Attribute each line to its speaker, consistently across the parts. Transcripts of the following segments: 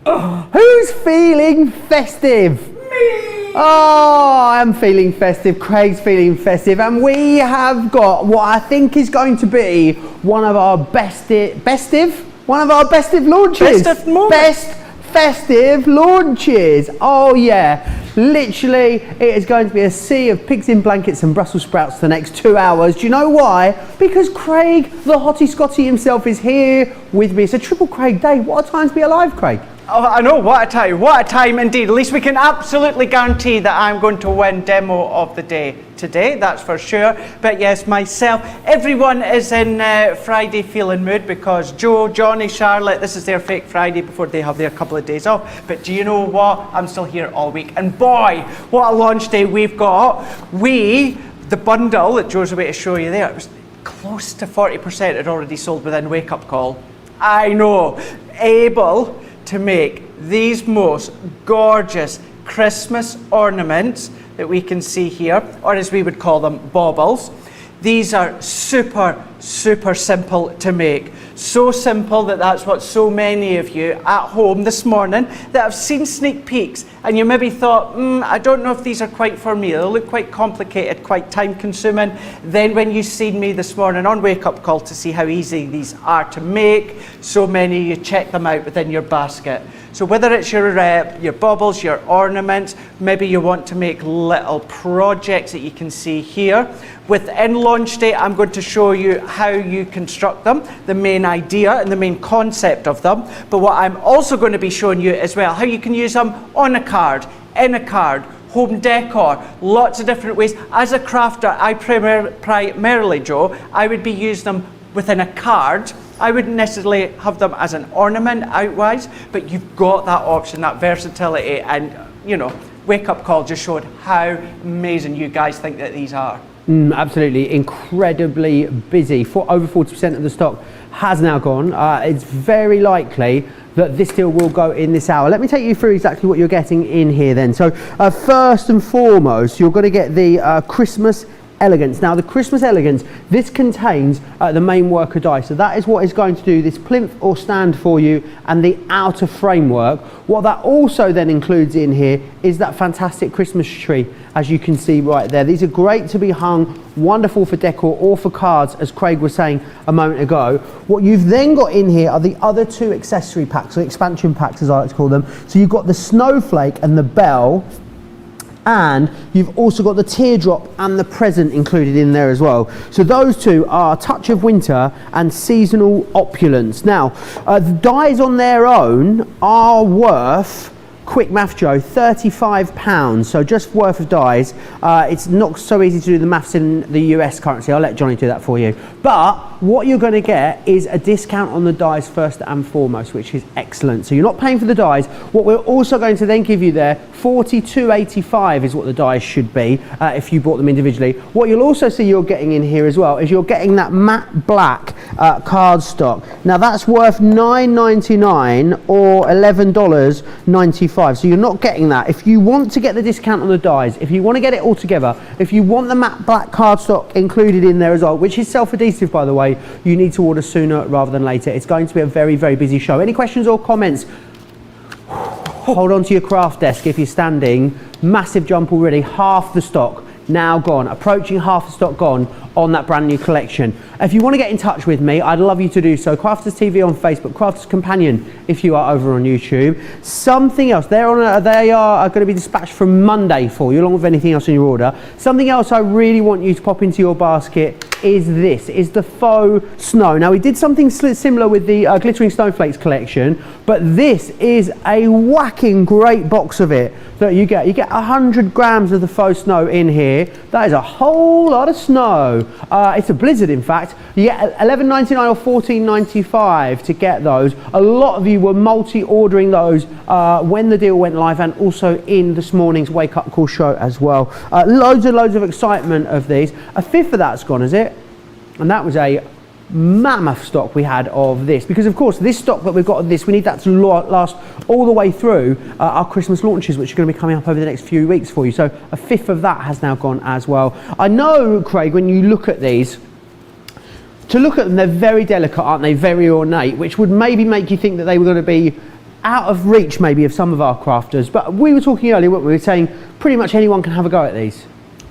Speaker 1: Who's feeling festive?
Speaker 2: Me!
Speaker 1: Oh, I'm feeling festive, Craig's feeling festive, and we have got what I think is going to be one of our best launches. Best festive launches. Oh yeah, literally it is going to be a sea of pigs in blankets and Brussels sprouts for the next 2 hours. Do you know why? Because Craig, the hottie Scotty himself, is here with me. It's a triple Craig day. What a time to be alive, Craig.
Speaker 2: Oh, I know, what a time indeed. At least we can absolutely guarantee that I'm going to win demo of the day today, that's for sure. But yes, myself, everyone is in Friday feeling mood because Joe, Johnny, Charlotte, this is their fake Friday before they have their couple of days off. But do you know what? I'm still here all week. And boy, what a launch day we've got. The bundle that Joe's away to show you there, it was close to 40% had already sold within Wake Up Call. I know, able to make these most gorgeous Christmas ornaments that we can see here, or as we would call them, baubles. These are super, super simple to make. So simple that's what so many of you at home this morning that have seen sneak peeks and you maybe thought, I don't know if these are quite for me. They look quite complicated, quite time consuming. Then when you seen me this morning on Wake Up Call to see how easy these are to make, so many of you check them out within your basket. So whether it's your baubles, your ornaments, maybe you want to make little projects that you can see here. Within launch day, I'm going to show you how you construct them, the main idea and the main concept of them. But what I'm also going to be showing you as well, how you can use them on a card, in a card, home decor, lots of different ways. As a crafter, I primarily, Joe, I would be using them within a card. I wouldn't necessarily have them as an ornament outwise, but you've got that option, that versatility, and you know, Wake Up Call just showed how amazing you guys think that these are.
Speaker 1: Absolutely, incredibly busy. Over 40% of the stock has now gone. It's very likely that this deal will go in this hour. Let me take you through exactly what you're getting in here then. So first and foremost, you're going to get the Christmas Elegance. Now the Christmas Elegance, this contains the main worker die, so that is what is going to do this plinth or stand for you and the outer framework. What that also then includes in here is that fantastic Christmas tree, as you can see right there. These are great to be hung, wonderful for decor or for cards, as Craig was saying a moment ago. What you've then got in here are the other two accessory packs, or expansion packs as I like to call them. So you've got the snowflake and the bell, and you've also got the teardrop and the present included in there as well. So those two are Touch of Winter and Seasonal Opulence. Now, the dies on their own are worth, quick math Joe, £35. So just worth of dies. It's not so easy to do the maths in the US currency. I'll let Johnny do that for you. But what you're going to get is a discount on the dies first and foremost, which is excellent. So you're not paying for the dies. What we're also going to then give you there, $42.85 is what the dies should be if you bought them individually. What you'll also see you're getting in here as well is you're getting that matte black cardstock. Now that's worth $9.99 or $11.95. So you're not getting that. If you want to get the discount on the dies, if you want to get it all together, if you want the matte black cardstock included in there as well, which is self-adhesive by the way, you need to order sooner rather than later. It's going to be a very, very busy show. Any questions or comments? Hold on to your craft desk if you're standing. Massive jump already, half the stock now gone, approaching half the stock gone on that brand new collection. If you want to get in touch with me, I'd love you to do so. Crafters TV on Facebook, Crafters Companion if you are over on YouTube. Something else, they are going to be dispatched from Monday for you, along with anything else in your order. Something else I really want you to pop into your basket is the faux snow. Now we did something similar with the glittering snowflakes collection, but this is a whacking great box of it that you get. You get 100 grams of the faux snow in here. That is a whole lot of snow. It's a blizzard in fact. You get $11.99 or $14.95 to get those. A lot of you were multi-ordering those when the deal went live and also in this morning's Wake Up Call show as well. Loads and loads of excitement of these. A fifth of that's gone, is it? And that was a mammoth stock we had of this, because of course this stock that we've got of this, we need that to last all the way through our Christmas launches, which are going to be coming up over the next few weeks for you. So a fifth of that has now gone as well. I know, Craig, when you look at these, to look at them, they're very delicate, aren't they? Very ornate, which would maybe make you think that they were going to be out of reach maybe of some of our crafters, but we were talking earlier, what we were saying, pretty much anyone can have a go at these.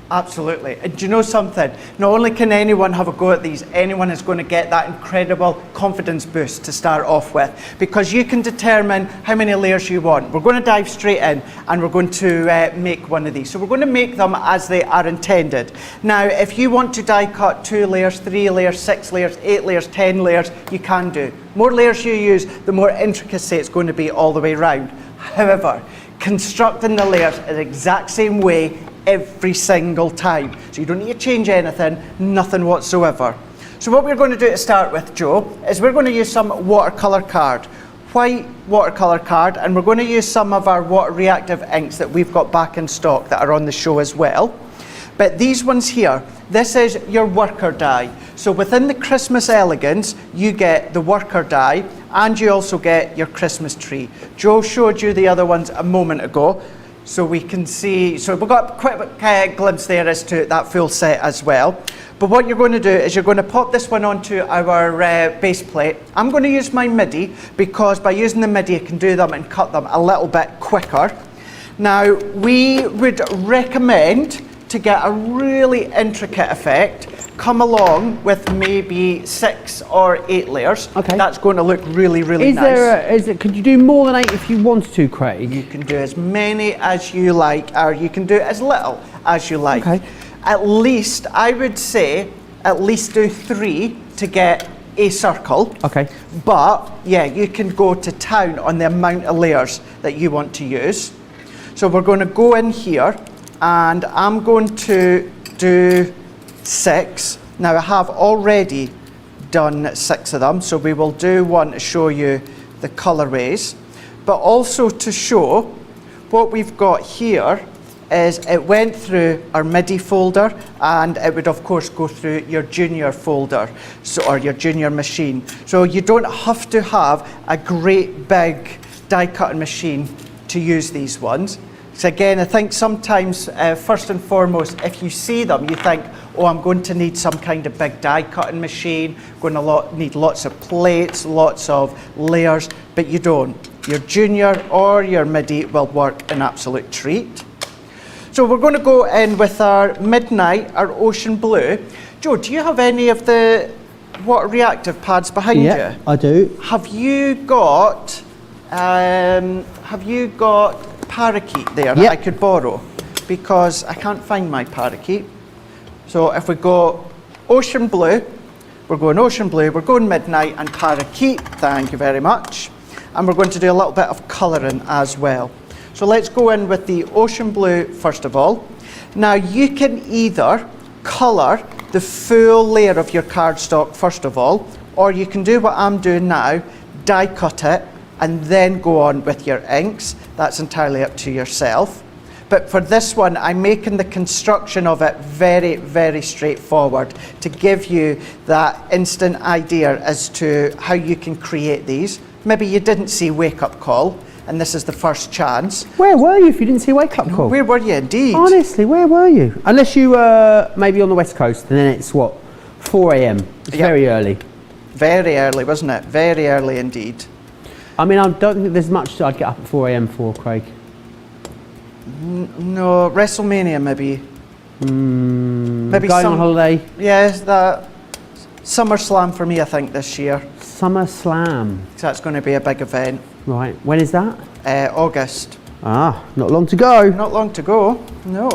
Speaker 2: Absolutely. And do you know something? Not only can anyone have a go at these, anyone is going to get that incredible confidence boost to start off with, because you can determine how many layers you want. We're going to dive straight in and we're going to make one of these. So we're going to make them as they are intended. Now, if you want to die cut 2 layers, 3 layers, 6 layers, 8 layers, 10 layers, you can do. More layers you use, the more intricacy it's going to be all the way around. However, constructing the layers in the exact same way every single time. So you don't need to change anything, nothing whatsoever. So what we're going to do to start with, Joe, is we're going to use some watercolour card, white watercolour card, and we're going to use some of our water reactive inks that we've got back in stock that are on the show as well. But these ones here, this is your worker die. So within the Christmas elegance, you get the worker die and you also get your Christmas tree. Joe showed you the other ones a moment ago. So we can see, so we've got quite a glimpse there as to that full set as well. But what you're going to do is you're going to pop this one onto our base plate. I'm going to use my MIDI because by using the MIDI I can do them and cut them a little bit quicker. Now we would recommend, to get a really intricate effect, come along with maybe 6 or 8 layers.
Speaker 1: Okay.
Speaker 2: That's going to look really, really nice.
Speaker 1: Could you do more than 8 if you wanted to, Craig?
Speaker 2: You can do as many as you like, or you can do as little as you like.
Speaker 1: Okay.
Speaker 2: At least, I would say, at least do 3 to get a circle.
Speaker 1: Okay.
Speaker 2: But, yeah, you can go to town on the amount of layers that you want to use. So we're going to go in here, and I'm going to do 6. Now I have already done 6 of them, so we will do one to show you the colorways, but also to show what we've got here is it went through our MIDI folder and it would of course go through your junior folder, or your junior machine. So you don't have to have a great big die cutting machine to use these ones. So again, I think sometimes, first and foremost, if you see them, you think, oh, I'm going to need some kind of big die cutting machine, going to need lots of plates, lots of layers, but you don't. Your junior or your MIDI will work an absolute treat. So we're going to go in with our Midnight, our Ocean Blue. Joe, do you have any of the water reactive pads behind you?
Speaker 1: Yeah, I do.
Speaker 2: Have you got parakeet there that I could borrow? Because I can't find my parakeet. So if we go Ocean Blue, we're going Ocean Blue, we're going Midnight and parakeet, thank you very much. And we're going to do a little bit of colouring as well. So let's go in with the Ocean Blue first of all. Now you can either colour the full layer of your cardstock first of all, or you can do what I'm doing now, die cut it and then go on with your inks. That's entirely up to yourself. But for this one, I'm making the construction of it very, very straightforward to give you that instant idea as to how you can create these. Maybe you didn't see Wake Up Call, and this is the first chance.
Speaker 1: Where were you if you didn't see Wake Up Call?
Speaker 2: Where were you indeed?
Speaker 1: Honestly, where were you? Unless you were maybe on the West Coast, and then it's what, 4 a.m. It's very early. Very
Speaker 2: early, wasn't it? Very early indeed.
Speaker 1: I mean, I don't think there's much I'd get up at 4 a.m. for, Craig.
Speaker 2: No, WrestleMania maybe. Maybe
Speaker 1: going on holiday.
Speaker 2: Yes, that SummerSlam for me, I think, this year.
Speaker 1: SummerSlam.
Speaker 2: So that's going to be a big event.
Speaker 1: Right. When is that?
Speaker 2: August.
Speaker 1: Ah, not long to go.
Speaker 2: Not long to go. No.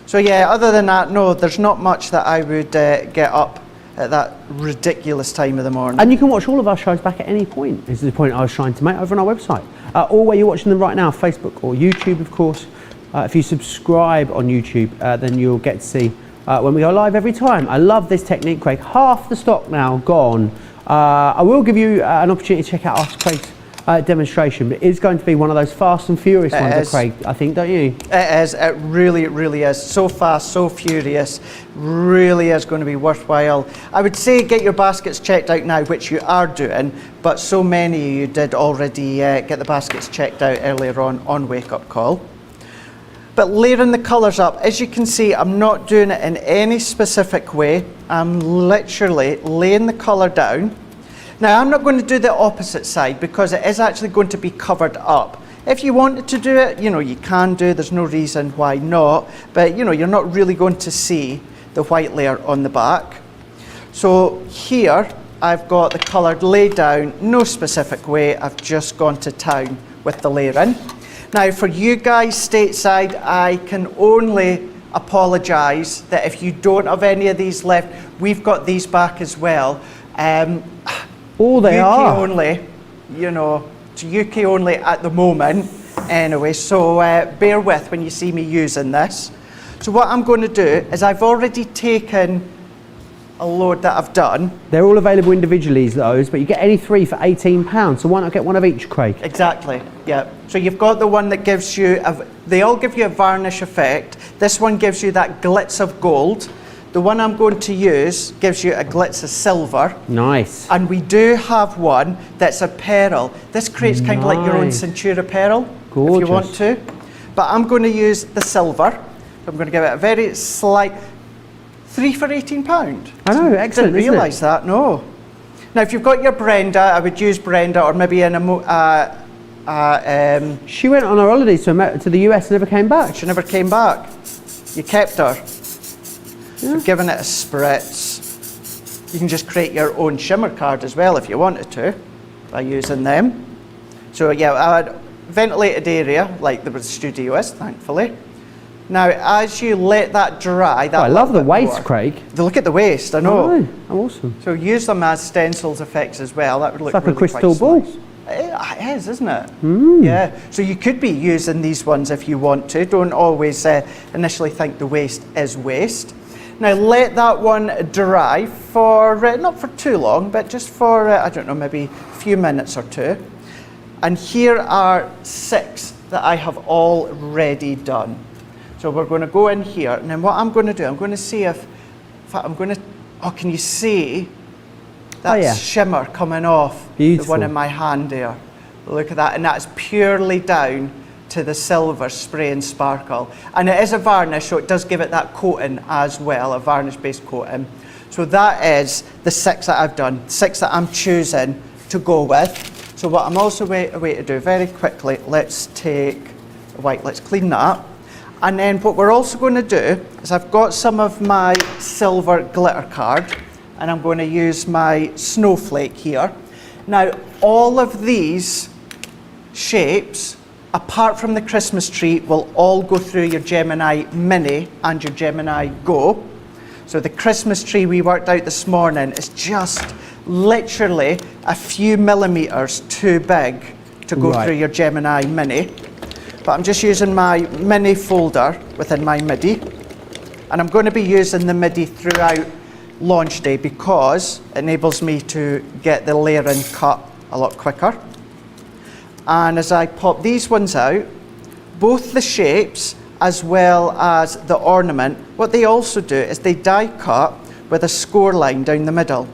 Speaker 2: So yeah, other than that, no, there's not much that I would get up at that ridiculous time of the morning.
Speaker 1: And you can watch all of our shows back at any point. This is the point I was trying to make over on our website. Or where you're watching them right now, Facebook or YouTube, of course. If you subscribe on YouTube, then you'll get to see when we go live every time. I love this technique, Craig. Half the stock now gone. I will give you an opportunity to check out Craig's demonstration, but it is going to be one of those fast and furious ones, Craig, I think, don't you?
Speaker 2: It is. It really, really is. So fast, so furious. Really is going to be worthwhile. I would say get your baskets checked out now, which you are doing, but so many of you did already get the baskets checked out earlier on Wake Up Call. But layering the colours up, as you can see, I'm not doing it in any specific way. I'm literally laying the colour down. Now, I'm not going to do the opposite side because it is actually going to be covered up. If you wanted to do it, you know, you can do, there's no reason why not, but you know, you're not really going to see the white layer on the back. So here, I've got the colour laid down, no specific way, I've just gone to town with the layering. Now, for you guys stateside, I can only apologise that if you don't have any of these left, we've got these back as well.
Speaker 1: Oh, they
Speaker 2: UK
Speaker 1: are.
Speaker 2: only, you know, it's UK only at the moment anyway, so bear with when you see me using this. So what I'm going to do is I've already taken a load that I've done.
Speaker 1: They're all available individually, those, but you get any 3 for £18, so why not get one of each, Craig?
Speaker 2: Exactly, yeah. So you've got the one that gives you, they all give you a varnish effect. This one gives you that glitz of gold. The one I'm going to use gives you a glitz of silver.
Speaker 1: Nice.
Speaker 2: And we do have one that's a pearl. This creates kind of like your own Centura pearl,
Speaker 1: Gorgeous.
Speaker 2: if you want to. But I'm going to use the silver. I'm going to give it a very slight 3 for £18.
Speaker 1: I know, excellent.
Speaker 2: Didn't realise that, no. Now, if you've got your Brenda, I would use Brenda, or maybe in a
Speaker 1: she went on her holidays to the US and never came back.
Speaker 2: she never came back. You kept her.
Speaker 1: Yeah.
Speaker 2: So giving it a spritz. You can just create your own shimmer card as well if you wanted to by using them. So yeah, I had ventilated area like the studio is, thankfully. Now, as you let that dry, that
Speaker 1: I love the waist, Craig.
Speaker 2: Look at the waist, I know.
Speaker 1: Oh, awesome.
Speaker 2: So use them as stencils effects as well. That would look
Speaker 1: It's like
Speaker 2: really
Speaker 1: a crystal
Speaker 2: quite
Speaker 1: ball.
Speaker 2: nice. It is, isn't it? Yeah. So you could be using these ones if you want to. Don't always initially think the waist is waste. Now let that one dry for, not for too long, but just for, I don't know, maybe a few minutes or two. And here are 6 that I have already done. So we're going to go in here, and then what I'm going to do, I'm going to see if I'm going to, oh, can you see that shimmer coming off
Speaker 1: Beautiful.
Speaker 2: the one in my hand there? Look at that, and that's purely down to the silver spray and sparkle. And it is a varnish, so it does give it that coating as well, a varnish-based coating. So that is the 6 that I've done, 6 that I'm choosing to go with. So what I'm also way to do very quickly, let's take white, let's clean that. And then what we're also going to do is I've got some of my silver glitter card, and I'm going to use my snowflake here. Now, all of these shapes, apart from the Christmas tree, will all go through your Gemini Mini and your Gemini Go. So the Christmas tree we worked out this morning is just literally a few millimeters too big to go through your Gemini Mini. But I'm just using my mini folder within my MIDI, and I'm going to be using the MIDI throughout launch day because it enables me to get the layering cut a lot quicker. And as I pop these ones out, both the shapes as well as the ornament, what they also do is they die cut with a score line down the middle.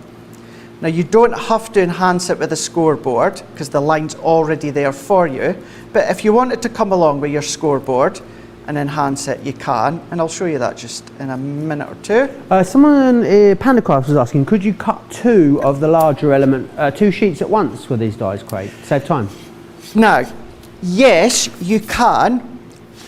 Speaker 2: Now you don't have to enhance it with a scoreboard because the line's already there for you, but if you wanted to come along with your scoreboard and enhance it, you can, and I'll show you that just in a minute or two.
Speaker 1: Someone, Pandacraft was asking, could you cut 2 of the larger element, 2 sheets at once with these dies, Craig? Save time.
Speaker 2: Now, yes, you can.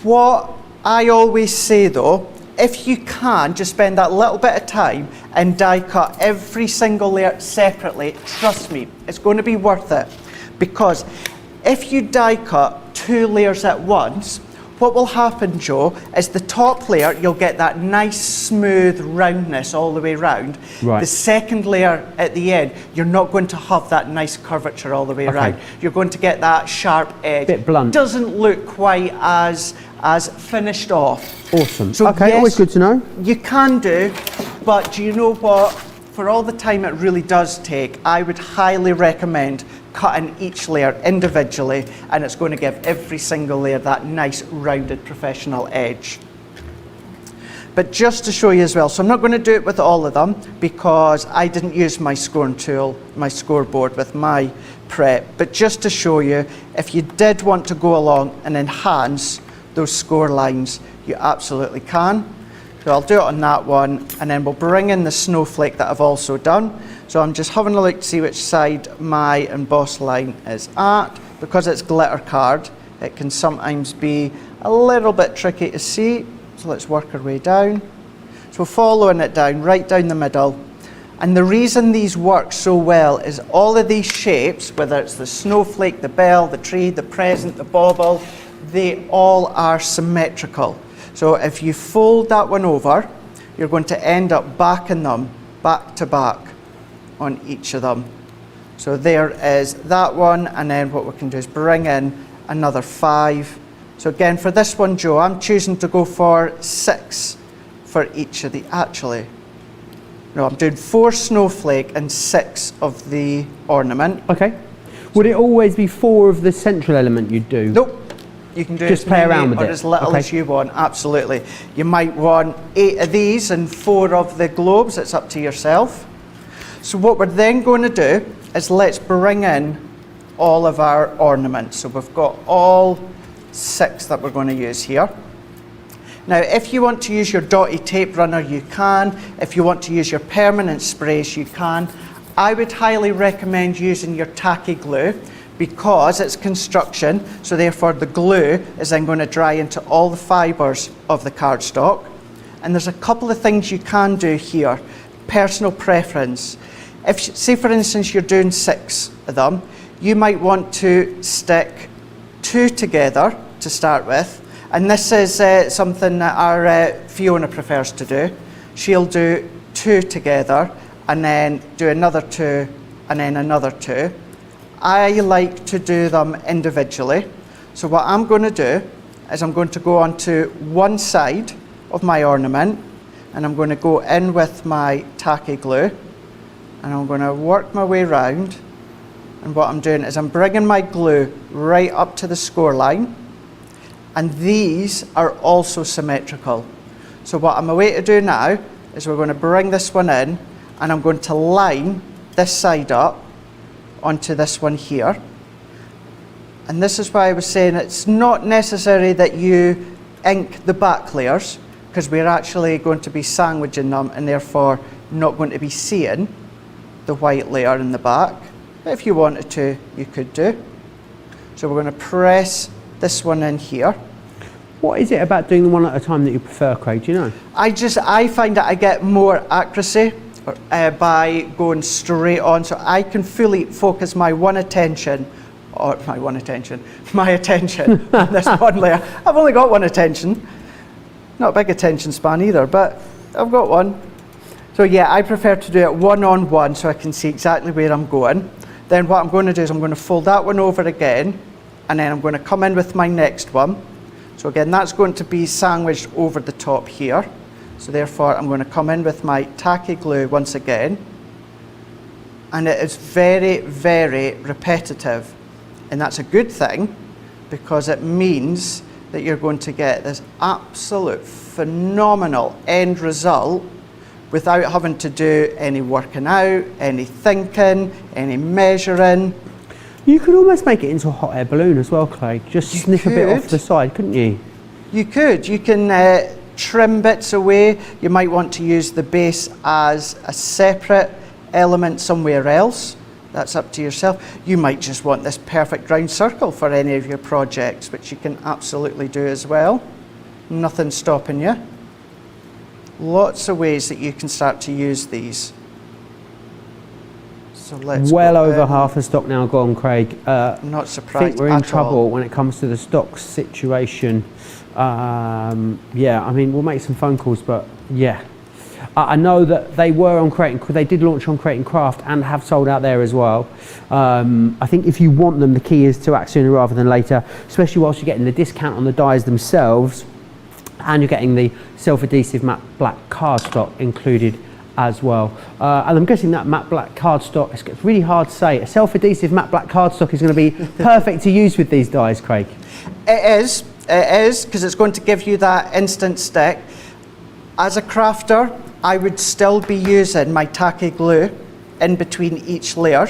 Speaker 2: What I always say though, if you can, just spend that little bit of time and die cut every single layer separately, trust me, it's going to be worth it. Because if you die cut 2 layers at once, what will happen, Joe, is the top layer, you'll get that nice smooth roundness all the way around.
Speaker 1: Right.
Speaker 2: The second layer at the end, you're not going to have that nice curvature all the way around. You're going to get that sharp edge.
Speaker 1: Bit blunt.
Speaker 2: Doesn't look quite as finished off.
Speaker 1: Awesome.
Speaker 2: So
Speaker 1: okay,
Speaker 2: yes,
Speaker 1: always good to know.
Speaker 2: You can do, but do you know what? For all the time it really does take, I would highly recommend cutting each layer individually, and it's going to give every single layer that nice rounded professional edge. But just to show you as well, so I'm not going to do it with all of them because I didn't use my scoring tool, my scoreboard with my prep, but just to show you, if you did want to go along and enhance those score lines, you absolutely can. So So I'll do it on that one, and then we'll bring in the snowflake that I've also done. So I'm just having a look to see which side my emboss line is at. Because it's glitter card, it can sometimes be a little bit tricky to see. So let's work our way down. So following it down, right down the middle. And the reason these work so well is all of these shapes, whether it's the snowflake, the bell, the tree, the present, the bauble, they all are symmetrical. So if you fold that one over, you're going to end up backing them back to back on each of them. So there is that one, and then what we can do is bring in another 5. So again, for this one, Joe, I'm choosing to go for 6 for each of the, no, I'm doing 4 snowflake and 6 of the ornament.
Speaker 1: Okay. Would it always be 4 of the central element you'd do?
Speaker 2: Nope. You can do
Speaker 1: just play around with it,
Speaker 2: as little as you want, absolutely. You might want 8 of these and 4 of the globes, it's up to yourself. So what we're then going to do is let's bring in all of our ornaments. So we've got all 6 that we're going to use here. Now, if you want to use your dotty tape runner, you can. If you want to use your permanent sprays, you can. I would highly recommend using your tacky glue because it's construction, so therefore the glue is then going to dry into all the fibres of the cardstock. And there's a couple of things you can do here. Personal preference. If, say for instance, you're doing 6 of them, you might want to stick 2 together to start with. And this is something that our Fiona prefers to do. She'll do 2 together and then do another 2 and then another 2. I like to do them individually. So what I'm going to do is I'm going to go onto one side of my ornament and I'm going to go in with my tacky glue and I'm going to work my way around, and what I'm doing is I'm bringing my glue right up to the score line, and these are also symmetrical. So what I'm away to do now is we're going to bring this one in and I'm going to line this side up onto this one here. And this is why I was saying it's not necessary that you ink the back layers, because we're actually going to be sandwiching them and therefore not going to be seeing the white layer in the back. If you wanted to, you could do. So we're going to press this one in here.
Speaker 1: What is it about doing them one at a time that you prefer, Craig? Do you know?
Speaker 2: I find that I get more accuracy by going straight on, so I can fully focus my attention on this one layer. I've only got one attention, not a big attention span either, but I've got one. So yeah, I prefer to do it one on one so I can see exactly where I'm going. Then what I'm going to do is I'm going to fold that one over again, and then I'm going to come in with my next one. So again, that's going to be sandwiched over the top here. So therefore, I'm going to come in with my tacky glue once again. And it is very, very repetitive. And that's a good thing, because it means that you're going to get this absolute phenomenal end result without having to do any working out, any thinking, any measuring.
Speaker 1: You could almost make it into a hot air balloon as well, Craig. Just snip a bit off the side, couldn't you?
Speaker 2: You could. You can trim bits away. You might want to use the base as a separate element somewhere else. That's up to yourself. You might just want this perfect round circle for any of your projects, which you can absolutely do as well. Nothing stopping you. Lots of ways that you can start to use these. So let's
Speaker 1: well over half the stock now gone, Craig.
Speaker 2: I'm not surprised.
Speaker 1: I think we're in trouble when it comes to the stock situation. Yeah, I mean, we'll make some phone calls, but yeah. I know that they were on Create, they did launch on Create and Craft and have sold out there as well. I think if you want them, the key is to act sooner rather than later, especially whilst you're getting the discount on the dies themselves, and you're getting the self-adhesive matte black cardstock included as well. And I'm guessing that matte black cardstock, it's really hard to say. A self-adhesive matte black cardstock is going to be perfect to use with these dies, Craig.
Speaker 2: It is, because it's going to give you that instant stick. As a crafter, I would still be using my tacky glue in between each layer.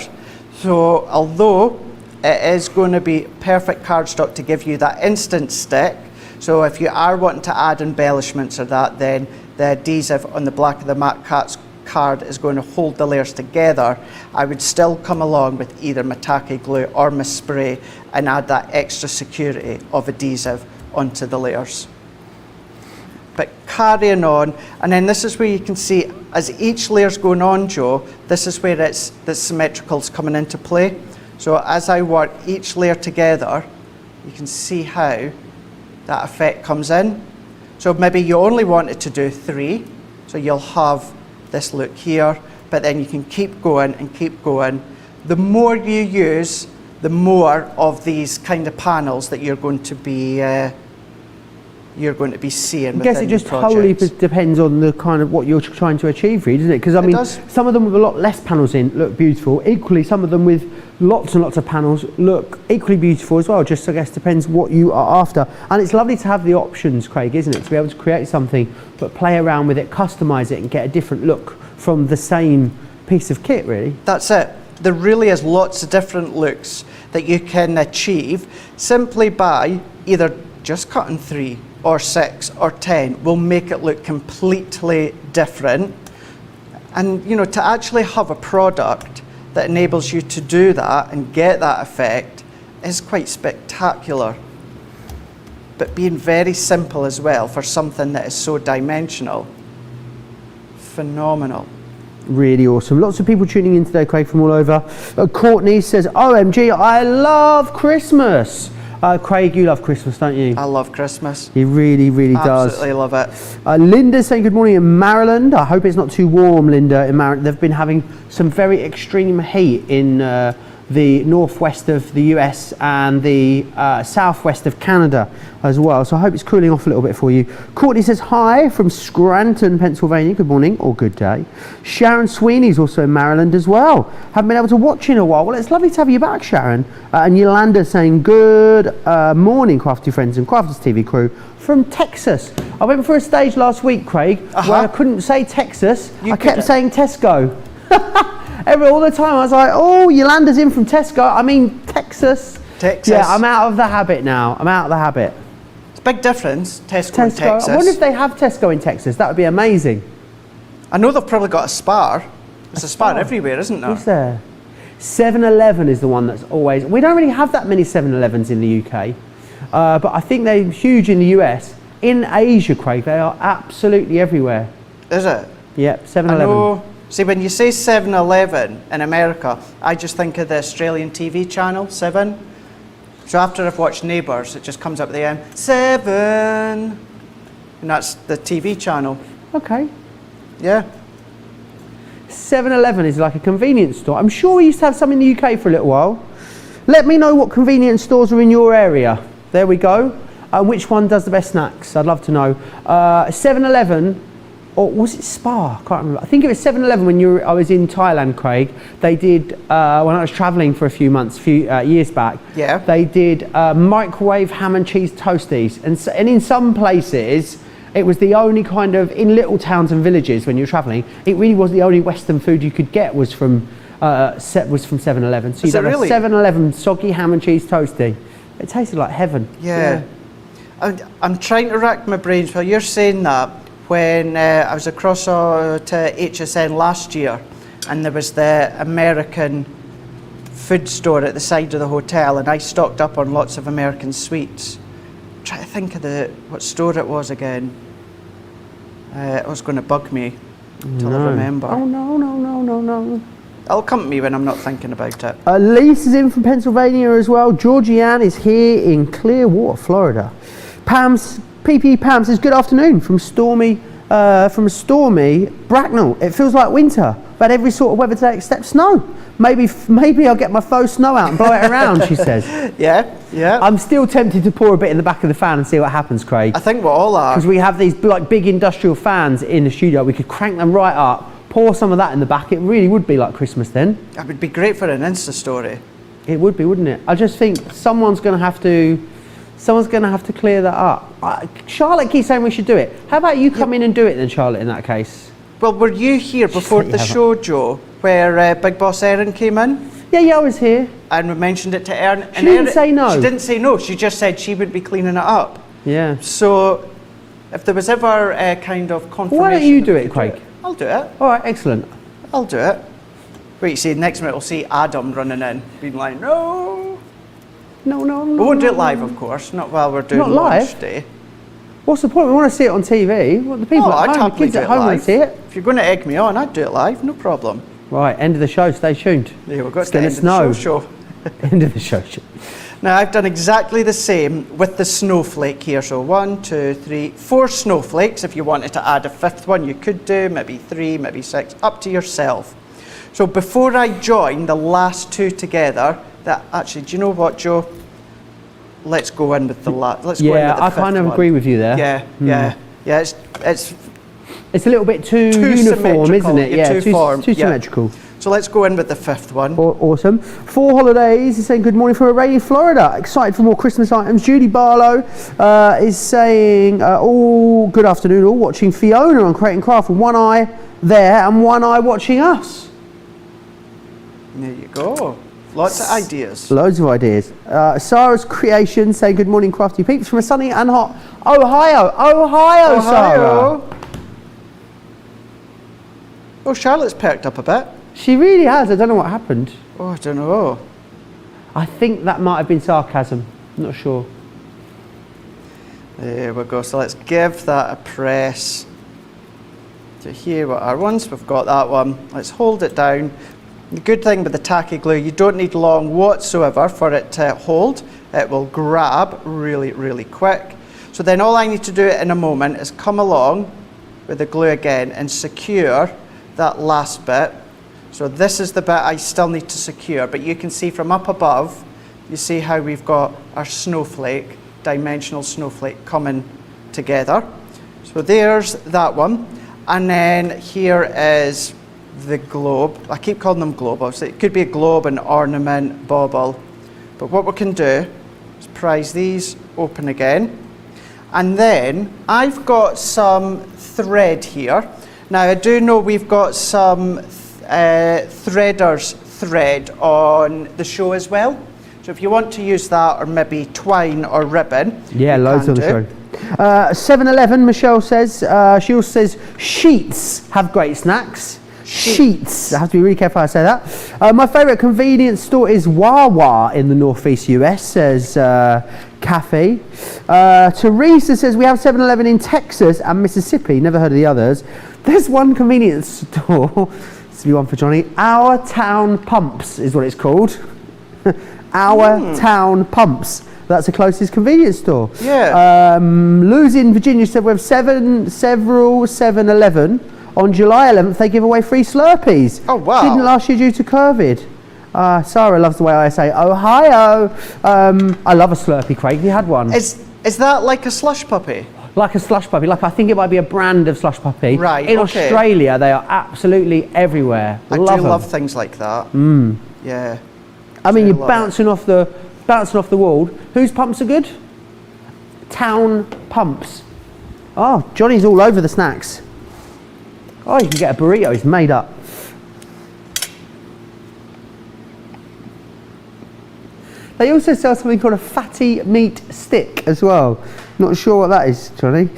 Speaker 2: So although it is going to be perfect cardstock to give you that instant stick, So if you are wanting to add embellishments or that, then the adhesive on the back of the Matte Cats card is going to hold the layers together. I would still come along with either Mitake glue or Mist Spray and add that extra security of adhesive onto the layers. But carrying on, and then this is where you can see as each layer's going on, Joe, this is where the symmetrical's coming into play. So as I work each layer together, you can see how that effect comes in. So maybe you only wanted to do 3, so you'll have this look here, but then you can keep going and keep going. The more you use, the more of these kind of panels that you're going to be seeing.
Speaker 1: I guess it just totally depends on the kind of what you're trying to achieve, really, doesn't it? Because I mean, some of them with a lot less panels in look beautiful. Equally, some of them with lots and lots of panels look equally beautiful as well. Just, I guess, depends what you are after. And it's lovely to have the options, Craig, isn't it? To be able to create something, but play around with it, customise it, and get a different look from the same piece of kit, really.
Speaker 2: That's it. There really is lots of different looks that you can achieve simply by either just cutting 3 or 6 or 10 will make it look completely different. And you know, to actually have a product that enables you to do that and get that effect is quite spectacular. But being very simple as well for something that is so dimensional, phenomenal.
Speaker 1: Really awesome. Lots of people tuning in today, Craig, from all over. Courtney says, OMG, I love Christmas. Craig, you love Christmas, don't you?
Speaker 2: I love Christmas.
Speaker 1: He really, really does.
Speaker 2: Absolutely love it.
Speaker 1: Linda's saying good morning in Maryland. I hope it's not too warm, Linda, in Maryland. They've been having some very extreme heat in the northwest of the US and the southwest of Canada as well. So I hope it's cooling off a little bit for you. Courtney says hi from Scranton, Pennsylvania. Good morning or good day. Sharon Sweeney's also in Maryland as well. Haven't been able to watch in a while. Well, it's lovely to have you back, Sharon. And Yolanda saying good morning, Crafty friends and Crafters TV crew from Texas. I went for a stage last week, Craig, where I couldn't say Texas. I kept saying Tesco. All the time I was like, oh, Yolanda's in from Tesco. I mean, Texas.
Speaker 2: Texas.
Speaker 1: Yeah, I'm out of the habit now. I'm out of the habit.
Speaker 2: It's a big difference, Tesco and Texas.
Speaker 1: I wonder if they have Tesco in Texas. That would be amazing.
Speaker 2: I know they've probably got a Spar. There's a Spar everywhere, isn't there?
Speaker 1: Is there? 7-Eleven is the one that's always... We don't really have that many 7-Elevens in the UK. But I think they're huge in the US. In Asia, Craig, they are absolutely everywhere.
Speaker 2: Is it?
Speaker 1: Yep, 7-Eleven.
Speaker 2: See, when you say 7-Eleven in America, I just think of the Australian TV channel, 7. So after I've watched Neighbours, it just comes up at the end, 7. And that's the TV channel.
Speaker 1: Okay.
Speaker 2: Yeah.
Speaker 1: 7-Eleven is like a convenience store. I'm sure we used to have some in the UK for a little while. Let me know what convenience stores are in your area. There we go. And which one does the best snacks? I'd love to know. 7-Eleven, or was it Spar? I can't remember. I think it was 7-Eleven when I was in Thailand, Craig. They did, when I was travelling for a few months, years back, they did microwave ham and cheese toasties. And in some places, it was the only kind of, in little towns and villages when you were travelling, it really was the only Western food you could get was from 7-Eleven. So you'd have a 7-Eleven soggy ham and cheese toastie. It tasted like heaven.
Speaker 2: Yeah. I'm trying to rack my brains while you're saying that. When I was across to HSN last year, and there was the American food store at the side of the hotel, and I stocked up on lots of American sweets. I'm trying to think of what store it was again. It was going to bug me until I remember.
Speaker 1: Oh, no.
Speaker 2: It'll come to me when I'm not thinking about it.
Speaker 1: Lise is in from Pennsylvania as well. Georgianne is here in Clearwater, Florida. PP Pam says, good afternoon from stormy Bracknell. It feels like winter, but every sort of weather today except snow. Maybe I'll get my faux snow out and blow it around, she says.
Speaker 2: Yeah.
Speaker 1: I'm still tempted to pour a bit in the back of the fan and see what happens, Craig.
Speaker 2: I think we all are.
Speaker 1: Because we have these like big industrial fans in the studio. We could crank them right up, pour some of that in the back. It really would be like Christmas then.
Speaker 2: It would be great for an Insta story.
Speaker 1: It would be, wouldn't it? I just think someone's going to have to clear that up. Charlotte keeps saying we should do it. How about you come in and do it then, Charlotte, in that case?
Speaker 2: Well, were you here before the show, Joe, where Big Boss Erin came in?
Speaker 1: Yeah, I was here.
Speaker 2: And we mentioned it to Erin.
Speaker 1: She didn't say no.
Speaker 2: She didn't say no. She just said she would be cleaning it up.
Speaker 1: Yeah.
Speaker 2: So if there was ever a kind of confirmation...
Speaker 1: Why don't you do it, Craig?
Speaker 2: I'll do it.
Speaker 1: All right, excellent.
Speaker 2: I'll do it. Wait, you see, next minute we'll see Adam running in, being like, no.
Speaker 1: No, no, no.
Speaker 2: We won't do it live, of course, not while we're doing
Speaker 1: Not
Speaker 2: launch
Speaker 1: live?
Speaker 2: day.
Speaker 1: What's the point? We want to see it on TV. What the people
Speaker 2: I'd
Speaker 1: at home, the
Speaker 2: happily
Speaker 1: kids
Speaker 2: do
Speaker 1: at
Speaker 2: it
Speaker 1: home want
Speaker 2: live.
Speaker 1: to see it.
Speaker 2: If you're going to egg me on, I'd do it live, no problem.
Speaker 1: Right, end of the show. Stay tuned.
Speaker 2: Yeah, we've got
Speaker 1: It's
Speaker 2: to
Speaker 1: gonna
Speaker 2: end
Speaker 1: snow.
Speaker 2: the show.
Speaker 1: End of the show.
Speaker 2: Now I've done exactly the same with the snowflake here. So 1, 2, 3, 4 snowflakes. If you wanted to add a 5th one, you could do, maybe 3, maybe 6, up to yourself. So before I join the last 2 together, actually, do you know what, Joe? Let's go in with the last. Let's go in with the 5th
Speaker 1: I kind of
Speaker 2: one.
Speaker 1: agree with you there.
Speaker 2: Yeah.
Speaker 1: It's a little bit too uniform,
Speaker 2: symmetrical.
Speaker 1: isn't it?
Speaker 2: Yeah,
Speaker 1: too symmetrical.
Speaker 2: So let's go in with the 5th one.
Speaker 1: Awesome. 4 Holidays is saying good morning from a rainy Florida. Excited for more Christmas items. Judy Barlow is saying good afternoon all. Watching Fiona on Crate and Craft with one eye there and one eye watching us.
Speaker 2: There you go. Lots of ideas.
Speaker 1: Loads of ideas. Sarah's Creation saying good morning crafty peeps from a sunny and hot Ohio, Sarah.
Speaker 2: Oh, Charlotte's perked up a bit.
Speaker 1: She really has. I don't know what happened.
Speaker 2: Oh, I don't know.
Speaker 1: I think that might have been sarcasm. I'm not sure.
Speaker 2: There we go. So let's give that a press. To here what our ones. We've got that one. Let's hold it down. The good thing with the tacky glue, you don't need long whatsoever for it to hold. It will grab really, really quick. So then all I need to do in a moment is come along with the glue again and secure that last bit. So this is the bit I still need to secure, but you can see from up above, you see how we've got our snowflake, dimensional snowflake coming together. So there's that one. And then here is the globe. I keep calling them globe, obviously. It could be a globe, an ornament, bauble. But what we can do is prise these open again. And then I've got some thread here. Now I do know we've got some threader's thread on the show as well. So if you want to use that, or maybe twine or ribbon.
Speaker 1: Yeah, loads on the show. 7-Eleven, Michelle says, she also says sheets have great snacks. Sheets. I have to be really careful how I say that. My favourite convenience store is Wawa in the northeast US, says Kathy. Teresa says we have 7-Eleven in Texas and Mississippi. Never heard of the others. There's one convenience store. This will be one for Johnny. Our Town Pumps is what it's called. Our Town Pumps. That's the closest convenience store.
Speaker 2: Yeah.
Speaker 1: Lou's in Virginia said we have several 7-Eleven. On July 11th, they give away free Slurpees.
Speaker 2: Oh, wow.
Speaker 1: Didn't last year due to COVID. Sarah loves the way I say Ohio. I love a Slurpee, Craig. Have you had one?
Speaker 2: Is that like a slush puppy?
Speaker 1: Like a slush puppy. Like I think it might be a brand of slush puppy.
Speaker 2: Right,
Speaker 1: In
Speaker 2: okay.
Speaker 1: Australia, they are absolutely everywhere.
Speaker 2: I
Speaker 1: love
Speaker 2: do
Speaker 1: them.
Speaker 2: love things like that. Yeah.
Speaker 1: I mean,
Speaker 2: I
Speaker 1: you're
Speaker 2: love
Speaker 1: bouncing off the wall. Whose pumps are good? Town Pumps. Oh, Johnny's all over the snacks. Oh, you can get a burrito. It's made up. They also sell something called a fatty meat stick as well. Not sure what that is, Johnny.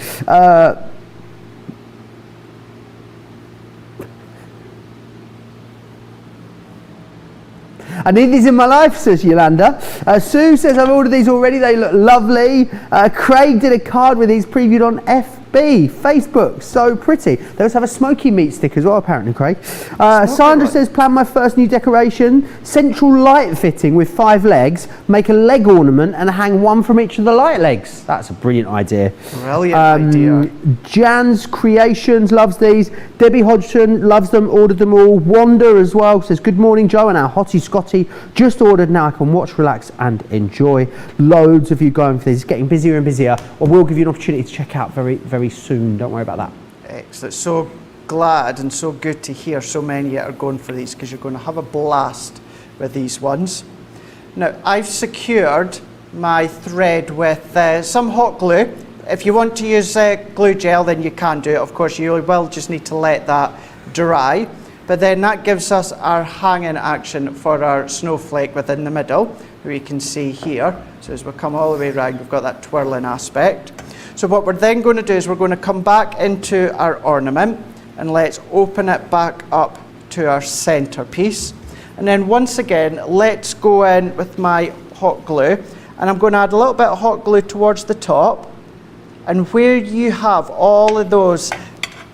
Speaker 1: I need these in my life, says Yolanda. Sue says, I've ordered these already. They look lovely. Craig did a card with these previewed on FB, Facebook. So pretty. They also have a smoky meat stick as well, apparently, Craig. Sandra says, plan my first new decoration. Central light fitting with 5 legs. Make a leg ornament and hang one from each of the light legs. That's a brilliant idea.
Speaker 2: Brilliant idea.
Speaker 1: Jan's Creations loves these. Debbie Hodgson loves them, ordered them all. Wanda as well says, good morning, Joe, and our hottie Scotty just ordered. Now I can watch, relax and enjoy. Loads of you going for these. It's getting busier and busier. I will give you an opportunity to check out very, very soon. Don't worry about that.
Speaker 2: Excellent. So glad and so good to hear so many are going for these, because you're going to have a blast with these ones. Now I've secured my thread with some hot glue. If you want to use glue gel, then you can do it. Of course, you will just need to let that dry. But then that gives us our hanging action for our snowflake within the middle. we can see here. So as we come all the way around, we've got that twirling aspect. So what we're then going to do is we're going to come back into our ornament, and let's open it back up to our centerpiece. And then once again, let's go in with my hot glue, and I'm going to add a little bit of hot glue towards the top, and where you have all of those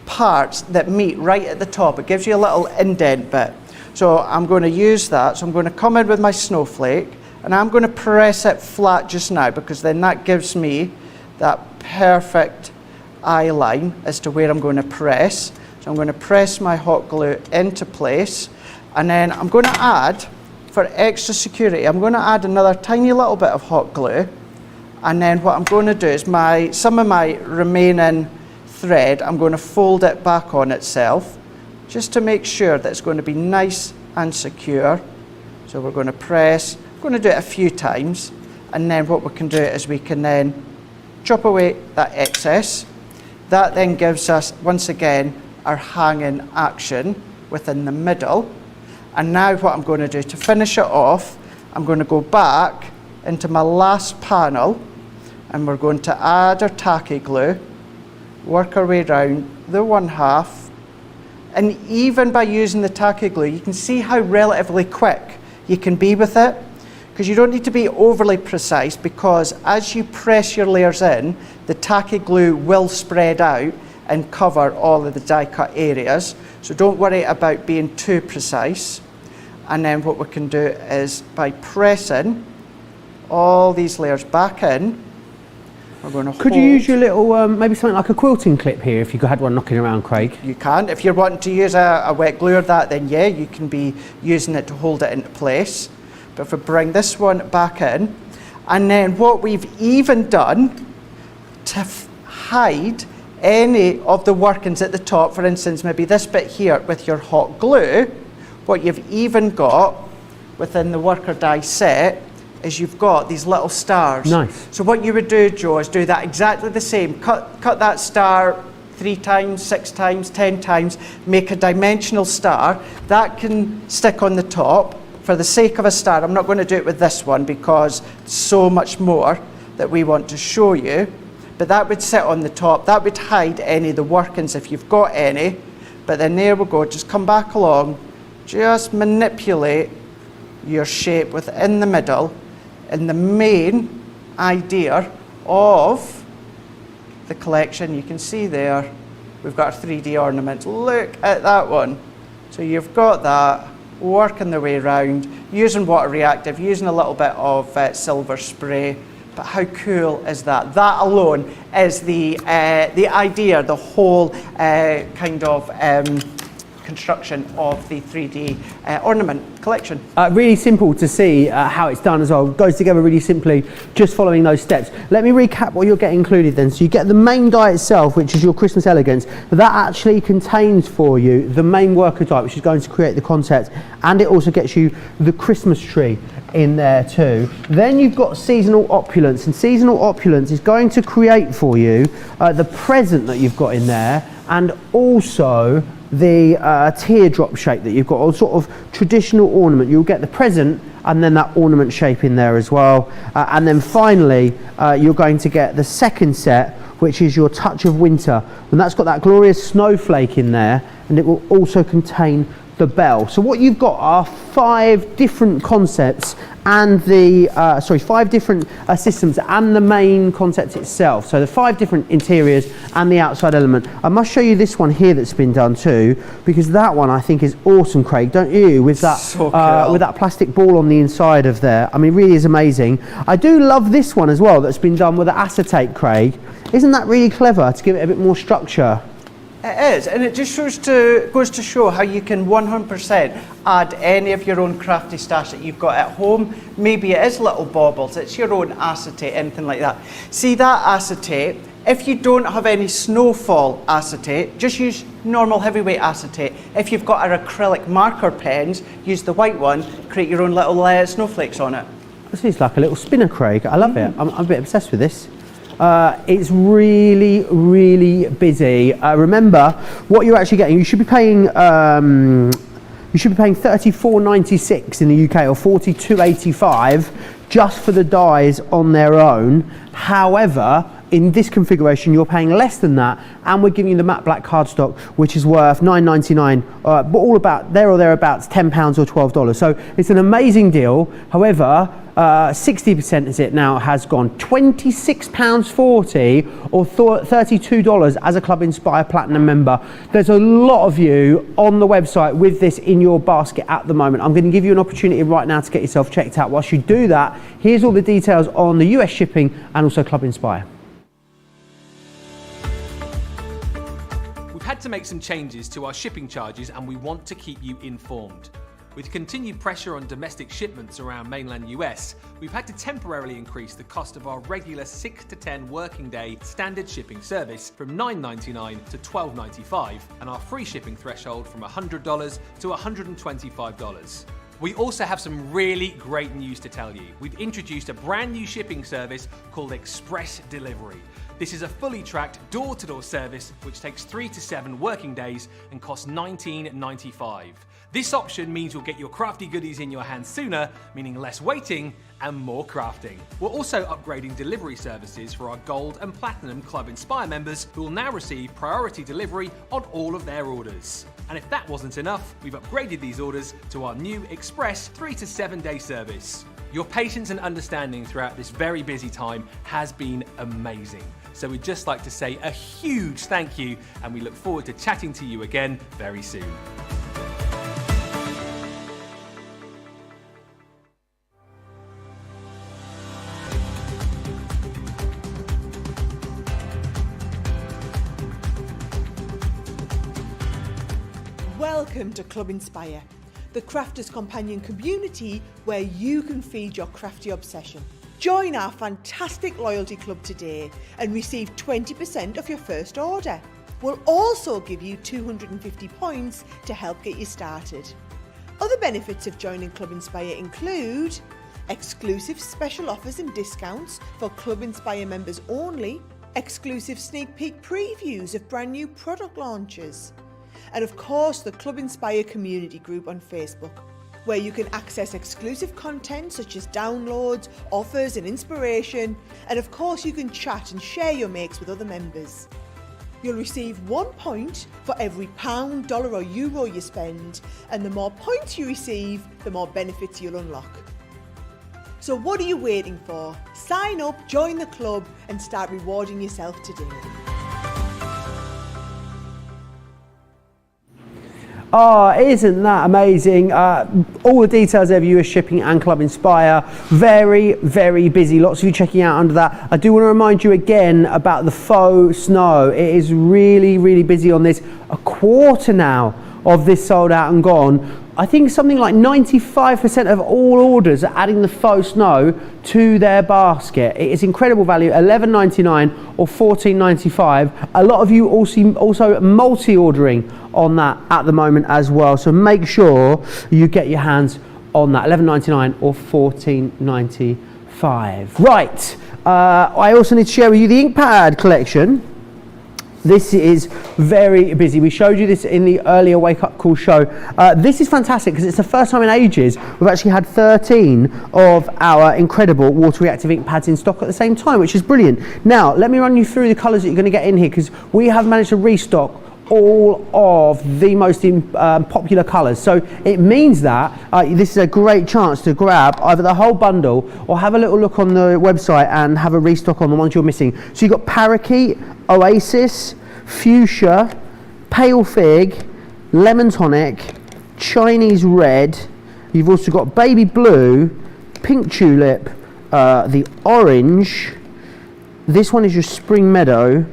Speaker 2: parts that meet right at the top, it gives you a little indent bit. So I'm going to use that. So I'm going to come in with my snowflake, and I'm going to press it flat just now, because then that gives me that perfect eye line as to where I'm going to press. So I'm going to press my hot glue into place, and then I'm going to add, for extra security, I'm going to add another tiny little bit of hot glue, and then what I'm going to do is some of my remaining thread, I'm going to fold it back on itself, just to make sure that it's going to be nice and secure. So we're going to press, I'm going to do it a few times, and then what we can do is we can then chop away that excess. That then gives us, once again, our hanging action within the middle. And now what I'm going to do to finish it off, I'm going to go back into my last panel, and we're going to add our tacky glue, work our way around the 1/2, and even by using the tacky glue, you can see how relatively quick you can be with it, because you don't need to be overly precise, because as you press your layers in, the tacky glue will spread out and cover all of the die cut areas. So don't worry about being too precise. And then what we can do is, by pressing all these layers back in, we're going to hold.
Speaker 1: Could you use your little, maybe something like a quilting clip here, if you had one knocking around, Craig?
Speaker 2: You can. If you're wanting to use a wet glue or that, then yeah, you can be using it to hold it into place. But if we bring this one back in, and then what we've even done to hide any of the workings at the top, for instance, maybe this bit here with your hot glue, what you've even got within the worker die set is you've got these little stars.
Speaker 1: Nice.
Speaker 2: So what you would do, Joe, is do that exactly the same. Cut that star 3 times, 6 times, 10 times, make a dimensional star. That can stick on the top. For the sake of a star, I'm not going to do it with this one because so much more that we want to show you. But that would sit on the top. That would hide any of the workings if you've got any. But then there we go, just come back along, just manipulate your shape within the middle. And the main idea of the collection, you can see there, we've got our 3D ornaments. Look at that one. So you've got that, working their way around, using water reactive, using a little bit of silver spray. But how cool is that? That alone is the idea, the whole kind of construction of the 3D ornament collection.
Speaker 1: Really simple to see how it's done as well. It goes together really simply, just following those steps. Let me recap what you'll get included then. So you get the main die itself, which is your Christmas elegance. That actually contains for you the main worker die, which is going to create the concept, and it also gets you the Christmas tree in there too. Then you've got seasonal opulence, and seasonal opulence is going to create for you the present that you've got in there, and also the teardrop shape that you've got, or sort of traditional ornament. You'll get the present and then that ornament shape in there as well. And then finally, you're going to get the second set, which is your touch of winter. And that's got that glorious snowflake in there, and it will also contain the bell. So what you've got are 5 different concepts and the 5 different systems and the main concept itself. So the 5 different interiors and the outside element. I must show you this one here that's been done too, because that one I think is awesome, Craig, don't you? With that
Speaker 2: so cool.
Speaker 1: With that plastic ball on the inside of there. I mean, really is amazing. I do love this one as well, that's been done with acetate, Craig. Isn't that really clever to give it a bit more structure?
Speaker 2: It is, and it just goes to show how you can 100% add any of your own crafty stash that you've got at home. Maybe it is little baubles, it's your own acetate, anything like that. See that acetate, if you don't have any snowfall acetate, just use normal heavyweight acetate. If you've got our acrylic marker pens, use the white one, create your own little snowflakes on it.
Speaker 1: This is like a little spinner, Craig. I love it. I'm a bit obsessed with this. It's really, really busy. Remember, what you're actually getting, you should be paying $34.96 in the UK or $42.85 just for the dies on their own. However, in this configuration, you're paying less than that, and we're giving you the matte black cardstock, which is worth $9.99, but all about there or thereabouts, £10 or $12. So it's an amazing deal. However, 60% as it now has gone, £26.40 or $32 as a Club Inspire Platinum member. There's a lot of you on the website with this in your basket at the moment. I'm going to give you an opportunity right now to get yourself checked out. Whilst you do that, here's all the details on the US shipping and also Club Inspire.
Speaker 3: We've had to make some changes to our shipping charges, and we want to keep you informed. With continued pressure on domestic shipments around mainland US, we've had to temporarily increase the cost of our regular 6 to 10 working day standard shipping service from $9.99 to $12.95, and our free shipping threshold from $100 to $125. We also have some really great news to tell you. We've introduced a brand new shipping service called Express Delivery. This is a fully tracked door-to-door service which takes 3 to 7 working days and costs $19.95. This option means you'll get your crafty goodies in your hands sooner, meaning less waiting and more crafting. We're also upgrading delivery services for our Gold and Platinum Club Inspire members, who will now receive priority delivery on all of their orders. And if that wasn't enough, we've upgraded these orders to our new Express 3 to 7 day service. Your patience and understanding throughout this very busy time has been amazing. So we'd just like to say a huge thank you, and we look forward to chatting to you again very soon.
Speaker 4: Welcome to Club Inspire, the crafters' companion community where you can feed your crafty obsession. Join our fantastic loyalty club today and receive 20% of your first order. We'll also give you 250 points to help get you started. Other benefits of joining Club Inspire include exclusive special offers and discounts for Club Inspire members only, exclusive sneak peek previews of brand new product launches, and of course the Club Inspire community group on Facebook, where you can access exclusive content such as downloads, offers and inspiration, and of course you can chat and share your makes with other members. You'll receive 1 point for every pound, dollar or euro you spend, and the more points you receive, the more benefits you'll unlock. So what are you waiting for? Sign up, join the club and start rewarding yourself today.
Speaker 1: Oh, isn't that amazing? All the details of US shipping and Club Inspire. Very, very busy. Lots of you checking out under that. I do want to remind you again about the faux snow. It is really, really busy on this. A quarter now of this sold out and gone. I think something like 95% of all orders are adding the faux snow to their basket. It is incredible value, $11.99 or $14.95. A lot of you also multi-ordering on that at the moment as well. So make sure you get your hands on that, $11.99 or $14.95. Right, I also need to share with you the ink pad collection. This is very busy. We showed you this in the earlier Wake Up Call show. This is fantastic because it's the first time in ages we've actually had 13 of our incredible water reactive ink pads in stock at the same time, which is brilliant. Now, let me run you through the colours that you're going to get in here, because we have managed to restock all of the most popular colours. So it means that this is a great chance to grab either the whole bundle or have a little look on the website and have a restock on the ones you're missing. So you've got Parakeet, Oasis, Fuchsia, Pale Fig, Lemon Tonic, Chinese Red. You've also got Baby Blue, Pink Tulip, the Orange. This one is your Spring Meadow,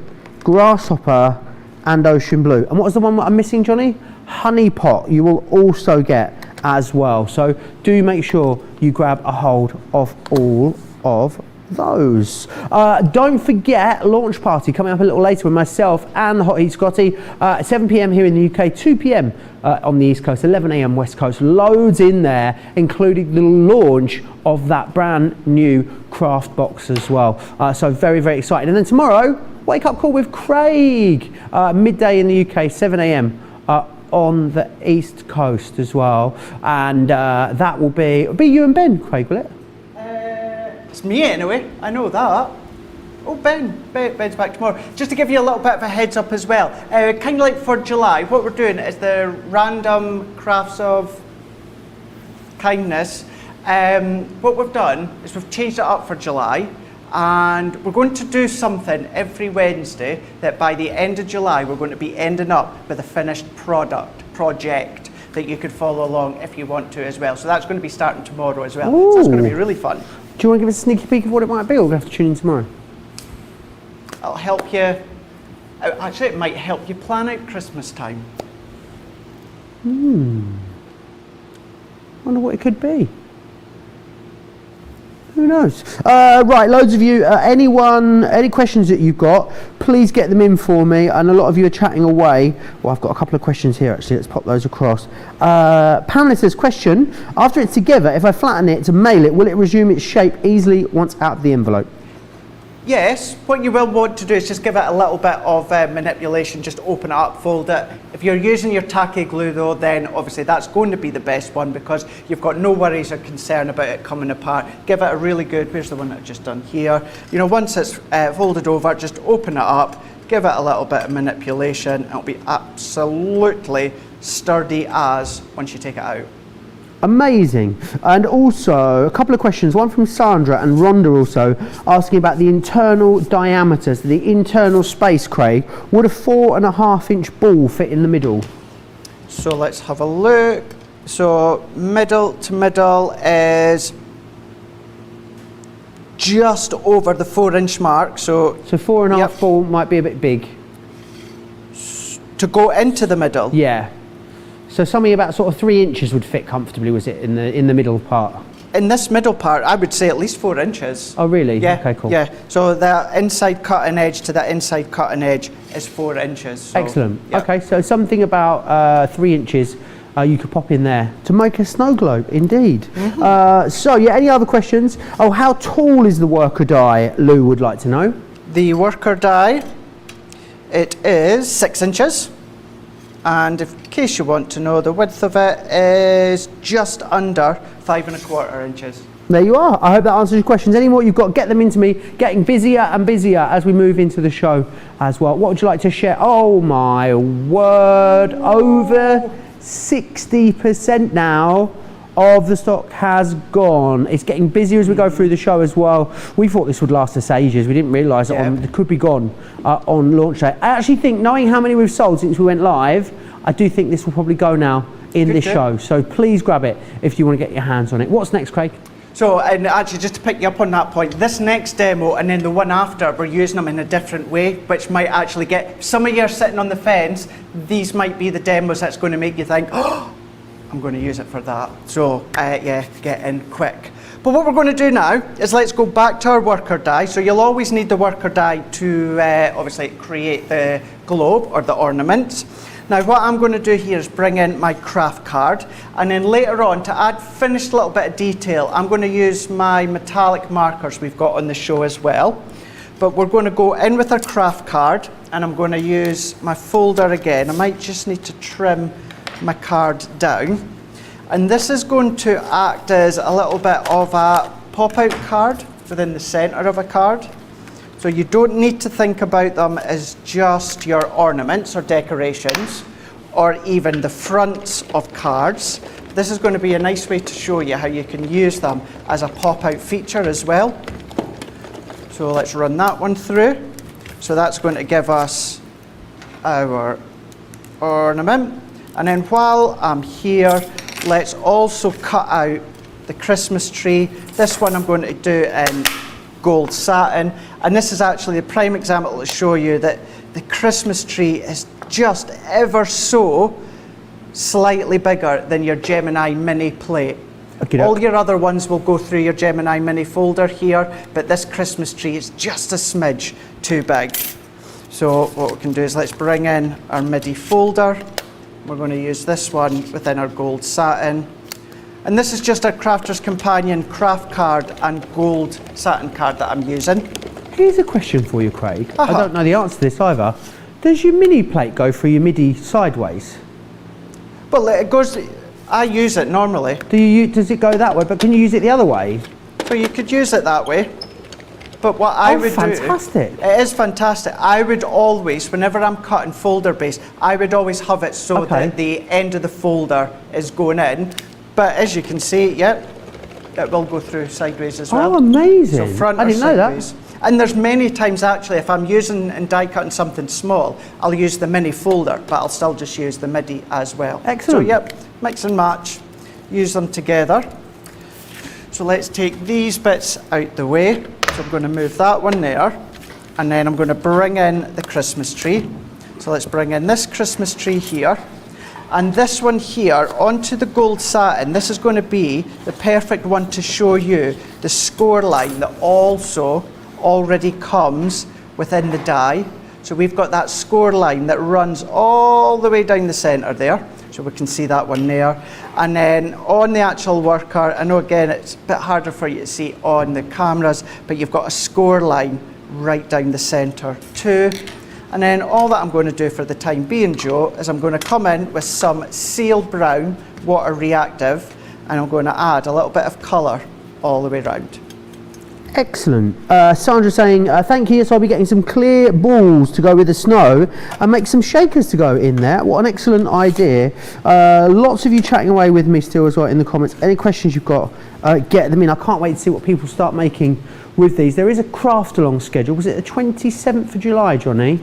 Speaker 1: Grasshopper, and Ocean Blue. And what was the one that I'm missing, Johnny? Honey Pot you will also get as well. So do make sure you grab a hold of all of those. Don't forget launch party coming up a little later with myself and the Hot Heat Scotty, 7 p.m. here in the UK, 2 p.m. On the East Coast, 11 a.m. West Coast. Loads in there, including the launch of that brand new craft box as well. So very, very exciting. And then tomorrow, Wake Up Call with Craig, midday in the UK, 7 a.m. On the East Coast as well. And that will be you and Ben, Craig, will it?
Speaker 2: It's me anyway, I know that. Oh, Ben's back tomorrow. Just to give you a little bit of a heads up as well, kind of like for July, what we're doing is the random crafts of kindness. What we've done is we've changed it up for July, and we're going to do something every Wednesday that by the end of July we're going to be ending up with a finished project that you could follow along if you want to as well. So that's going to be starting tomorrow as well.
Speaker 1: Ooh.
Speaker 2: So it's going to be really fun.
Speaker 1: Do you want to give us a sneaky peek of what it might be, or we'll have to tune in tomorrow?
Speaker 2: It'll help you, actually it might help you plan out Christmas time.
Speaker 1: Wonder what it could be. Who knows? Right, loads of you, any questions that you've got, please get them in for me. And a lot of you are chatting away. Well, I've got a couple of questions here actually, let's pop those across. Pamela says, question, after it's together, if I flatten it to mail it, will it resume its shape easily once out of the envelope?
Speaker 2: Yes, what you will want to do is just give it a little bit of manipulation, just open it up, fold it. If you're using your tacky glue though, then obviously that's going to be the best one because you've got no worries or concern about it coming apart. Give it a really good, where's the one that I've just done here? You know, once it's folded over, just open it up, give it a little bit of manipulation, it'll be absolutely sturdy as once you take it out.
Speaker 1: Amazing. And also a couple of questions, one from Sandra and Rhonda also asking about the internal diameters, the internal space, Craig. Would a 4.5 inch ball fit in the middle?
Speaker 2: So let's have a look. So middle to middle is just over the 4 inch mark. So
Speaker 1: 4.5
Speaker 2: yep.
Speaker 1: ball might be a bit big.
Speaker 2: To go into the middle?
Speaker 1: Yeah. So something about sort of 3 inches would fit comfortably, was it, in the middle part?
Speaker 2: In this middle part, I would say at least 4 inches.
Speaker 1: Oh, really?
Speaker 2: Yeah.
Speaker 1: Okay, cool.
Speaker 2: Yeah. So the inside cutting edge to the inside cutting edge is 4 inches. So,
Speaker 1: excellent.
Speaker 2: yeah.
Speaker 1: Okay, so something about 3 inches you could pop in there to make a snow globe, indeed. Mm-hmm. So, yeah, any other questions? Oh, how tall is the worker die, Lou would like to know.
Speaker 2: The worker die, it is 6 inches. And in case you want to know, the width of it is just under 5.25 inches.
Speaker 1: There you are. I hope that answers your questions. Any more you've got, get them into me. Getting busier and busier as we move into the show as well. What would you like to share? Oh my word, over 60% now of the stock has gone. It's getting busier as we go through the show as well. We thought this would last us ages. We didn't realise it could be gone on launch day. I actually think, knowing how many we've sold since we went live, I do think this will probably go now in this show. So please grab it if you want to get your hands on it. What's next, Craig?
Speaker 2: So, and actually just to pick you up on that point, this next demo and then the one after, we're using them in a different way, which might actually get, some of you are sitting on the fence, these might be the demos that's going to make you think, oh, I'm going to use it for that. So, yeah, get in quick. But what we're going to do now is let's go back to our worker die. So you'll always need the worker die to obviously create the globe or the ornament. Now what I'm going to do here is bring in my craft card, and then later on to add finished little bit of detail, I'm going to use my metallic markers we've got on the show as well. But we're going to go in with our craft card, and I'm going to use my folder again. I might just need to trim my card down. And this is going to act as a little bit of a pop-out card within the centre of a card. So you don't need to think about them as just your ornaments or decorations, or even the fronts of cards. This is going to be a nice way to show you how you can use them as a pop-out feature as well. So let's run that one through. So that's going to give us our ornament. And then while I'm here, let's also cut out the Christmas tree. This one I'm going to do in gold satin. And this is actually a prime example to show you that the Christmas tree is just ever so slightly bigger than your Gemini Mini plate. Okay, all your other ones will go through your Gemini Mini folder here, but this Christmas tree is just a smidge too big. So what we can do is let's bring in our MIDI folder. We're going to use this one within our gold satin. And this is just our Crafter's Companion craft card and gold satin card that I'm using.
Speaker 1: Here's a question for you, Craig. I don't know the answer to this either. Does your mini plate go through your MIDI sideways?
Speaker 2: Well, it goes, I use it normally.
Speaker 1: Does it go that way, but can you use it the other way?
Speaker 2: So you could use it that way. But what I would
Speaker 1: fantastic.
Speaker 2: do, it is fantastic. I would always, whenever I'm cutting folder base, I would always have it so that the end of the folder is going in. But as you can see, yep, it will go through sideways as well.
Speaker 1: Oh, amazing.
Speaker 2: So front
Speaker 1: I
Speaker 2: or
Speaker 1: didn't know
Speaker 2: sideways.
Speaker 1: that.
Speaker 2: And there's many times actually, if I'm using and die cutting something small, I'll use the mini folder, but I'll still just use the MIDI as well.
Speaker 1: Excellent.
Speaker 2: So yep, mix and match, use them together. So let's take these bits out the way. So I'm going to move that one there, and then I'm going to bring in the Christmas tree. So let's bring in this Christmas tree here, and this one here onto the gold satin. This is going to be the perfect one to show you the score line that also already comes within the die. So we've got that score line that runs all the way down the centre there. So we can see that one there. And then on the actual worker, I know again it's a bit harder for you to see on the cameras, but you've got a score line right down the centre too. And then all that I'm going to do for the time being, Joe, is I'm going to come in with some Seal Brown water reactive, and I'm going to add a little bit of colour all the way around.
Speaker 1: Excellent. Sandra saying, thank you. Yes, I'll be getting some clear balls to go with the snow and make some shakers to go in there. What an excellent idea. Lots of you chatting away with me still as well in the comments. Any questions you've got, get them in. I can't wait to see what people start making with these. There is a craft along schedule. Was it the 27th of July, Johnny?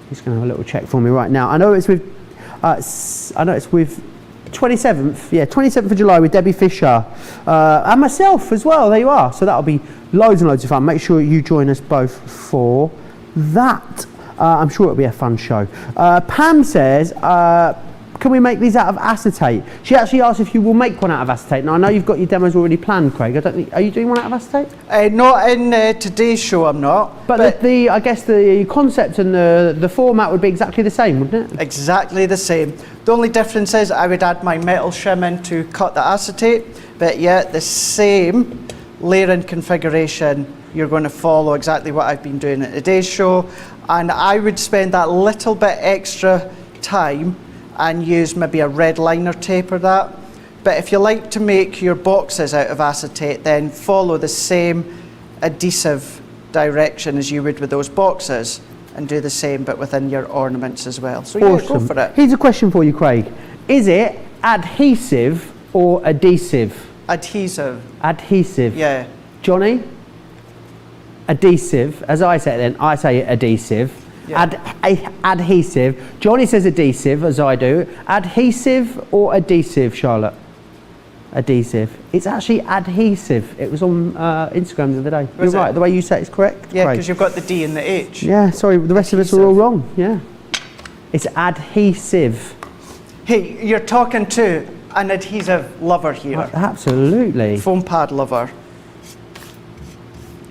Speaker 1: He's going to have a little check for me right now. I know it's with 27th, yeah, 27th of July with Debbie Fisher and myself as well. There you are. So that'll be loads and loads of fun. Make sure you join us both for that. I'm sure it'll be a fun show. Pam says, can we make these out of acetate? She actually asked if you will make one out of acetate. Now I know you've got your demos already planned, Craig. I don't think, are you doing one out of acetate?
Speaker 2: Not in today's show, I'm not.
Speaker 1: But the I guess the concept and the format would be exactly the same, wouldn't it?
Speaker 2: Exactly the same. The only difference is I would add my metal shim in to cut the acetate, but yet the same layering configuration. You're going to follow exactly what I've been doing at today's show, and I would spend that little bit extra time and use maybe a red liner tape or that. But if you like to make your boxes out of acetate, then follow the same adhesive direction as you would with those boxes, and do the same but within your ornaments as well. So yeah, go for it.
Speaker 1: Here's a question for you, Craig. Is it adhesive or adhesive?
Speaker 2: Adhesive.
Speaker 1: Adhesive.
Speaker 2: Yeah.
Speaker 1: Johnny? Adhesive. As I say it then, I say adhesive. Yeah. Adhesive. Johnny says adhesive, as I do. Adhesive or adhesive, Charlotte? Adhesive. It's actually adhesive. It was on Instagram the other day. You're right, the way you say it is correct.
Speaker 2: Yeah, because you've got the D and the H.
Speaker 1: Yeah, sorry, the rest of us are all wrong. Yeah. It's adhesive.
Speaker 2: Hey, you're talking to an adhesive lover here.
Speaker 1: Absolutely.
Speaker 2: Foam pad lover.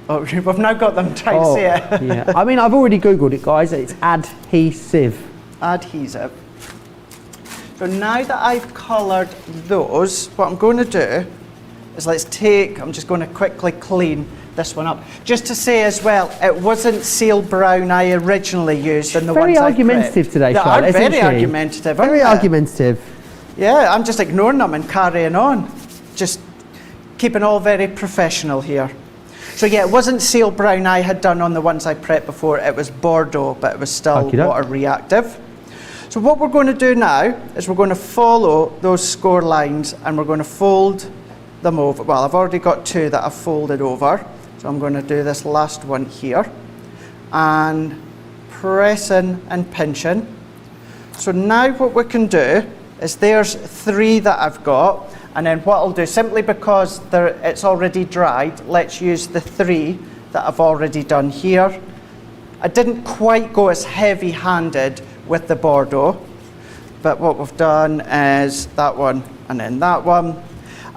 Speaker 2: Oh, we've now got them trying to say it.
Speaker 1: Yeah. I mean, I've already Googled it, guys. It's adhesive.
Speaker 2: Adhesive. So now that I've coloured those, what I'm going to do is I'm just going to quickly clean this one up. Just to say as well, it wasn't Seal Brown I originally used in the ones I prepped.
Speaker 1: Very argumentative today, Charlotte,
Speaker 2: isn't she? Very argumentative.
Speaker 1: Very argumentative.
Speaker 2: Yeah, I'm just ignoring them and carrying on. Just keeping all very professional here. So yeah, it wasn't Seal Brown I had done on the ones I prepped before. It was Bordeaux, but it was still water reactive. So what we're going to do now is we're going to follow those score lines, and we're going to fold them over. Well, I've already got two that I've folded over. So I'm going to do this last one here, and pressing and pinching. So now what we can do is there's three that I've got, and then what I'll do, simply because it's already dried, let's use the three that I've already done here. I didn't quite go as heavy-handed with the Bordeaux, but what we've done is that one and then that one.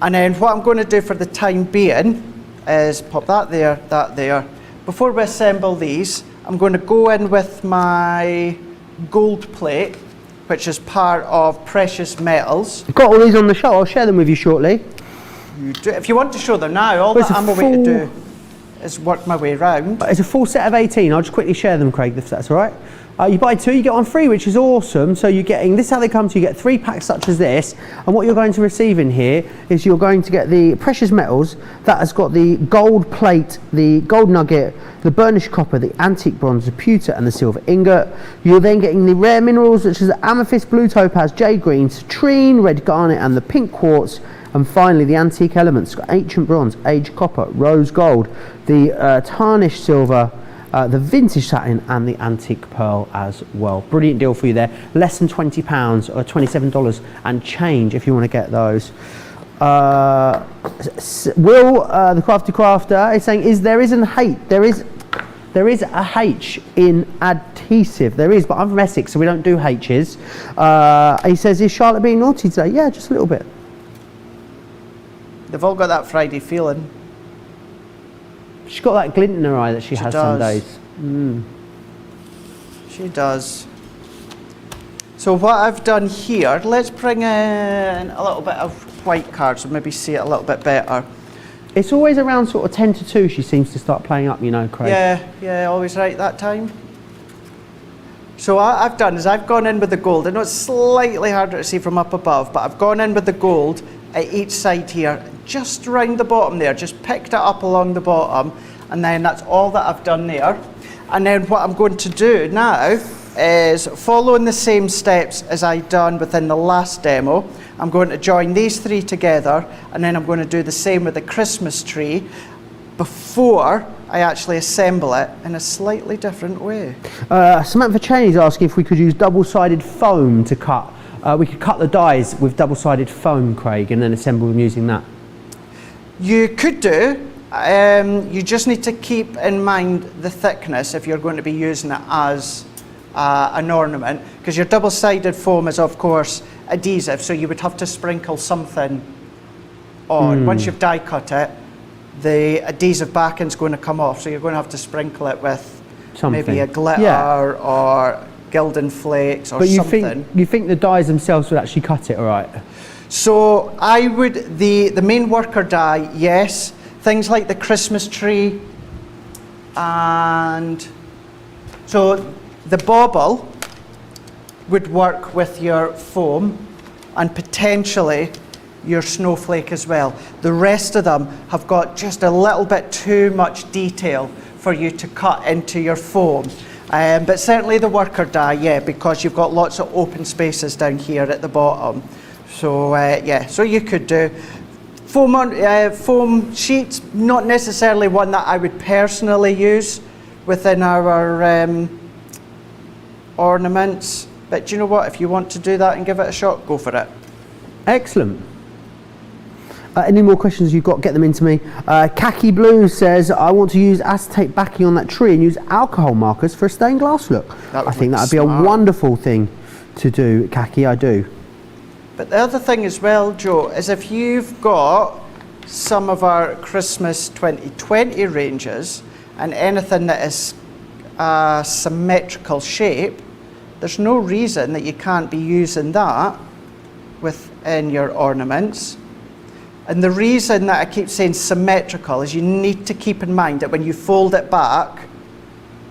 Speaker 2: And then what I'm going to do for the time being is pop that there. Before we assemble these, I'm going to go in with my gold plate, which is part of precious metals.
Speaker 1: I've got all these on the show. I'll share them with you shortly.
Speaker 2: If you want to show them now, all that I'm away to do is work my way round.
Speaker 1: It's a full set of 18. I'll just quickly share them, Craig, if that's all right. You buy 2, you get 1 free, which is awesome. So you're getting, this is how they come to you, get 3 packs such as this. And what you're going to receive in here is you're going to get the precious metals that has got the gold plate, the gold nugget, the burnished copper, the antique bronze, the pewter and the silver ingot. You're then getting the rare minerals, which is the amethyst, blue topaz, jade green, citrine, red garnet and the pink quartz. And finally, the antique elements, got ancient bronze, aged copper, rose gold, the tarnished silver, the vintage satin and the antique pearl as well. Brilliant deal for you there. Less than £20 or $27 and change if you want to get those. Will, the Crafty Crafter, is saying, there is a H in adhesive. There is, but I'm from Essex, so we don't do H's. He says, is Charlotte being naughty today? Yeah, just a little bit.
Speaker 2: They've all got that Friday feeling.
Speaker 1: She's got that glint in her eye that she has some days.
Speaker 2: She does. So what I've done here, let's bring in a little bit of white cards so maybe see it a little bit better.
Speaker 1: It's always around sort of 10 to 2 she seems to start playing up, you know, Craig.
Speaker 2: Yeah, always right that time. So what I've done is I've gone in with the gold. I know it's slightly harder to see from up above, but I've gone in with the gold at each side here, just round the bottom there, just picked it up along the bottom, and then that's all that I've done there. And then what I'm going to do now is, following the same steps as I done within the last demo, I'm going to join these 3 together, and then I'm going to do the same with the Christmas tree before I actually assemble it in a slightly different way.
Speaker 1: Samantha Cheney's asking if we could use double-sided foam to cut. We could cut the dies with double-sided foam, Craig, and then assemble them using that.
Speaker 2: You could do. You just need to keep in mind the thickness if you're going to be using it as an ornament, because your double-sided foam is, of course, adhesive, so you would have to sprinkle something on. Once you've die cut it, the adhesive backing's going to come off, so you're going to have to sprinkle it with maybe a glitter or Gildan flakes or something.
Speaker 1: But you think the dies themselves would actually cut it all right?
Speaker 2: So I would, the main worker die, yes. Things like the Christmas tree, and so the bauble would work with your foam and potentially your snowflake as well. The rest of them have got just a little bit too much detail for you to cut into your foam. But certainly the worker die, yeah, because you've got lots of open spaces down here at the bottom. So yeah, so you could do foam sheets, not necessarily one that I would personally use within our ornaments. But do you know what? If you want to do that and give it a shot, go for it.
Speaker 1: Excellent. Any more questions you've got, get them into me. Khaki Blue says, I want to use acetate backing on that tree and use alcohol markers for a stained glass look. I think that would be a wonderful thing to do, Khaki, I do.
Speaker 2: But the other thing as well, Joe, is if you've got some of our Christmas 2020 ranges and anything that is a symmetrical shape, there's no reason that you can't be using that within your ornaments. And the reason that I keep saying symmetrical is you need to keep in mind that when you fold it back,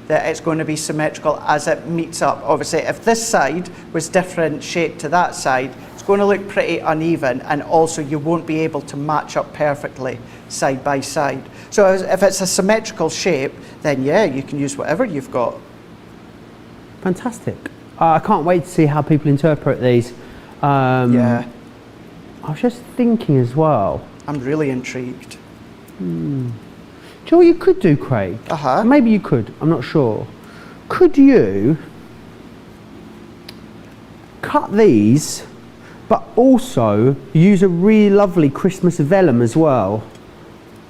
Speaker 2: that it's going to be symmetrical as it meets up. Obviously, if this side was different shape to that side, it's going to look pretty uneven, and also you won't be able to match up perfectly side by side. So if it's a symmetrical shape, then yeah, you can use whatever you've got.
Speaker 1: Fantastic. I can't wait to see how people interpret these.
Speaker 2: Yeah.
Speaker 1: I was just thinking as well.
Speaker 2: I'm really intrigued.
Speaker 1: Do you know what you could do, Craig? Maybe you could, I'm not sure. Could you cut these, but also use a really lovely Christmas vellum as well?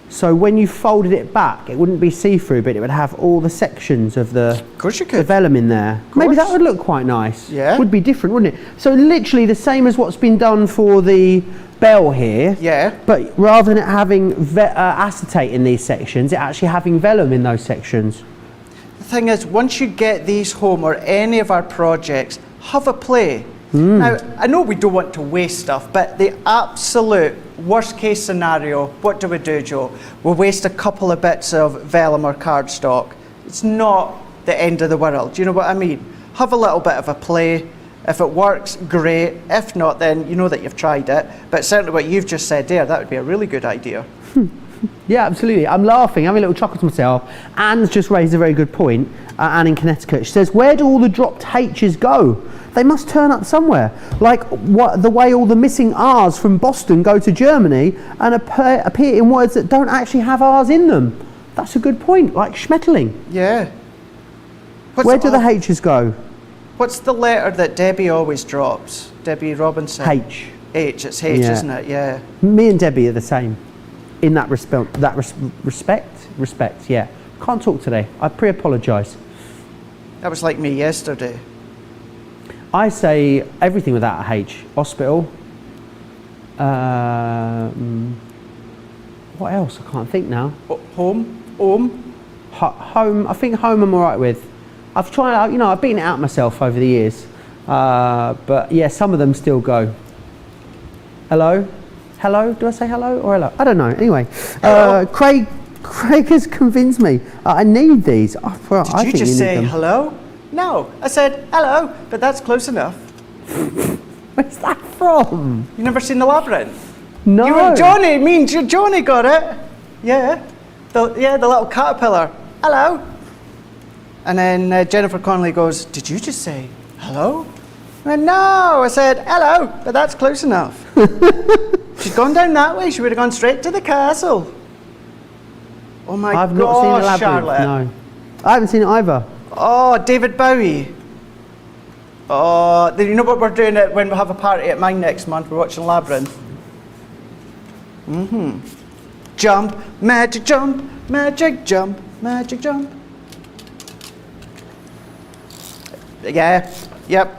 Speaker 1: So when you folded it back, it wouldn't be see-through, but it would have all the sections of the, the vellum in there. Maybe that would look quite nice.
Speaker 2: Yeah.
Speaker 1: Would be different, wouldn't it? So literally the same as what's been done for the bell here.
Speaker 2: Yeah.
Speaker 1: But rather than it having acetate in these sections, it actually having vellum in those sections.
Speaker 2: The thing is, once you get these home or any of our projects, have a play. Now, I know we don't want to waste stuff, but the absolute worst case scenario, what do we do, Joe? We'll waste a couple of bits of vellum or cardstock. It's not the end of the world. Do you know what I mean? Have a little bit of a play. If it works, great. If not, then you know that you've tried it. But certainly what you've just said there, that would be a really good idea.
Speaker 1: Yeah, absolutely. I'm laughing, having a little chuckle to myself. Anne's just raised a very good point. Anne in Connecticut. She says, where do all the dropped H's go? They must turn up somewhere. Like the way all the missing R's from Boston go to Germany and appear in words that don't actually have R's in them. That's a good point, like Schmetterling.
Speaker 2: Yeah.
Speaker 1: Where do the H's go?
Speaker 2: What's the letter that Debbie always drops? Debbie Robinson?
Speaker 1: H.
Speaker 2: H, it's H,
Speaker 1: Yeah.
Speaker 2: isn't it? Yeah.
Speaker 1: Me and Debbie are the same in that respect, yeah. Can't talk today. I pre-apologise.
Speaker 2: That was like me yesterday.
Speaker 1: I say everything without a H. Hospital. What else? I can't think now.
Speaker 2: Home?
Speaker 1: Home. I think home I'm all right with. I've tried, you know, I've beaten it out myself over the years. But yeah, some of them still go. Hello? Hello? Do I say hello or hello? I don't know. Anyway, Craig has convinced me. I need these.
Speaker 2: Did you just say hello? No, I said hello, but that's close enough.
Speaker 1: Where's that from?
Speaker 2: You never seen The Labyrinth?
Speaker 1: No.
Speaker 2: You were Johnny, Johnny got it. Yeah. The little caterpillar. Hello. And then Jennifer Connelly goes, did you just say hello? I went, no, I said hello, but that's close enough. She'd gone down that way, she would have gone straight to the castle. Oh my
Speaker 1: I've not seen The Labyrinth,
Speaker 2: Charlotte.
Speaker 1: no. I haven't seen it either.
Speaker 2: Oh, David Bowie. Oh, you know what we're doing it when we have a party at mine next month? We're watching Labyrinth. Jump, magic jump, magic jump, magic jump. Yeah, yep.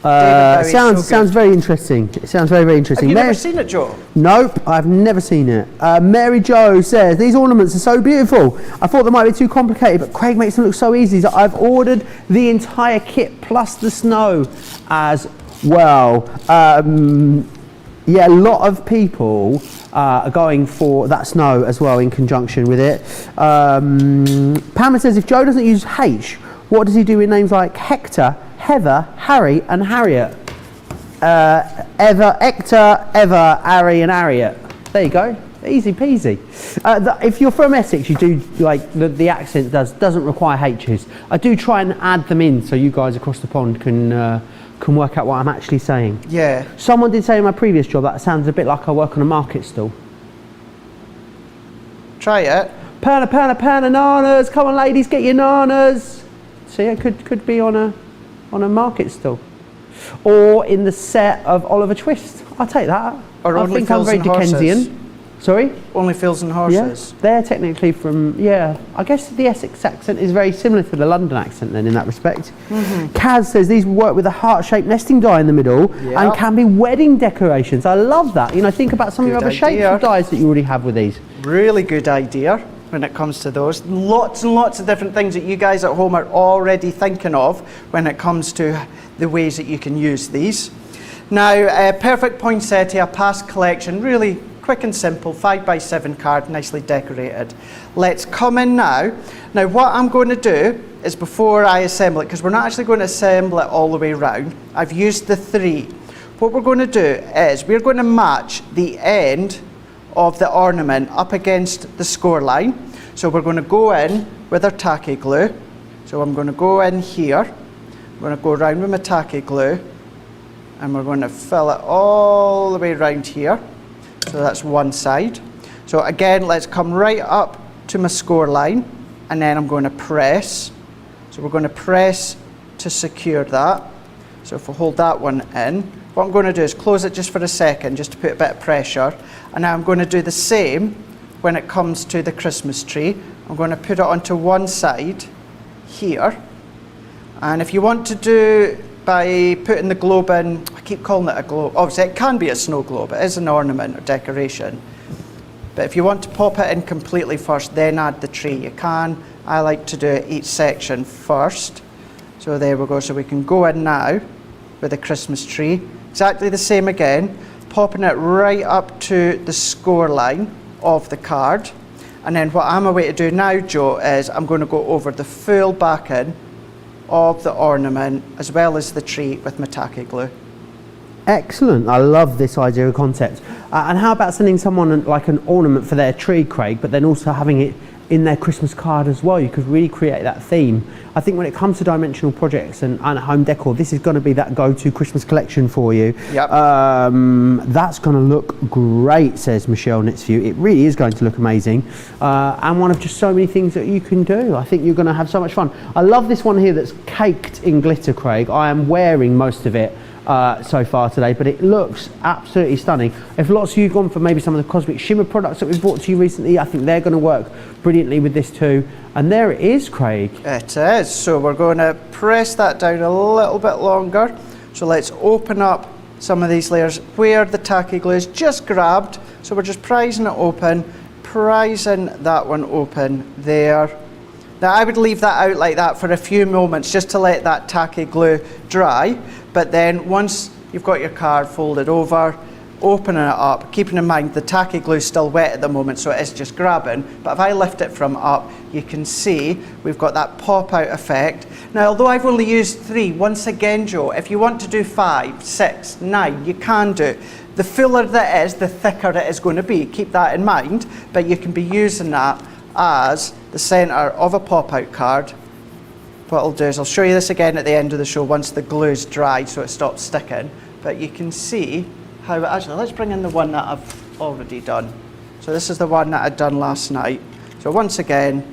Speaker 1: Sounds very interesting. It sounds very interesting.
Speaker 2: Have you never seen it, Joe?
Speaker 1: Nope, I've never seen it. Mary Jo says, these ornaments are so beautiful. I thought they might be too complicated, but Craig makes them look so easy. So I've ordered the entire kit plus the snow as well. Yeah, a lot of people are going for that snow as well in conjunction with it. Pamela says, if Joe doesn't use H, what does he do with names like Hector, Heather, Harry and Harriet? Eva, Harry and Harriet. There you go, easy peasy. If you're from Essex, you do, like, the accent doesn't require H's. I do try and add them in so you guys across the pond can work out what I'm actually saying.
Speaker 2: Yeah.
Speaker 1: Someone did say in my previous job that sounds a bit like I work on a market stall.
Speaker 2: Try it.
Speaker 1: Pound of nanas, come on ladies, get your nanas. See, it could be on a market stall, or in the set of Oliver Twist. I'll take that.
Speaker 2: Or
Speaker 1: I
Speaker 2: Only
Speaker 1: think I'm
Speaker 2: Fools
Speaker 1: very
Speaker 2: and Horses.
Speaker 1: Dickensian. Sorry?
Speaker 2: Only Fools and
Speaker 1: Yeah,
Speaker 2: Horses.
Speaker 1: they're technically from, yeah, I guess the Essex accent is very similar to the London accent then in that respect. Kaz says these work with a heart-shaped nesting die in the middle and can be wedding decorations. I love that. You know, think about some of your
Speaker 2: Good
Speaker 1: other shapes
Speaker 2: idea.
Speaker 1: of dies that you already have with these.
Speaker 2: Really good idea when it comes to those. Lots and lots of different things that you guys at home are already thinking of when it comes to the ways that you can use these. Now, perfect poinsettia, past collection, really quick and simple, 5x7 card, nicely decorated. Let's come in now. Now what I'm going to do is, before I assemble it, because we're not actually going to assemble it all the way around, I've used the 3. What we're going to do is we're going to match the end of the ornament up against the score line. So we're going to go in with our tacky glue. So I'm going to go in here, I'm going to go around with my tacky glue, and we're going to fill it all the way around here. So that's one side. So again, let's come right up to my score line, and then I'm going to press. So we're going to press to secure that. So if we hold that one in, what I'm going to do is close it just for a second, just to put a bit of pressure. And now I'm going to do the same when it comes to the Christmas tree. I'm going to put it onto one side here. And if you want to do by putting the globe in, I keep calling it a globe, obviously it can be a snow globe, it is an ornament or decoration. But if you want to pop it in completely first, then add the tree, you can. I like to do each section first. So there we go, so we can go in now with the Christmas tree. Exactly the same again, popping it right up to the score line of the card. And then what I'm away to do now, Joe, is I'm going to go over the full backing of the ornament as well as the tree with my tacky glue.
Speaker 1: Excellent. I love this idea of concept. And how about sending someone like an ornament for their tree, Craig, but then also having it in their Christmas card as well? You could really create that theme. I think when it comes to dimensional projects and home decor, this is going to be that go-to Christmas collection for you.
Speaker 2: Yep.
Speaker 1: That's going to look great, says Michelle Nitzview. It really is going to look amazing. And one of just so many things that you can do. I think you're going to have so much fun. I love this one here that's caked in glitter, Craig. I am wearing most of it so far today, but it looks absolutely stunning. If lots of you have gone for maybe some of the Cosmic Shimmer products that we've brought to you recently, I think they're going to work brilliantly with this too. And there it is, Craig.
Speaker 2: It is. So we're going to press that down a little bit longer. So let's open up some of these layers where the tacky glue is just grabbed. So we're just prising it open, prising that one open there. Now I would leave that out like that for a few moments just to let that tacky glue dry. But then once you've got your card folded over, opening it up, keeping in mind the tacky glue is still wet at the moment, so it is just grabbing. But if I lift it from up, you can see we've got that pop out effect. Now, although I've only used 3, once again, Joe, if you want to do 5, 6, 9, you can do. The fuller that is, the thicker it is going to be. Keep that in mind, but you can be using that as the centre of a pop out card. What I'll do is I'll show you this again at the end of the show once the glue's dry so it stops sticking. But you can see how, actually let's bring in the one that I've already done. So this is the one that I'd done last night. So once again,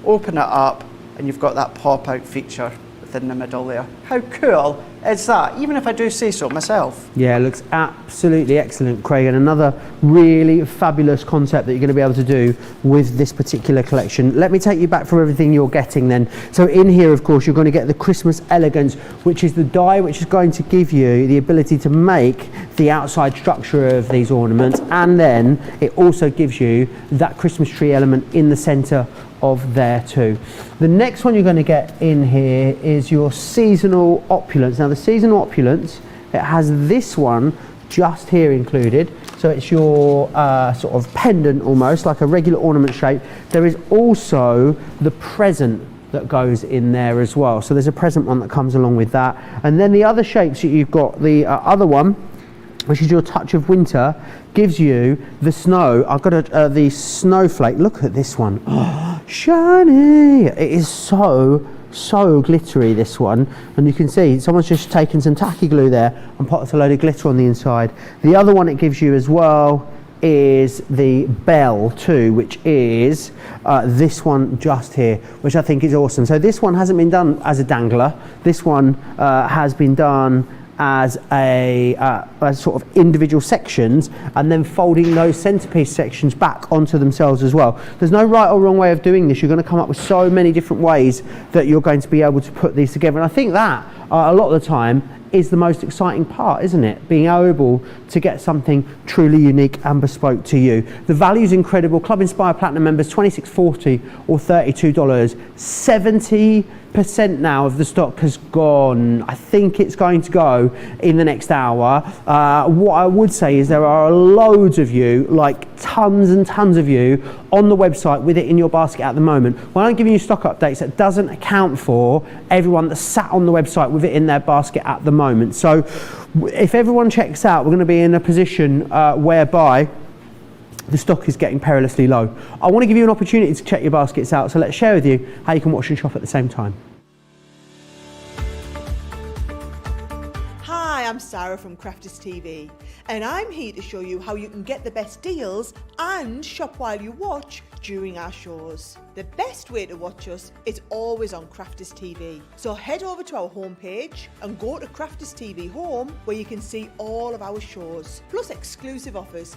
Speaker 2: open it up and you've got that pop out feature within the middle there. How cool is that? Even if I do say so myself.
Speaker 1: Yeah, it looks absolutely excellent, Craig, and another really fabulous concept that you're going to be able to do with this particular collection. Let me take you back through everything you're getting then. So in here, of course, you're going to get the Christmas Elegance, which is the die which is going to give you the ability to make the outside structure of these ornaments, and then it also gives you that Christmas tree element in the centre of there too. The next one you're going to get in here is your seasonal opulence. Now the seasonal opulence, it has this one just here included, so it's your sort of pendant almost like a regular ornament shape. There is also the present that goes in there as well, so there's a present one that comes along with that. And then the other shapes that you've got, the other one, which is your touch of winter, gives you the snow. I've got the snowflake. Look at this one. Oh, shiny. It is so glittery, this one. And you can see someone's just taken some tacky glue there and popped a load of glitter on the inside. The other one it gives you as well is the bell too, which is this one just here, which I think is awesome. So this one hasn't been done as a dangler. This one has been done as as sort of individual sections, and then folding those centerpiece sections back onto themselves as well. There's no right or wrong way of doing this. You're going to come up with so many different ways that you're going to be able to put these together, and I think that a lot of the time is the most exciting part, isn't it? Being able to get something truly unique and bespoke to you. The value is incredible. Club Inspire Platinum members, $26.40 or $32. 70% now of the stock has gone. I think it's going to go in the next hour. What I would say is there are loads of you, like tons and tons of you, on the website with it in your basket at the moment. When I'm giving you stock updates, that doesn't account for everyone that's sat on the website with it in their basket at the moment. So if everyone checks out, we're going to be in a position whereby the stock is getting perilously low. I want to give you an opportunity to check your baskets out, so let's share with you how you can watch and shop at the same time.
Speaker 4: Hi, I'm Sarah from Crafters TV, and I'm here to show you how you can get the best deals and shop while you watch during our shows. The best way to watch us is always on Crafters TV. So head over to our homepage and go to Crafters TV Home, where you can see all of our shows, plus exclusive offers,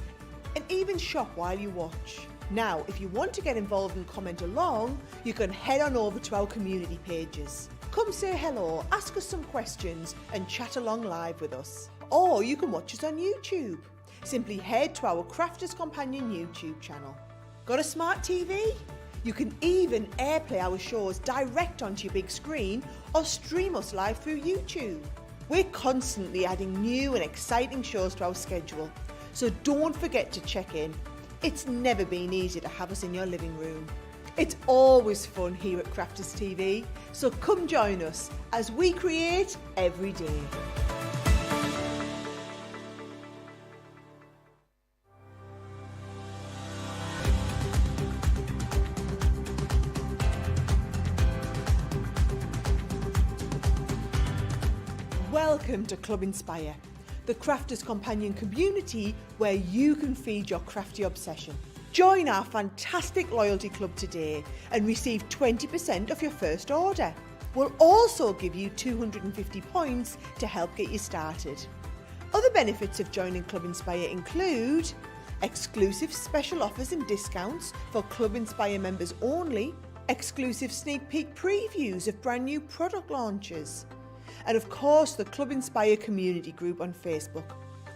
Speaker 4: and even shop while you watch. Now, if you want to get involved and comment along, you can head on over to our community pages. Come say hello, ask us some questions, and chat along live with us. Or you can watch us on YouTube. Simply head to our Crafters Companion YouTube channel. Got a smart TV? You can even airplay our shows direct onto your big screen or stream us live through YouTube. We're constantly adding new and exciting shows to our schedule, so don't forget to check in. It's never been easier to have us in your living room. It's always fun here at Crafters TV, so come join us as we create every day. Welcome to Club Inspire, the Crafters Companion community where you can feed your crafty obsession. Join our fantastic loyalty club today and receive 20% off your first order. We'll also give you 250 points to help get you started. Other benefits of joining Club Inspire include exclusive special offers and discounts for Club Inspire members only, exclusive sneak peek previews of brand new product launches, and of course the Club Inspire community group on Facebook,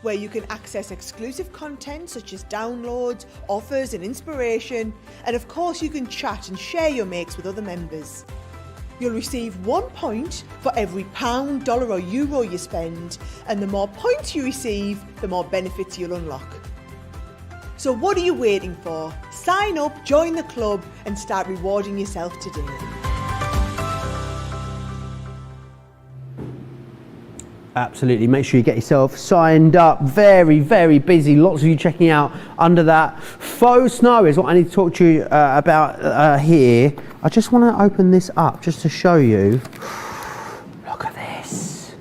Speaker 4: where you can access exclusive content such as downloads, offers and inspiration, and of course you can chat and share your makes with other members. You'll receive 1 point for every pound, dollar or euro you spend, and the more points you receive, the more benefits you'll unlock. So what are you waiting for? Sign up, join the club and start rewarding yourself today.
Speaker 1: Absolutely, make sure you get yourself signed up. Very, very busy. Lots of you checking out under that. Faux snow is what I need to talk to you about here. I just want to open this up just to show you. Look at this.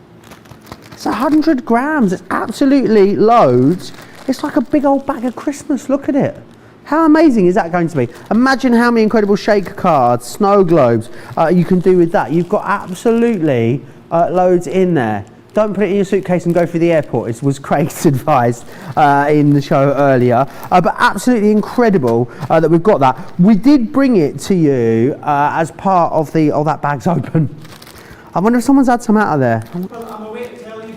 Speaker 1: It's 100 grams. It's absolutely loads. It's like a big old bag of Christmas. Look at it. How amazing is that going to be? Imagine how many incredible shaker cards, snow globes you can do with that. You've got absolutely loads in there. Don't put it in your suitcase and go through the airport. It was Craig's advice in the show earlier. But absolutely incredible that we've got that. We did bring it to you as part of the, oh, that bag's open. I wonder if someone's had some out of there.
Speaker 2: Well, I'm away to tell you,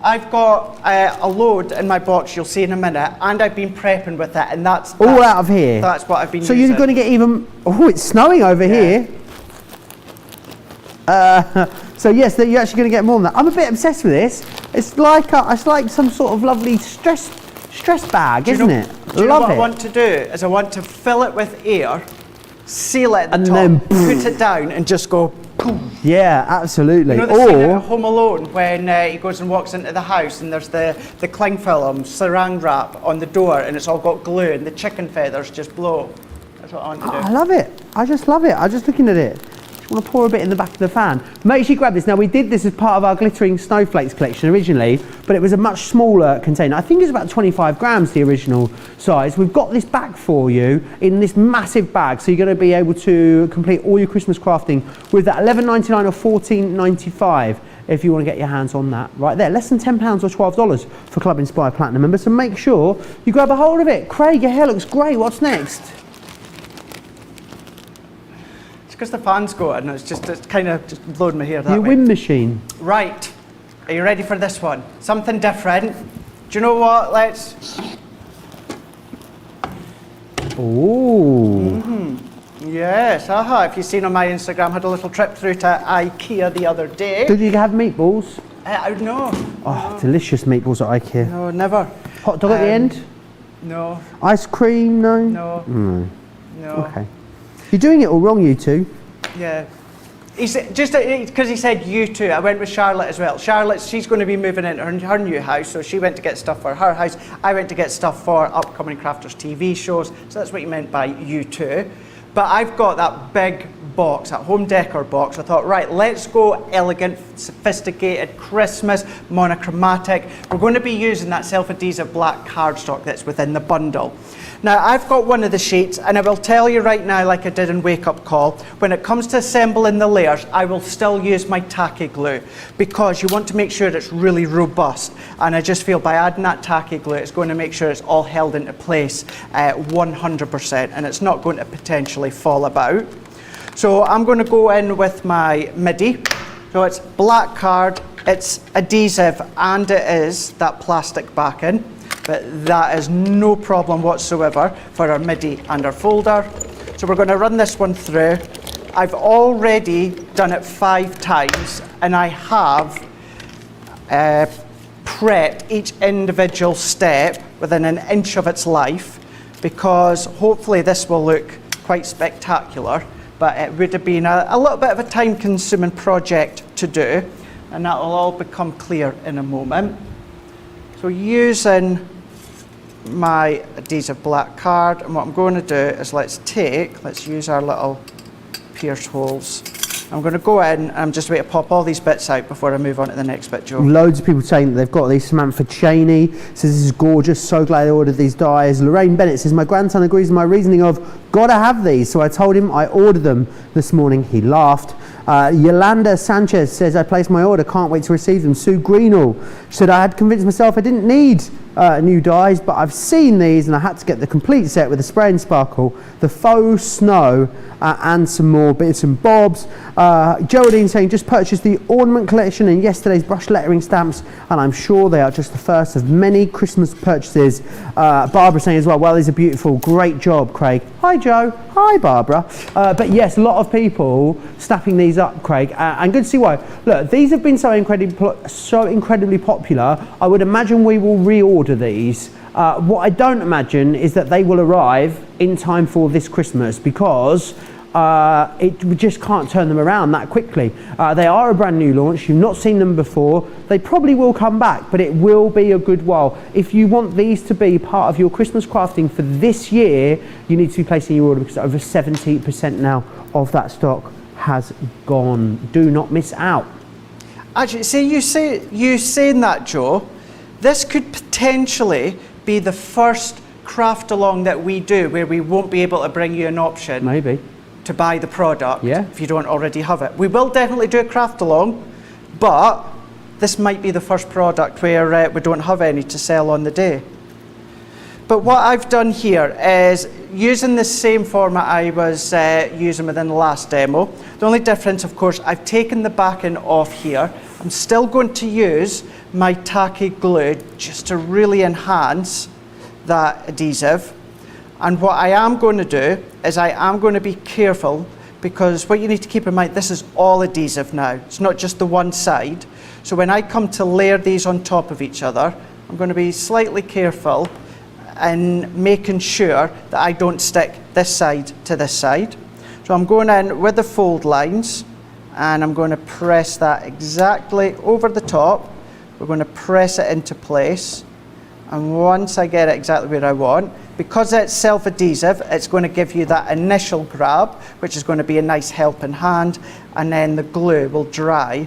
Speaker 2: I've got a load in my box, you'll see in a minute, and I've been prepping with it, and that's
Speaker 1: all out of here.
Speaker 2: That's what I've been
Speaker 1: so
Speaker 2: using.
Speaker 1: You're going to get even, oh, it's snowing over here. So yes, you're actually going to get more than that. I'm a bit obsessed with this. It's like some sort of lovely stress bag, isn't it?
Speaker 2: Do you know what I want to do? Is I want to fill it with air, seal it at the top,
Speaker 1: then
Speaker 2: put it down, and just go. Boom.
Speaker 1: Yeah, absolutely.
Speaker 2: You know the scene in Home Alone when he goes and walks into the house and there's the cling film saran wrap on the door and it's all got glue and the chicken feathers just blow. That's what I want to do.
Speaker 1: I love it. I just love it. I'm just looking at it. I want to pour a bit in the back of the fan. Make sure you grab this. Now, we did this as part of our glittering snowflakes collection originally, but it was a much smaller container. I think it's about 25 grams, the original size. We've got this back for you in this massive bag, so you're going to be able to complete all your Christmas crafting with that. $11.99 or $14.95 if you want to get your hands on that right there. Less than £10 or $12 for Club Inspire Platinum members, so make sure you grab a hold of it. Craig, your hair looks great. What's next?
Speaker 2: Because the fan's going, it's kind of just blowing my hair that way.
Speaker 1: Your wind machine.
Speaker 2: Right, are you ready for this one? Something different. Do you know what? Let's.
Speaker 1: Ooh.
Speaker 2: Yes, if you've seen on my Instagram, I had a little trip through to IKEA the other day.
Speaker 1: Did you have meatballs?
Speaker 2: No.
Speaker 1: Oh, no. Delicious meatballs at IKEA.
Speaker 2: No, never.
Speaker 1: Hot dog at the end?
Speaker 2: No.
Speaker 1: Ice cream? No?
Speaker 2: No. No.
Speaker 1: Okay. You're doing it all wrong, you two.
Speaker 2: Yeah. He's just because he said you two. I went with Charlotte as well. Charlotte, she's going to be moving into her new house, so she went to get stuff for her house. I went to get stuff for upcoming Crafters TV shows. So that's what you meant by you two. But I've got that big box, that home decor box. I thought, right, let's go elegant, sophisticated, Christmas, monochromatic. We're going to be using that self-adhesive black cardstock that's within the bundle. Now, I've got one of the sheets, and I will tell you right now, like I did in Wake Up Call, when it comes to assembling the layers, I will still use my tacky glue because you want to make sure it's really robust. And I just feel by adding that tacky glue, it's going to make sure it's all held into place 100%, and it's not going to potentially fall about. So I'm going to go in with my MIDI. So it's black card, it's adhesive, and it is that plastic backing. But that is no problem whatsoever for our MIDI and our folder. So we're going to run this one through. I've already done it 5 times, and I have prep each individual step within an inch of its life, because hopefully this will look quite spectacular, but it would have been a little bit of a time-consuming project to do, and that will all become clear in a moment. So using my adhesive black card, and what I'm going to do is let's use our little pierce holes. I'm going to go in and I'm just going to pop all these bits out before I move on to the next bit, Joe.
Speaker 1: Loads of people saying that they've got these. Samantha Cheney says this is gorgeous, so glad I ordered these dies. Lorraine Bennett says my grandson agrees with my reasoning of gotta have these, so I told him I ordered them this morning. He laughed. Yolanda Sanchez says I placed my order, can't wait to receive them. Sue Greenall said I had convinced myself I didn't need new dies, but I've seen these and I had to get the complete set with the spray and sparkle, the faux snow, and some more bits and bobs. Geraldine saying just purchased the Ornament collection and yesterday's brush lettering stamps, and I'm sure they are just the first of many Christmas purchases. Barbara saying as well, these are beautiful, great job, Craig. Hi Joe, hi Barbara. But yes, a lot of people snapping these up, Craig, and good to see why. Look, these have been so incredibly popular. I would imagine we will reorder these. What I don't imagine is that they will arrive in time for this Christmas, because we just can't turn them around that quickly. They are a brand new launch, you've not seen them before. They probably will come back, but it will be a good while. If you want these to be part of your Christmas crafting for this year, you need to be placing your order, because over 70% now of that stock has gone. Do not miss out.
Speaker 2: Actually, you saying that, Joe, this could potentially be the first craft along that we do where we won't be able to bring you an option
Speaker 1: Maybe
Speaker 2: to buy the product if you don't already have it. We will definitely do a craft along, but this might be the first product where we don't have any to sell on the day. But what I've done here is using the same format I was using within the last demo. The only difference, of course, I've taken the backing off here. I'm still going to use my tacky glue just to really enhance that adhesive. And what I am going to do is I am going to be careful, because what you need to keep in mind, this is all adhesive now. It's not just the one side. So when I come to layer these on top of each other, I'm going to be slightly careful and making sure that I don't stick this side to this side. So I'm going in with the fold lines, and I'm going to press that exactly over the top. We're going to press it into place, and once I get it exactly where I want, because it's self-adhesive, it's going to give you that initial grab, which is going to be a nice helping hand, and then the glue will dry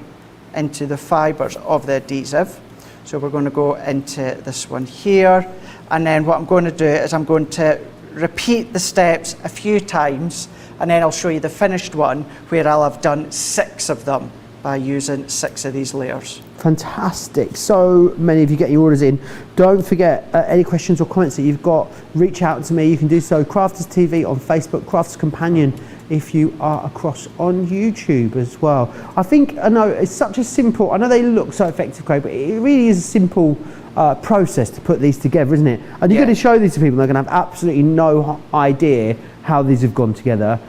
Speaker 2: into the fibres of the adhesive. So we're going to go into this one here, and then what I'm going to do is I'm going to repeat the steps a few times, and then I'll show you the finished one where I'll have done 6 of them by using 6 of these layers.
Speaker 1: Fantastic. So many of you getting your orders in. Don't forget, any questions or comments that you've got, reach out to me. You can do so Crafters TV on Facebook, Crafters Companion if you are across on YouTube as well. I know it's such a simple, I know they look so effective, Craig, but it really is a simple process to put these together, isn't it? And you're going to show these to people, they're going to have absolutely no idea how these have gone together.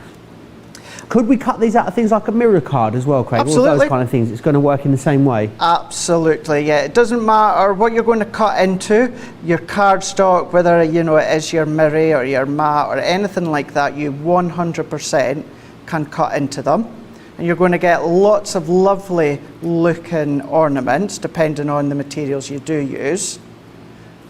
Speaker 1: Could we cut these out of things like a mirror card as well, Craig?
Speaker 2: Absolutely.
Speaker 1: All those kind of things. It's going to work in the same way.
Speaker 2: Absolutely, yeah. It doesn't matter what you're going to cut into, your cardstock, whether it is your mirror or your mat or anything like that, you 100% can cut into them. And you're going to get lots of lovely looking ornaments depending on the materials you do use.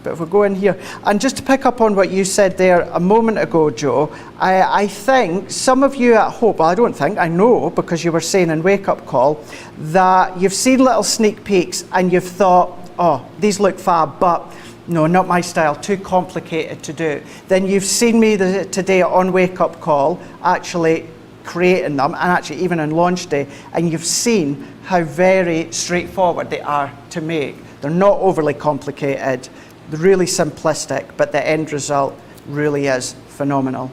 Speaker 2: But if we go in here, and just to pick up on what you said there a moment ago, Joe, I think some of you at home, well, I don't think, I know, because you were saying in Wake Up Call, that you've seen little sneak peeks and you've thought, oh, these look fab, but no, not my style, too complicated to do. Then you've seen me today on Wake Up Call actually creating them, and actually even on launch day, and you've seen how very straightforward they are to make. They're not overly complicated. They're really simplistic, but the end result really is phenomenal.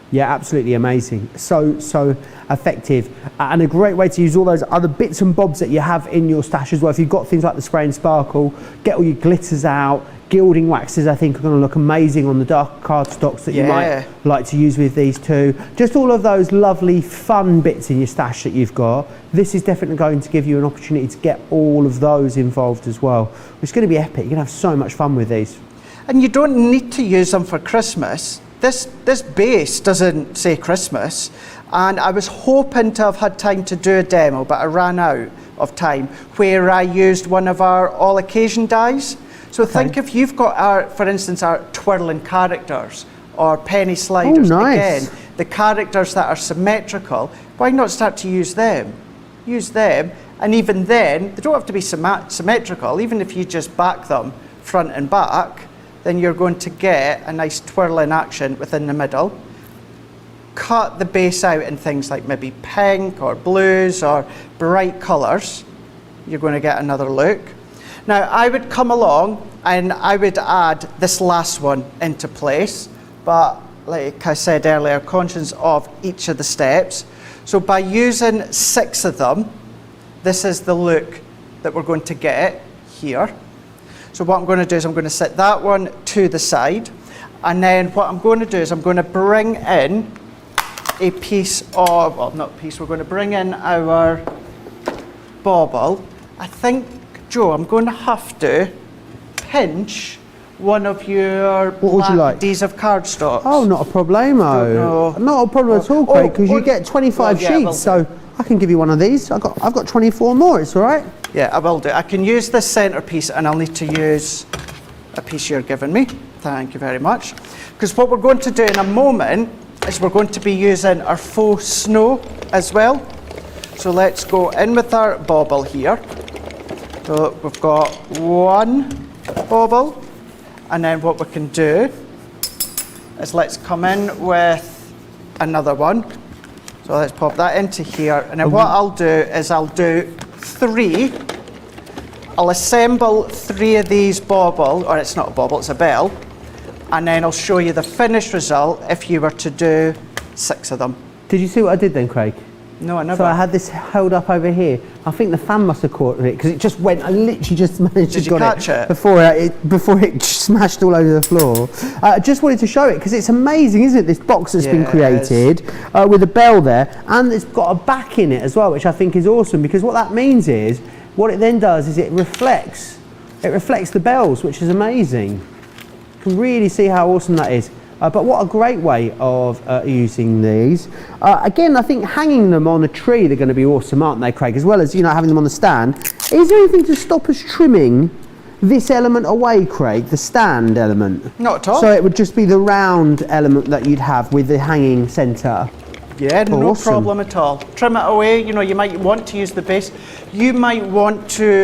Speaker 1: Yeah, absolutely amazing. So effective, and a great way to use all those other bits and bobs that you have in your stash as well. If you've got things like the spray and sparkle, get all your glitters out, Gilding waxes I think are going to look amazing on the dark cardstocks that you might like to use with these too. Just all of those lovely fun bits in your stash that you've got. This is definitely going to give you an opportunity to get all of those involved as well. It's going to be epic. You're going to have so much fun with these.
Speaker 2: And you don't need to use them for Christmas. This base doesn't say Christmas, and I was hoping to have had time to do a demo, but I ran out of time, where I used one of our all occasion dies. So think if you've got for instance, our twirling characters or penny sliders.
Speaker 1: Oh, nice.
Speaker 2: Again, the characters that are symmetrical, why not start to use them? Use them, and even then, they don't have to be symmetrical. Even if you just back them front and back, then you're going to get a nice twirling action within the middle. Cut the base out in things like maybe pink or blues or bright colours. You're going to get another look. Now, I would come along and I would add this last one into place, but like I said earlier, conscious of each of the steps. So by using 6 of them, this is the look that we're going to get here. So what I'm going to do is I'm going to set that one to the side, and then what I'm going to do is I'm going to bring in a piece of, well, not a piece, we're going to bring in our bauble. I think, Joe, I'm going to have to pinch one of your black adhesive cardstocks.
Speaker 1: Oh, not a problemo. Not a problem at all, Craig, because you get 25 sheets, so I can give you one of these. I've got 24 more, it's all right?
Speaker 2: Yeah, I will do. I can use this centrepiece, and I'll need to use a piece you're giving me. Thank you very much. Because what we're going to do in a moment is we're going to be using our faux snow as well. So let's go in with our bauble here. So we've got one bauble, and then what we can do is let's come in with another one. So let's pop that into here, and then what I'll do is I'll do 3. I'll assemble 3 of these bauble, or it's not a bauble, it's a bell, and then I'll show you the finished result if you were to do 6 of them.
Speaker 1: Did you see what I did then, Craig?
Speaker 2: No, I never.
Speaker 1: So I had this held up over here. I think the fan must have caught it because it just went. I literally just managed to get it before it smashed all over the floor. Just wanted to show it because it's amazing, isn't it? This box that's been created with a bell there, and it's got a back in it as well, which I think is awesome because what that means is, what it then does is it reflects the bells, which is amazing. You can really see how awesome that is. But what a great way of using these. Again, I think hanging them on a tree, they're going to be awesome, aren't they, Craig? As well as, having them on the stand. Is there anything to stop us trimming this element away, Craig, the stand element?
Speaker 2: Not at all.
Speaker 1: So it would just be the round element that you'd have with the hanging centre.
Speaker 2: Yeah, no problem at all. Trim it away. You might want to use the base. You might want to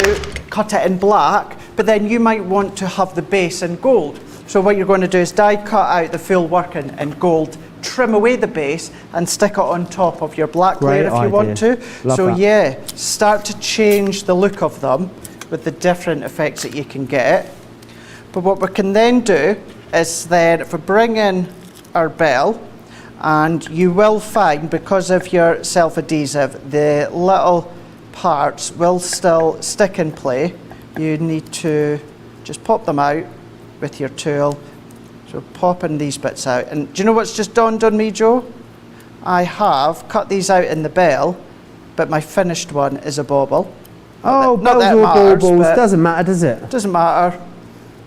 Speaker 2: cut it in black, but then you might want to have the base in gold. So what you're going to do is die cut out the full work in gold, trim away the base and stick it on top of your black layer if you want to. So yeah, start to change the look of them with the different effects that you can get. But what we can then do is then, if we bring in our bell, and you will find because of your self-adhesive, the little parts will still stick in play. You need to just pop them out with your tool. So popping these bits out, and do you know what's just dawned on me, Joe? I have cut these out in the bell, but my finished one is a bauble.
Speaker 1: Oh, bells or baubles, doesn't matter, does it?
Speaker 2: Doesn't matter.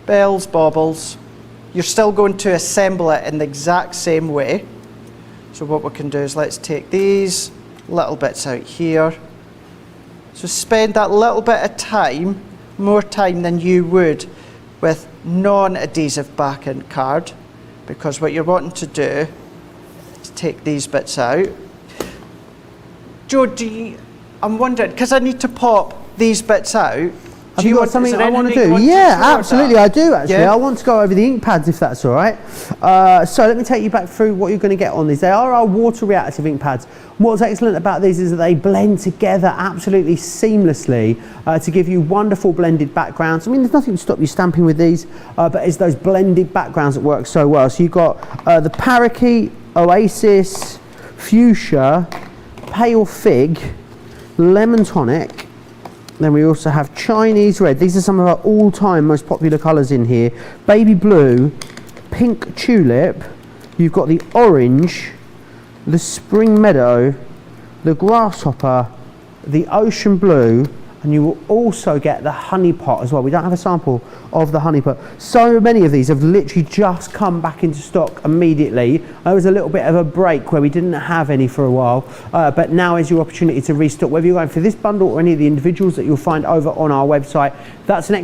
Speaker 2: Bells, baubles. You're still going to assemble it in the exact same way. So what we can do is let's take these little bits out here. So spend that little bit of time, more time than you would with non-adhesive backing card, because what you're wanting to do is take these bits out. Joe, I'm wondering, because I need to pop these bits out.
Speaker 1: Have you got something I want to do? Yeah, absolutely, I do actually. I want to go over the ink pads if that's all right. So let me take you back through what you're going to get on these. They are our water reactive ink pads. What's excellent about these is that they blend together absolutely seamlessly to give you wonderful blended backgrounds. I mean, there's nothing to stop you stamping with these, but it's those blended backgrounds that work so well. So you've got the Parakeet, Oasis, Fuchsia, Pale Fig, Lemon Tonic, Then we also have Chinese red. These are some of our all-time most popular colours in here. Baby blue, pink tulip, you've got the orange, the spring meadow, the grasshopper, the ocean blue, and you will also get the honey pot as well. We don't have a sample of the honey pot. So many of these have literally just come back into stock immediately. There was a little bit of a break where we didn't have any for a while, but now is your opportunity to restock. Whether you're going for this bundle or any of the individuals that you'll find over on our website, that's an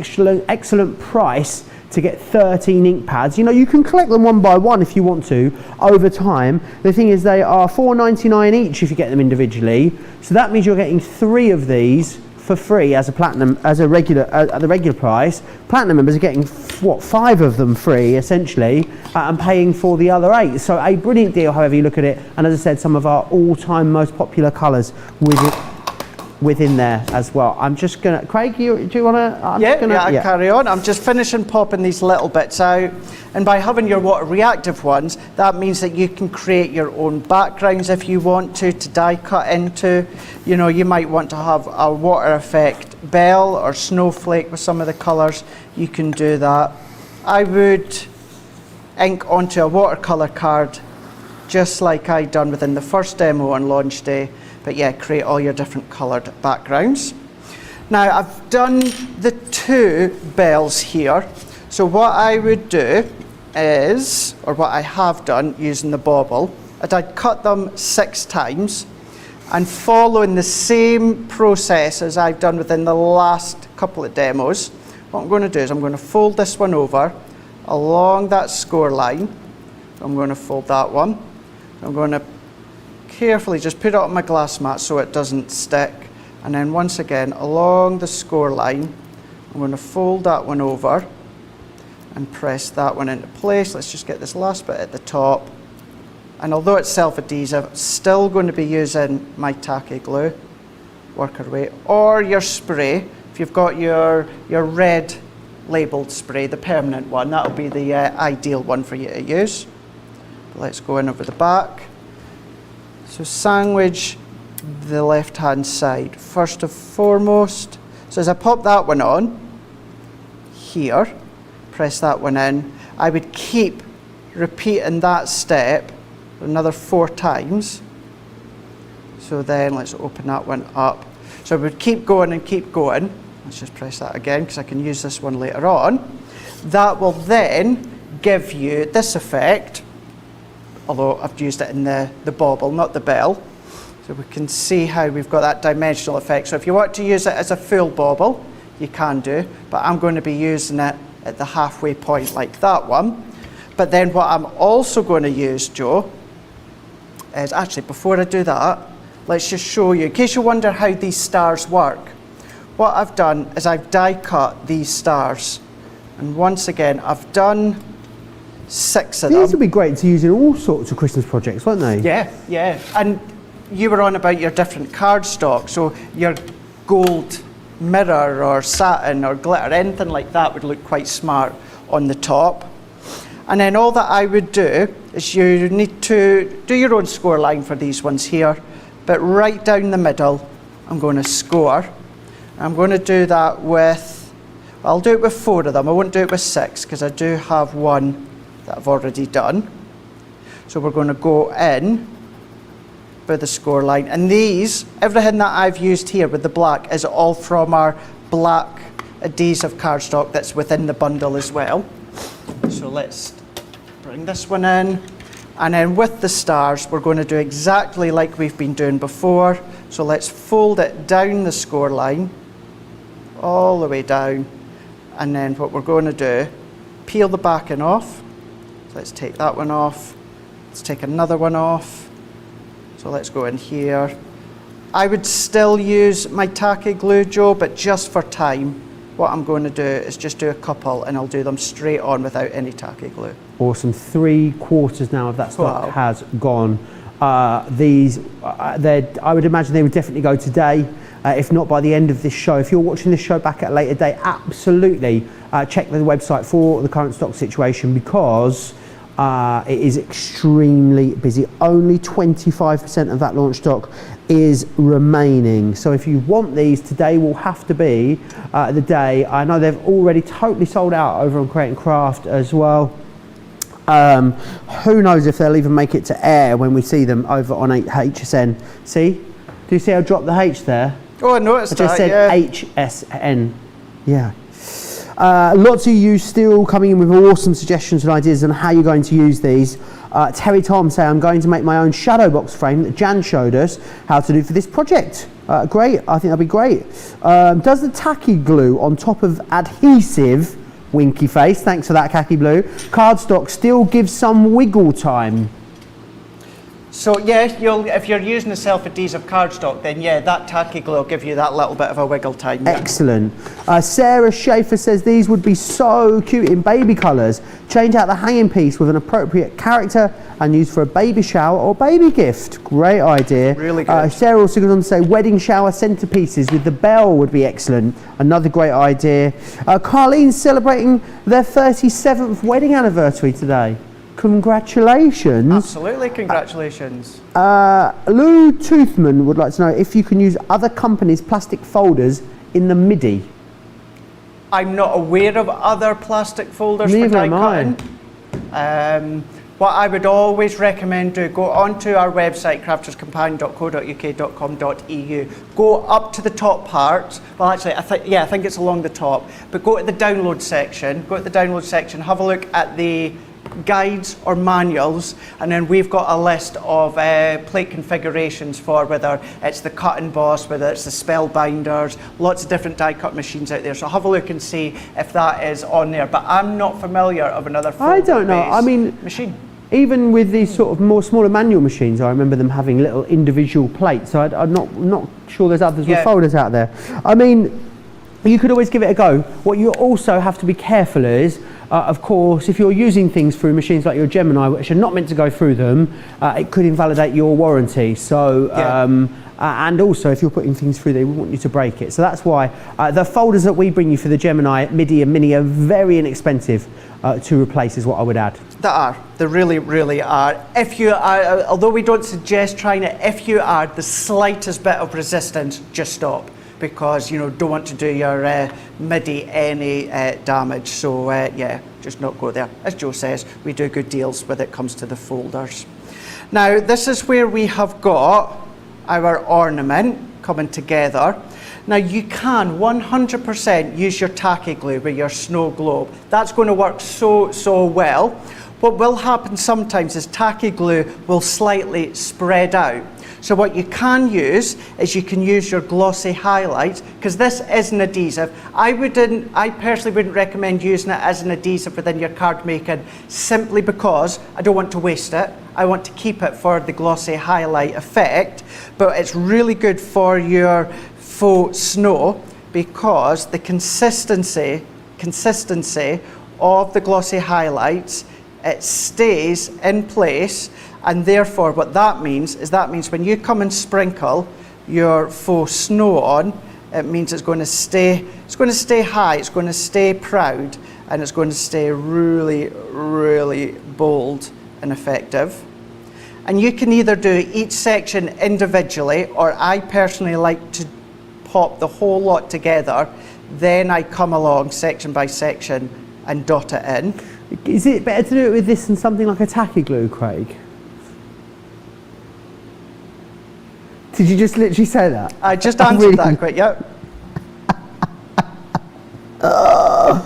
Speaker 1: excellent price to get 13 ink pads. You know, you can collect them one by one if you want to over time. The thing is, they are $4.99 each if you get them individually. So that means you're getting 3 of these for free as a platinum, as a regular, at the regular price. Platinum members are getting, what, 5 of them free essentially, and paying for the other 8. So a brilliant deal however you look at it. And as I said, some of our all-time most popular colours within there as well. I'm just gonna, Craig, do you wanna?
Speaker 2: I'll carry on. I'm just finishing popping these little bits out, and by having your water reactive ones, that means that you can create your own backgrounds if you want to die cut into. You know, you might want to have a water effect bell or snowflake with some of the colours. You can do that. I would ink onto a watercolour card just like I done within the first demo on launch day. But yeah, create all your different coloured backgrounds. Now I've done the 2 bells here. So what I would do is, or what I have done using the bauble, is I'd cut them 6 times and following the same process as I've done within the last couple of demos. What I'm going to do is I'm going to fold this one over along that score line. I'm going to fold that one. I'm going to carefully just put it on my glass mat so it doesn't stick, and then once again along the score line I'm going to fold that one over and press that one into place. Let's just get this last bit at the top, and although it's self-adhesive, still going to be using my tacky glue. Work our way, or your spray. If you've got your red labelled spray, the permanent one, that'll be the ideal one for you to use. But let's go in over the back. So sandwich the left hand side first and foremost. So as I pop that one on here, press that one in, I would keep repeating that step another 4 times. So then let's open that one up. So I would keep going and keep going. Let's just press that again because I can use this one later on. That will then give you this effect, although I've used it in the bauble, not the bell. So we can see how we've got that dimensional effect. So if you want to use it as a full bauble, you can do, but I'm going to be using it at the halfway point like that one. But then what I'm also going to use, Joe, is actually before I do that, let's just show you, in case you wonder how these stars work. What I've done is I've die cut these stars. And once again, I've done 6 of them.
Speaker 1: These would be great to use in all sorts of Christmas projects, won't they?
Speaker 2: Yeah. And you were on about your different cardstock, so your gold mirror or satin or glitter, anything like that would look quite smart on the top. And then all that I would do is you need to do your own score line for these ones here, but right down the middle, I'm going to score. I'm going to do that with, I'll do it with 4 of them. I won't do it with 6 because I do have one that I've already done. So we're going to go in with the score line, and these, everything that I've used here with the black is all from our black adhesive cardstock that's within the bundle as well. So let's bring this one in, and then with the stars we're going to do exactly like we've been doing before. So let's fold it down the score line all the way down, and then what we're going to do, peel the backing off. So let's take that one off, let's take another one off. So let's go in here. I would still use my tacky glue, Joe, but just for time, what I'm going to do is just do a couple and I'll do them straight on without any tacky glue.
Speaker 1: Awesome. 3/4 now of that stock has gone. These, I would imagine they would definitely go today, if not by the end of this show. If you're watching this show back at a later date, absolutely check the website for the current stock situation, because it is extremely busy. Only 25% of that launch stock is remaining. So if you want these, today will have to be the day. I know they've already totally sold out over on Create and Craft as well. Who knows if they'll even make it to air when we see them over on HSN. See? Do you see I dropped the H there?
Speaker 2: Oh, I noticed that,
Speaker 1: I just said HSN. Yeah. Lots of you still coming in with awesome suggestions and ideas on how you're going to use these. Terry Tom say, I'm going to make my own shadow box frame that Jan showed us how to do for this project. Great, I think that'd be great. Does the tacky glue on top of adhesive, winky face, thanks for that khaki blue, cardstock still gives some wiggle time?
Speaker 2: So yeah, if you're using a self-adhesive cardstock, then yeah, that tacky glue will give you that little bit of a wiggle time. Yeah.
Speaker 1: Excellent. Sarah Schaefer says these would be so cute in baby colours. Change out the hanging piece with an appropriate character and use for a baby shower or baby gift. Great idea.
Speaker 2: Really good.
Speaker 1: Sarah also goes on to say wedding shower centerpieces with the bell would be excellent. Another great idea. Carlene's celebrating their 37th wedding anniversary today. Congratulations.
Speaker 2: Absolutely, congratulations.
Speaker 1: Lou Toothman would like to know if you can use other companies' plastic folders in the MIDI.
Speaker 2: I'm not aware of other plastic folders for
Speaker 1: Neither
Speaker 2: die
Speaker 1: am
Speaker 2: cutting. What I would always recommend do, go onto our website, crafterscompanion.co.uk.com.eu, go up to the top part, well actually I think it's along the top, but go to the download section, have a look at the guides or manuals, and then we've got a list of plate configurations for whether it's the cut and emboss, whether it's the spellbinders, lots of different die cut machines out there, so have a look and see if that is on there, but I'm not familiar of another
Speaker 1: I don't know, I mean,
Speaker 2: machine.
Speaker 1: Even with these sort of more smaller manual machines, I remember them having little individual plates, so I'm not sure there's others with folders out there. I mean, you could always give it a go. What you also have to be careful is, of course, if you're using things through machines like your Gemini, which are not meant to go through them, it could invalidate your warranty. So, and also if you're putting things through there, we want you to break it. So that's why the folders that we bring you for the Gemini, MIDI and Mini are very inexpensive to replace, is what I would add.
Speaker 2: They really, really are. If you are, although we don't suggest trying it, if you are the slightest bit of resistance, just stop. Because don't want to do your MIDI any damage, so yeah, just not go there. As Joe says, we do good deals when it comes to the folders. Now this is where we have got our ornament coming together. Now you can 100% use your tacky glue with your snow globe. That's going to work so well. What will happen sometimes is tacky glue will slightly spread out. So what you can use is you can use your glossy highlights, because this is an adhesive. I personally wouldn't recommend using it as an adhesive within your card making, simply because I don't want to waste it. I want to keep it for the glossy highlight effect, but it's really good for your faux snow because the consistency of the glossy highlights, it stays in place. And therefore what that means when you come and sprinkle your faux snow on, it means it's going to stay high, it's going to stay proud, and it's going to stay really, really bold and effective. And you can either do each section individually, or I personally like to pop the whole lot together, then I come along section by section and dot it in.
Speaker 1: Is it better to do it with this than something like a tacky glue, Craig? Did you just literally say that?
Speaker 2: I just answered that quick, yep.
Speaker 1: I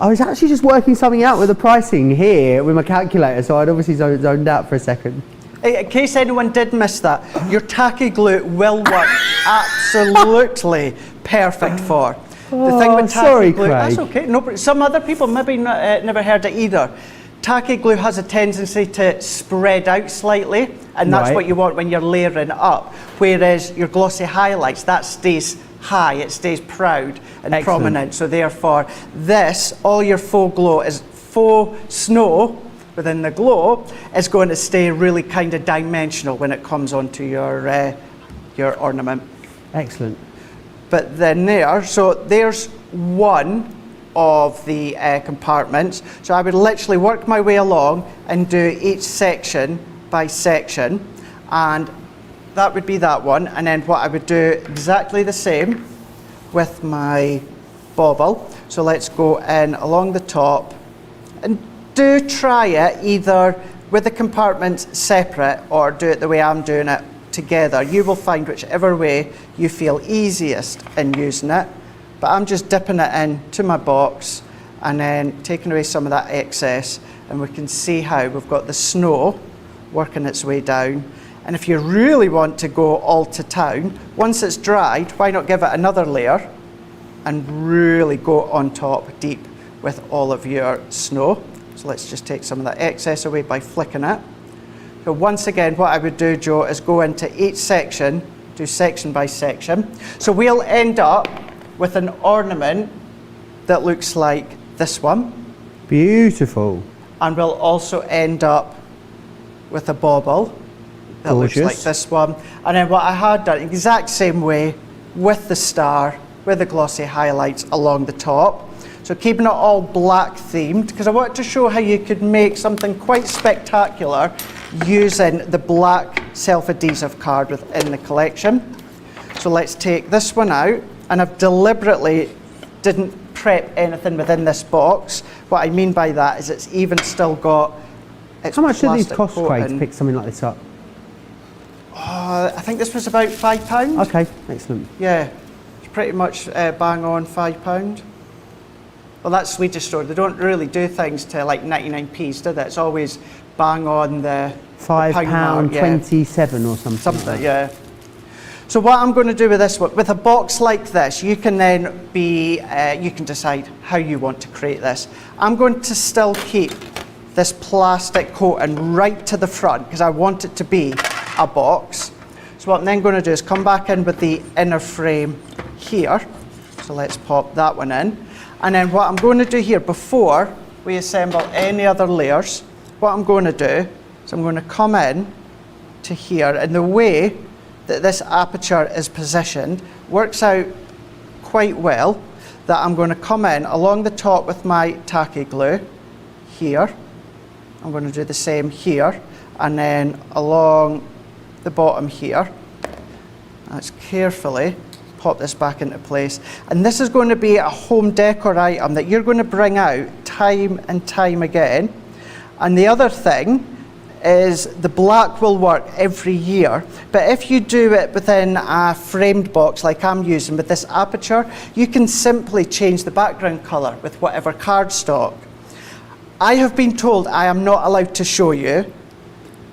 Speaker 1: was actually just working something out with the pricing here with my calculator, so I'd obviously zoned out for a second.
Speaker 2: In case anyone did miss that, your tacky glue will work absolutely perfect for. The thing with tacky glue,
Speaker 1: Craig.
Speaker 2: that's okay. No, some other people maybe never heard it either. Tacky glue has a tendency to spread out slightly, and that's what you want when you're layering up. Whereas your glossy highlights, that stays high, it stays proud and prominent. So therefore, all your faux glow is faux snow within the glow is going to stay really kind of dimensional when it comes onto your ornament.
Speaker 1: Excellent.
Speaker 2: But then there's one of the compartments. So I would literally work my way along and do each section by section, and that would be that one. And then what I would do exactly the same with my bauble. So let's go in along the top, and do try it either with the compartments separate or do it the way I'm doing it together. You will find whichever way you feel easiest in using it. But I'm just dipping it into my box and then taking away some of that excess, and we can see how we've got the snow working its way down. And if you really want to go all to town, once it's dried, why not give it another layer and really go on top deep with all of your snow. So let's just take some of that excess away by flicking it. So once again, what I would do, Joe, is go into each section, do section by section. So we'll end up with an ornament that looks like this one.
Speaker 1: Beautiful.
Speaker 2: And we'll also end up with a bauble that looks like this one. And then what I had done, exact same way with the star, with the glossy highlights along the top. So keeping it all black themed, because I wanted to show how you could make something quite spectacular using the black self-adhesive card within the collection. So let's take this one out, and I've deliberately didn't prep anything within this box. What I mean by that is it's even still got its
Speaker 1: How much do these
Speaker 2: plastic
Speaker 1: cost, Craig, to
Speaker 2: coating.
Speaker 1: pick something like this up?
Speaker 2: I think this was about £5.
Speaker 1: Okay, excellent.
Speaker 2: Yeah, it's pretty much bang on £5. Well, that's Swedish store. They don't really do things to like 99p's, do they? It's always bang on the
Speaker 1: £5.27 or something.
Speaker 2: Something, yeah. So what I'm going to do with this one, with a box like this, you can then be, you can decide how you want to create this. I'm going to still keep this plastic coating right to the front because I want it to be a box. So what I'm then going to do is come back in with the inner frame here. So let's pop that one in. And then what I'm going to do here, before we assemble any other layers, what I'm going to do is I'm going to come in to here, and the way that this aperture is positioned works out quite well, that I'm going to come in along the top with my tacky glue here. I'm going to do the same here, and then along the bottom here. Let's carefully pop this back into place. And this is going to be a home decor item that you're going to bring out time and time again. And the other thing is the black will work every year, but if you do it within a framed box like I'm using with this aperture, you can simply change the background colour with whatever cardstock. I have been told I am not allowed to show you,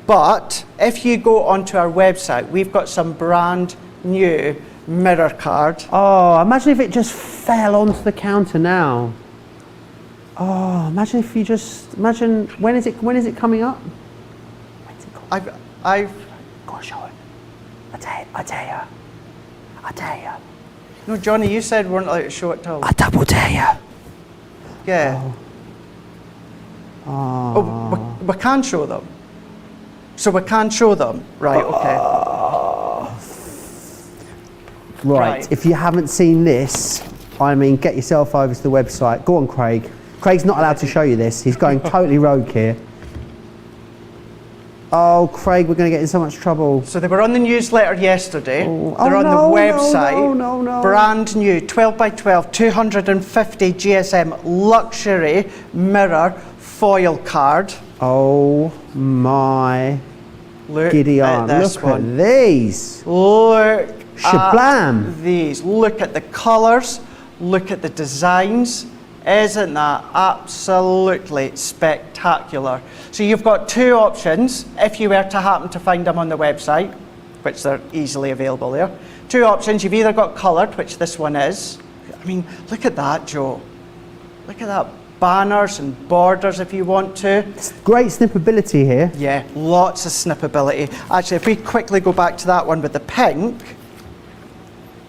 Speaker 2: but if you go onto our website, we've got some brand new mirror card.
Speaker 1: Oh, imagine if it just fell onto the counter now. Oh, imagine if you just, imagine, when is it coming up? When's it called?
Speaker 2: I've
Speaker 1: Go on, show it. I dare you.
Speaker 2: No, Johnny, you said we weren't allowed to show it till.
Speaker 1: I double dare you.
Speaker 2: Yeah. Oh, we can show them. So we can show them, right? Okay.
Speaker 1: Right, if you haven't seen this, I mean, get yourself over to the website. Go on, Craig. Craig's not allowed to show you this. He's going totally rogue here. Oh, Craig, we're going to get in so much trouble.
Speaker 2: So they were on the newsletter yesterday.
Speaker 1: Oh.
Speaker 2: They're on the website.
Speaker 1: No.
Speaker 2: Brand new, 12 by 12, 250 GSM luxury mirror foil card.
Speaker 1: Oh my
Speaker 2: Look
Speaker 1: Gideon.
Speaker 2: at this
Speaker 1: Look
Speaker 2: one.
Speaker 1: at these.
Speaker 2: Look
Speaker 1: Shablam.
Speaker 2: at these. Look at the colours. Look at the designs. Isn't that absolutely spectacular? So you've got two options if you were to happen to find them on the website, which they're easily available there. Two options. You've either got coloured, which this one is. I mean, look at that, Joe. Look at that. Banners and borders if you want to.
Speaker 1: Great snippability here.
Speaker 2: Yeah, lots of snippability. Actually, if we quickly go back to that one with the pink,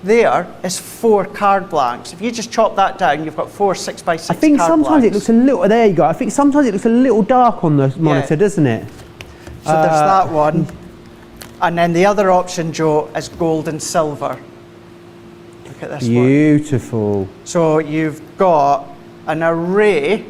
Speaker 2: there is 4 card blanks. If you just chop that down, you've got 4 6x6 card blanks.
Speaker 1: I think sometimes it looks a little, there you go. I think sometimes it looks a little dark on the monitor, doesn't it?
Speaker 2: So there's that one. And then the other option, Joe, is gold and silver. Look at this one.
Speaker 1: Beautiful.
Speaker 2: So you've got an array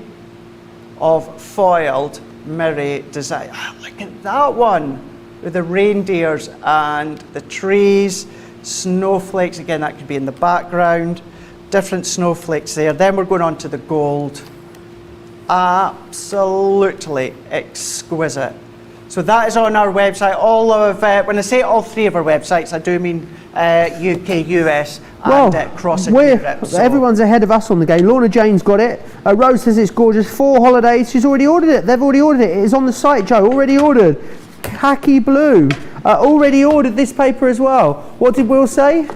Speaker 2: of foiled mirror design. Look at that one with the reindeers and the trees, snowflakes. Again, that could be in the background. Different snowflakes there. Then we're going on to the gold. Absolutely exquisite. So that is on our website. All of, when I say all three of our websites, I do mean UK, US, and across Europe. So.
Speaker 1: Everyone's ahead of us on the game. Lorna Jane's got it. Rose says it's gorgeous. 4 holidays. She's already ordered it. They've already ordered it. It is on the site, Joe. Already ordered. Khaki blue. Already ordered this paper as well. What did Will say?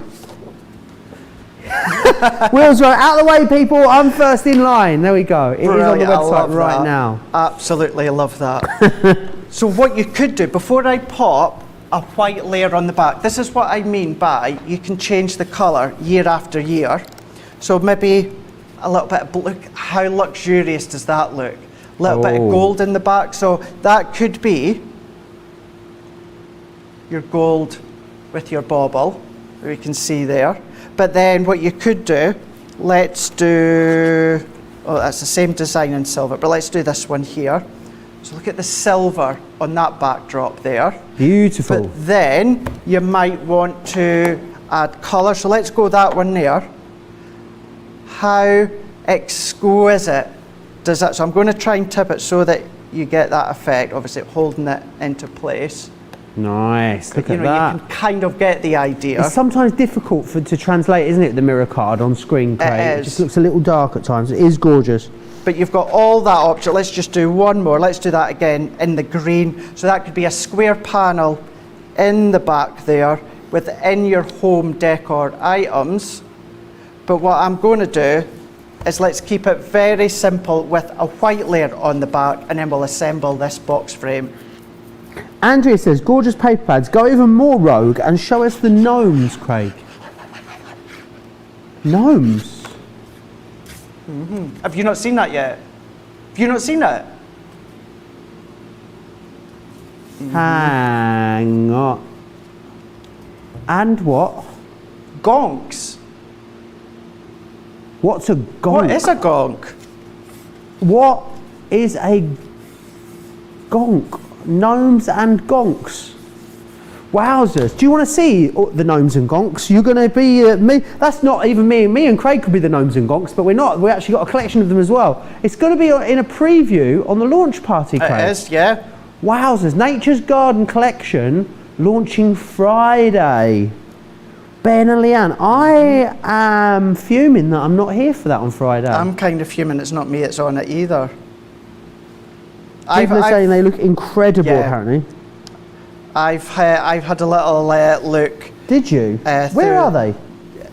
Speaker 1: Will's right. Out of the way, people. I'm first in line. There we go. It is on the website right now.
Speaker 2: Absolutely love that. So what you could do, before I pop a white layer on the back, this is what I mean by you can change the colour year after year. So maybe a little bit of blue. Look, how luxurious does that look? A little bit of gold in the back. So that could be your gold with your bauble, you can see there. But then what you could do, let's do, oh, that's the same design in silver, but let's do this one here. So look at the silver on that backdrop there.
Speaker 1: Beautiful.
Speaker 2: But then you might want to add colour. So let's go that one there. How exquisite does that? So I'm going to try and tip it so that you get that effect, obviously holding it into place.
Speaker 1: Nice. Look at that.
Speaker 2: You can kind of get the idea.
Speaker 1: It's sometimes difficult to translate, isn't it, the mirror card on screen, Craig? It just looks a little dark at times. It is gorgeous.
Speaker 2: But you've got all that option. Let's just do one more. Let's do that again in the green. So that could be a square panel in the back there within your home decor items. But what I'm going to do is let's keep it very simple with a white layer on the back, and then we'll assemble this box frame.
Speaker 1: Andrea says, gorgeous paper pads. Go even more rogue and show us the gnomes, Craig. Gnomes?
Speaker 2: Mm-hmm. Have you not seen that yet? Have you not seen it?
Speaker 1: Hang on. And what?
Speaker 2: Gonks.
Speaker 1: What's a gonk?
Speaker 2: What is a gonk?
Speaker 1: What is a gonk? Gnomes and gonks. Wowzers. Do you want to see the gnomes and gonks? You're going to be me. That's not even me. Me and Craig could be the gnomes and gonks, but we're not. We actually got a collection of them as well. It's going to be in a preview on the launch party, Craig.
Speaker 2: It is, yeah.
Speaker 1: Wowzers. Nature's Garden collection launching Friday. Ben and Leanne, I am fuming that I'm not here for that on Friday.
Speaker 2: I'm kind of fuming it's not me that's on it either.
Speaker 1: People are saying they look incredible, apparently.
Speaker 2: I've had a little look.
Speaker 1: Did you? Where are they?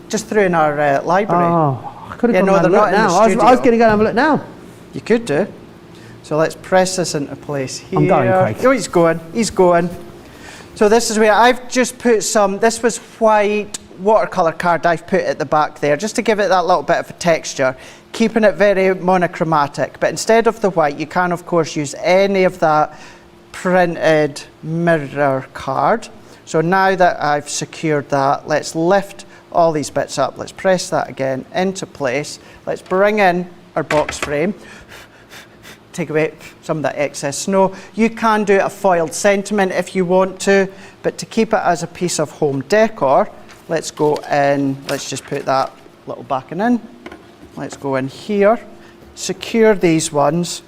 Speaker 2: Just through in our library.
Speaker 1: Oh, I could have gone
Speaker 2: they're
Speaker 1: and
Speaker 2: not
Speaker 1: look now. I was going to go and have a look now.
Speaker 2: You could do. So let's press this into place here.
Speaker 1: I'm going, Craig.
Speaker 2: Oh, he's going. He's going. So this is where I've just put some. This was white watercolour card I've put at the back there, just to give it that little bit of a texture, keeping it very monochromatic. But instead of the white, you can of course use any of that printed mirror card. So now that I've secured that, let's lift all these bits up. Let's press that again into place. Let's bring in our box frame. Take away some of that excess snow. You can do a foiled sentiment if you want to, but to keep it as a piece of home decor, let's go in, let's just put that little backing in. Let's go in here, secure these ones.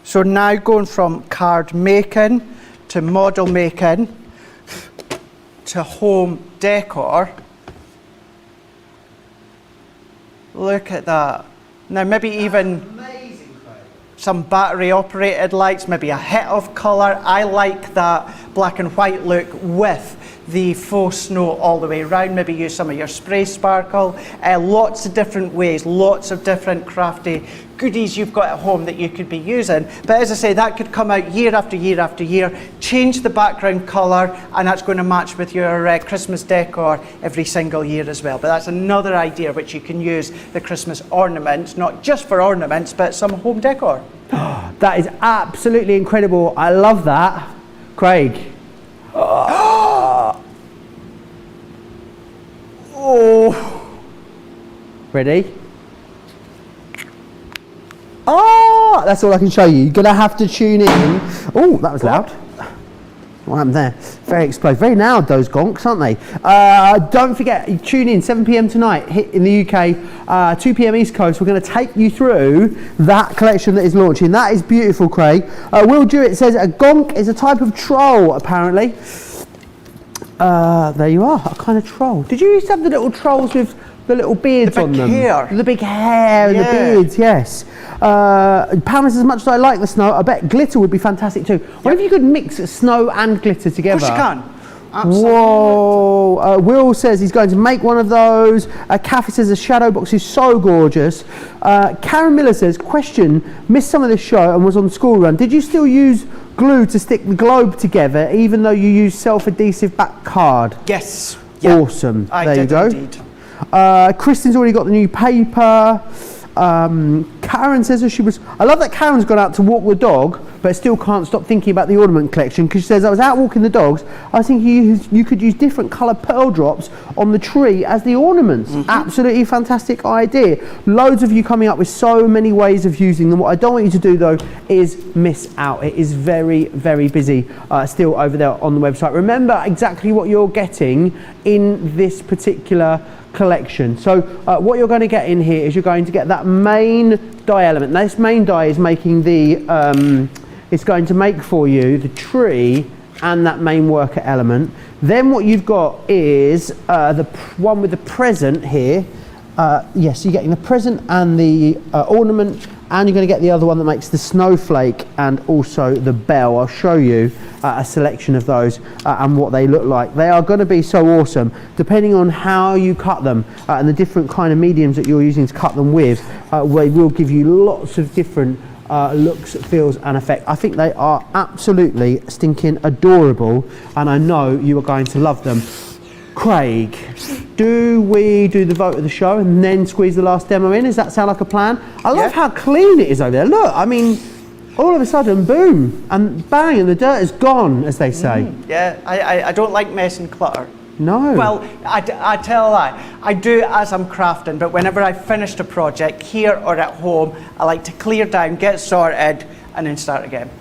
Speaker 2: So now going from card making to model making to home decor. Look at that. Now maybe even some battery operated lights, maybe a hit of colour. I like that black and white look with the faux snow all the way around. Maybe use some of your spray sparkle. Lots of different ways, lots of different crafty goodies you've got at home that you could be using. But as I say, that could come out year after year after year, change the background colour, and that's going to match with your Christmas decor every single year as well. But that's another idea which you can use the Christmas ornaments, not just for ornaments, but some home decor.
Speaker 1: That is absolutely incredible. I love that. Craig. Oh.
Speaker 2: Oh.
Speaker 1: Ready? but that's all I can show you. You're gonna have to tune in. Oh, that was loud. What happened there? Very explosive. Very loud, those gonks, aren't they? Don't forget, tune in 7 p.m. tonight in the UK, 2 p.m. East Coast. We're going to take you through that collection that is launching. That is beautiful, Craig. Will Jewett says a gonk is a type of troll, apparently. There you are, a kind of troll. Did you used to have the little trolls with the little beards on them? The big hair and the beards, yes. Pam says, as much as I like the snow, I bet glitter would be fantastic too. What if you could mix snow and glitter together?
Speaker 2: Of course you can. Absolutely.
Speaker 1: Whoa. Will says he's going to make one of those. Kathy says the shadow box is so gorgeous. Karen Miller says, question, missed some of this show and was on school run. Did you still use glue to stick the globe together even though you used self-adhesive back card?
Speaker 2: Yes. Yeah.
Speaker 1: Awesome.
Speaker 2: I
Speaker 1: there
Speaker 2: did
Speaker 1: you go.
Speaker 2: Indeed.
Speaker 1: Kristen's already got the new paper. Karen says I love that Karen's gone out to walk the dog but still can't stop thinking about the ornament collection, because she says, I was out walking the dogs, I was thinking you could use different colour pearl drops on the tree as the ornaments. Absolutely fantastic idea. Loads of you coming up with so many ways of using them. What I don't want you to do though is miss out. It is very, very busy still over there on the website. Remember exactly what you're getting in this particular collection. So what you're going to get in here is you're going to get that main die element. Now, this main die is making the it's going to make for you the tree and that main worker element. Then what you've got is the one with the present here. Yes, you're getting the present and the ornament, and you're going to get the other one that makes the snowflake and also the bell. I'll show you a selection of those and what they look like. They are going to be so awesome, depending on how you cut them and the different kind of mediums that you're using to cut them with. They will give you lots of different looks, feels and effect. I think they are absolutely stinking adorable, and I know you are going to love them. Craig, do we do the vote of the show and then squeeze the last demo in? Does that sound like a plan? I love how clean it is over there. Look, I mean, all of a sudden, boom, and bang, and the dirt is gone, as they say.
Speaker 2: Yeah, I don't like mess and clutter.
Speaker 1: No.
Speaker 2: Well, I tell a lie. I do as I'm crafting, but whenever I've finished a project, here or at home, I like to clear down, get sorted, and then start again.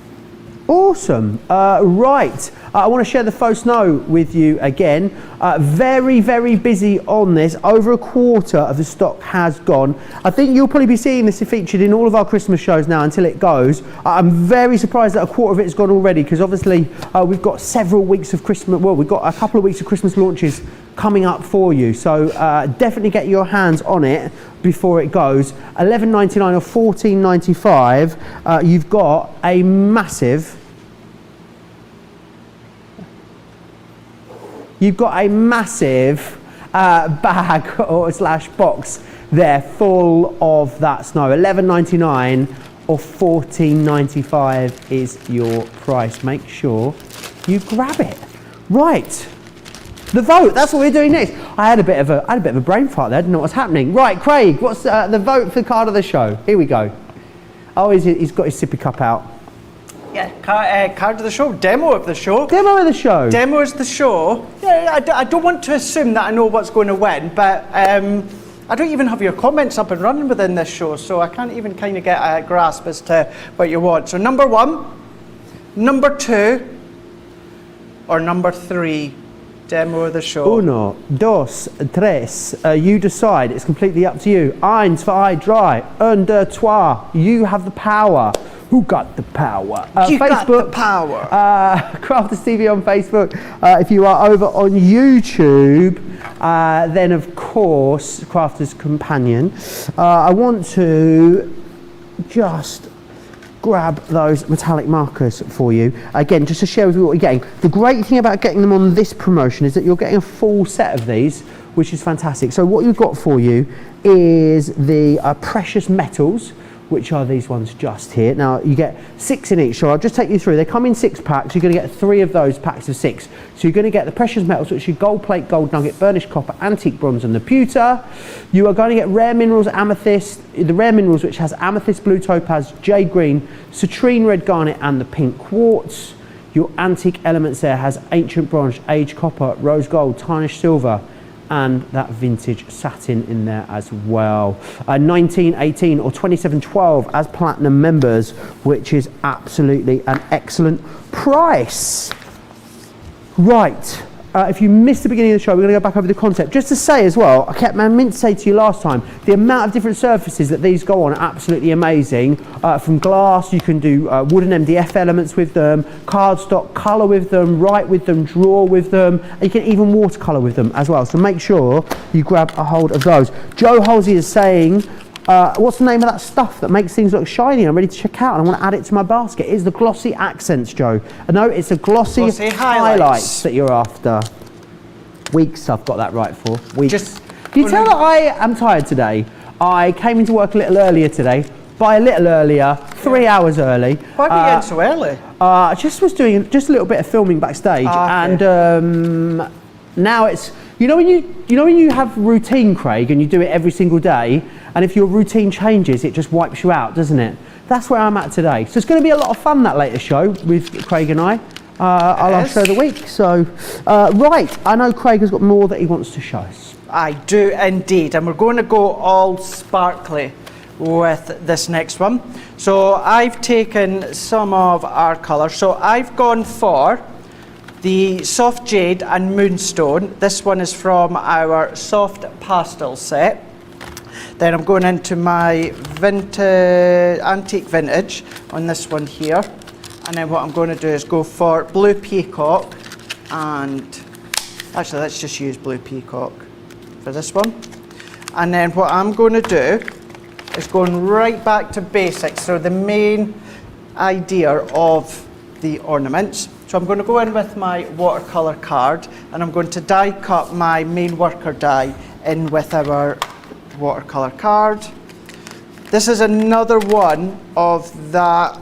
Speaker 1: Awesome. Right, I want to share the faux snow with you again. Very, very busy on this. Over a quarter of the stock has gone. I think you'll probably be seeing this featured in all of our Christmas shows now until it goes. I'm very surprised that a quarter of it has gone already, because obviously we've got several weeks of Christmas, well, we've got a couple of weeks of Christmas launches coming up for you. So definitely get your hands on it before it goes. $11.99 or $14.95. You've got a massive bag or slash box there full of that snow. $11.99 or $14.95 is your price. Make sure you grab it. Right. The vote, that's what we're doing next. I had a bit of a brain fart there, I didn't know what's happening. Right, Craig, what's the vote for the card of the show? Here we go. Oh, he's got his sippy cup out.
Speaker 2: Yeah, card of the show, demo of the show.
Speaker 1: Demo of the show.
Speaker 2: Demo is the show. Yeah, I don't want to assume that I know what's going to win, but I don't even have your comments up and running within this show, so I can't even kind of get a grasp as to what you want. So number 1, number 2, or number 3. Demo of the show. 1, 2, 3. You decide. It's completely up to you. 1 for I dry. 1, 2, 3. You have the power. Who got the power? You
Speaker 1: Facebook,
Speaker 2: got the power.
Speaker 1: Crafters TV on Facebook. If you are over on YouTube, then of course, Crafters Companion. I want to just grab those metallic markers for you. Again, just to share with you what you're getting. The great thing about getting them on this promotion is that you're getting a full set of these, which is fantastic. So what you've got for you is the precious metals, which are these ones just here. Now you get 6 in each, so I'll just take you through. They come in 6 packs. You're going to get 3 of those packs of 6. So you're going to get the precious metals, which are gold plate, gold nugget, burnished copper, antique bronze and the pewter. You are going to get rare minerals, amethyst, the rare minerals which has amethyst, blue topaz, jade green, citrine red garnet and the pink quartz. Your antique elements there has ancient bronze, aged copper, rose gold, tarnished silver and that vintage satin in there as well. 1918 or 2712 as platinum members, which is absolutely an excellent price. Right. If you missed the beginning of the show, we're going to go back over the concept. Just to say as well, I meant to say to you last time, the amount of different surfaces that these go on are absolutely amazing. From glass, you can do wooden MDF elements with them, cardstock, colour with them, write with them, draw with them, and you can even watercolour with them as well. So make sure you grab a hold of those. Joe Halsey is saying, what's the name of that stuff that makes things look shiny? I'm ready to check out and I want to add it to my basket. It is the glossy accents, Joe. No, it's a glossy highlights that you're after. Weeks I've got that right for. Weeks. Can you tell that I am tired today? I came into work a little earlier today. By a little earlier, 3 hours early.
Speaker 2: Why were you in so early?
Speaker 1: I just was doing just a little bit of filming backstage, and now it's you know when you have routine, Craig, and you do it every single day, and if your routine changes, it just wipes you out, doesn't it? That's where I'm at today. So it's going to be a lot of fun, that later show with Craig and I. Our last show of the week. So, right, I know Craig has got more that he wants to show us.
Speaker 2: I do indeed, and we're going to go all sparkly with this next one. So I've taken some of our colours. So I've gone for the Soft Jade and Moonstone. This one is from our Soft Pastel set. Then I'm going into my vintage, antique vintage on this one here. And then what I'm going to do is go for Blue Peacock, and actually let's just use Blue Peacock for this one. And then what I'm going to do is going right back to basics, so the main idea of the ornaments. So I'm going to go in with my watercolour card, and I'm going to die cut my main worker die in with our watercolour card. This is another one of that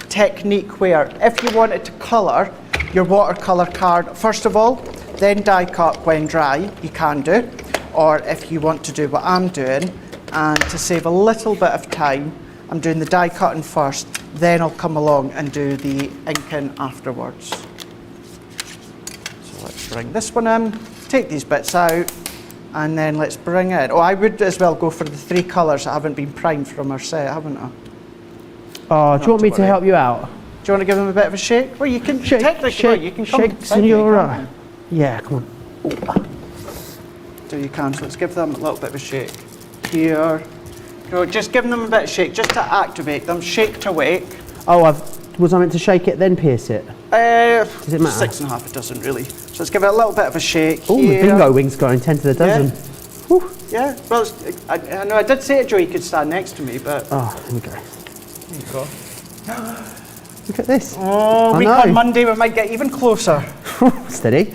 Speaker 2: technique where if you wanted to colour your watercolour card first of all, then die cut when dry, you can do. Or if you want to do what I'm doing, and to save a little bit of time, I'm doing the die cutting first, then I'll come along and do the inking afterwards. So let's bring this one in, take these bits out, and then let's bring in, I would as well go for the 3 colours that haven't been primed from our set, haven't I?
Speaker 1: Oh, do you want me to help you out?
Speaker 2: Do you want to give them a bit of a shake? Well, you can you can come
Speaker 1: shake, senora. Yeah, come on.
Speaker 2: So you can. So let's give them a little bit of a shake. Here. So just giving them a bit of shake, just to activate them. Shake to wake.
Speaker 1: Oh, was I meant to shake it then pierce it?
Speaker 2: Does
Speaker 1: it matter?
Speaker 2: 6.5. It doesn't really. So let's give it a little bit of a shake.
Speaker 1: Oh, the bingo wing's going 10 to the dozen.
Speaker 2: Yeah. Well, I know I did say to Joe he could stand next to me, but.
Speaker 1: Oh, here we go.
Speaker 2: There you go.
Speaker 1: Look at this.
Speaker 2: Oh, week on Monday we might get even closer.
Speaker 1: Steady.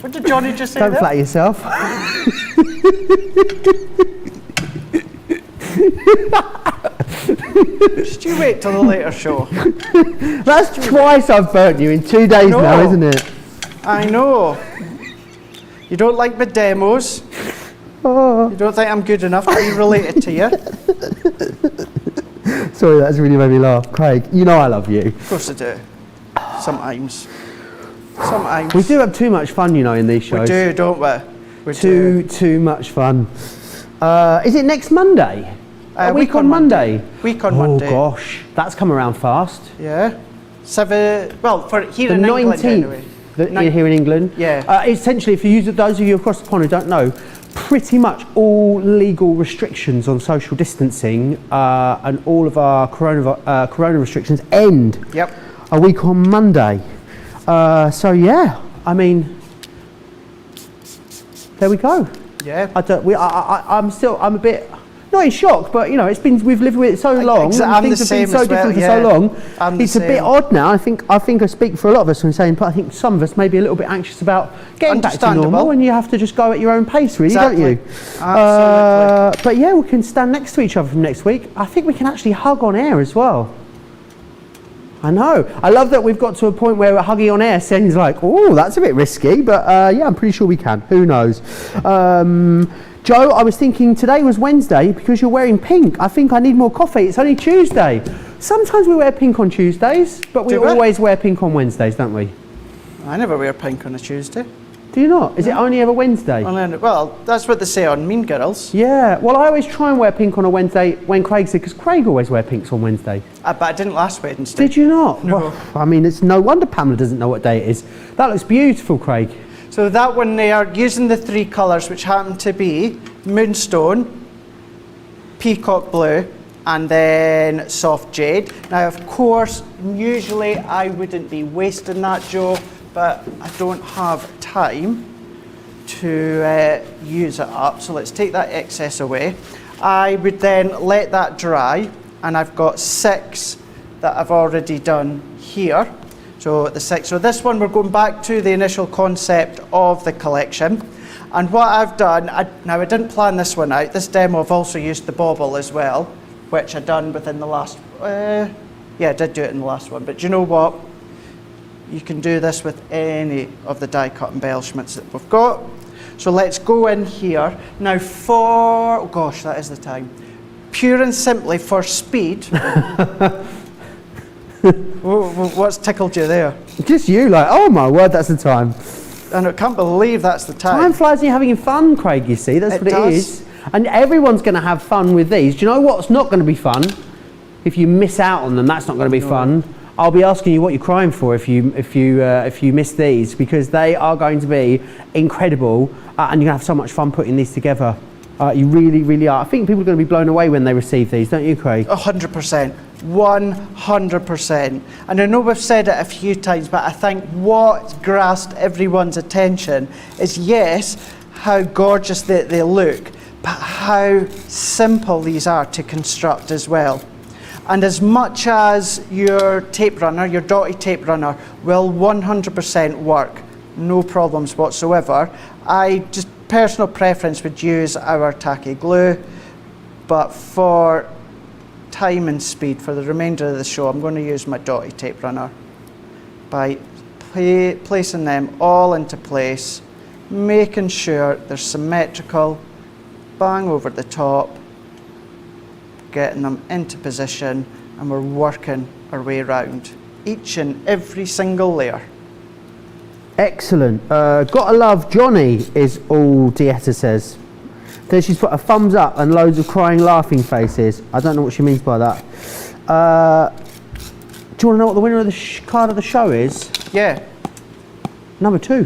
Speaker 2: What did Johnny just say?
Speaker 1: Don't flatter yourself.
Speaker 2: Just you wait till the later show.
Speaker 1: That's twice I've burnt you in 2 days now, isn't it?
Speaker 2: I know. You don't like my demos.
Speaker 1: Oh.
Speaker 2: You don't think I'm good enough to be related to you?
Speaker 1: Sorry, that's really made me laugh. Craig, you know I love you.
Speaker 2: Of course I do. Sometimes. Sometimes.
Speaker 1: We do have too much fun, you know, in these shows.
Speaker 2: We do, don't we?
Speaker 1: Too much fun. Is it next Monday? A week on Monday?
Speaker 2: Week on Monday.
Speaker 1: Oh gosh, that's come around fast.
Speaker 2: Yeah. 7, well, for here
Speaker 1: the
Speaker 2: in
Speaker 1: 19th,
Speaker 2: England anyway.
Speaker 1: Here in England?
Speaker 2: Yeah.
Speaker 1: Essentially, if you use it, those of you across the pond who don't know, pretty much all legal restrictions on social distancing and all of our corona restrictions end a week on Monday. So yeah, I mean, there we go.
Speaker 2: Yeah.
Speaker 1: I'm a bit not in shock, but you know, we've lived with it so long.
Speaker 2: I'm
Speaker 1: things
Speaker 2: the
Speaker 1: have
Speaker 2: same
Speaker 1: been so
Speaker 2: as well,
Speaker 1: different for
Speaker 2: yeah.
Speaker 1: so long. It's a bit odd now. I think I speak for a lot of us when saying, but I think some of us may be a little bit anxious about getting back to normal, and you have to just go at your own pace, really, don't you?
Speaker 2: Absolutely.
Speaker 1: But yeah, we can stand next to each other from next week. I think we can actually hug on air as well. I know. I love that we've got to a point where hugging on air seems like, oh, that's a bit risky, but yeah, I'm pretty sure we can. Who knows? Joe, I was thinking today was Wednesday because you're wearing pink. I think I need more coffee. It's only Tuesday. Sometimes we wear pink on Tuesdays, but we always wear pink on Wednesdays, don't we?
Speaker 2: I never wear pink on a Tuesday.
Speaker 1: Do you not? Is it only ever Wednesday?
Speaker 2: Well, that's what they say on Mean Girls.
Speaker 1: Yeah, well, I always try and wear pink on a Wednesday when Craig said, because Craig always wear pinks on Wednesday.
Speaker 2: But I didn't last Wednesday.
Speaker 1: Did you not?
Speaker 2: No.
Speaker 1: Well, I mean, it's no wonder Pamela doesn't know what day it is. That looks beautiful, Craig.
Speaker 2: So that one there, using the 3 colours, which happen to be Moonstone, Peacock Blue, and then Soft Jade. Now, of course, usually I wouldn't be wasting that, Joe, but I don't have time to use it up. So let's take that excess away. I would then let that dry, and I've got 6 that I've already done here. So the 6. So this one, we're going back to the initial concept of the collection. And what I've done, now I didn't plan this one out. This demo, I've also used the bauble as well, which I've done within the last, yeah, I did do it in the last one. But do you know what? You can do this with any of the die cut embellishments that we've got. So let's go in here. Now for, oh gosh, that is the time. Pure and simply for speed. What's tickled you there?
Speaker 1: Just you, like, oh my word, that's the time.
Speaker 2: And I can't believe that's the time.
Speaker 1: Time flies when you're having fun, Craig, you see. That's what it
Speaker 2: does.
Speaker 1: is. And everyone's going to have fun with these. Do you know what's not going to be fun? If you miss out on them, that's not going to be fun. I'll be asking you what you're crying for if you miss these, because they are going to be incredible, and you're going to have so much fun putting these together. You really, really are. I think people are going to be blown away when they receive these, don't you, Craig?
Speaker 2: 100%. 100%. And I know we've said it a few times, but I think what grasped everyone's attention is, yes, how gorgeous they look, but how simple these are to construct as well. And as much as your tape runner, your dotty tape runner, will 100% work, no problems whatsoever, I just personal preference would use our tacky glue, but for time and speed for the remainder of the show, I'm going to use my dotty tape runner by placing them all into place, making sure they're symmetrical, bang over the top, getting them into position, and we're working our way around each and every single layer.
Speaker 1: Excellent. Gotta love Johnny is all Dieta says. Then she's put a thumbs up and loads of crying laughing faces. I don't know what she means by that. Do you want to know what the winner of the card of the show is?
Speaker 2: Yeah.
Speaker 1: Number 2.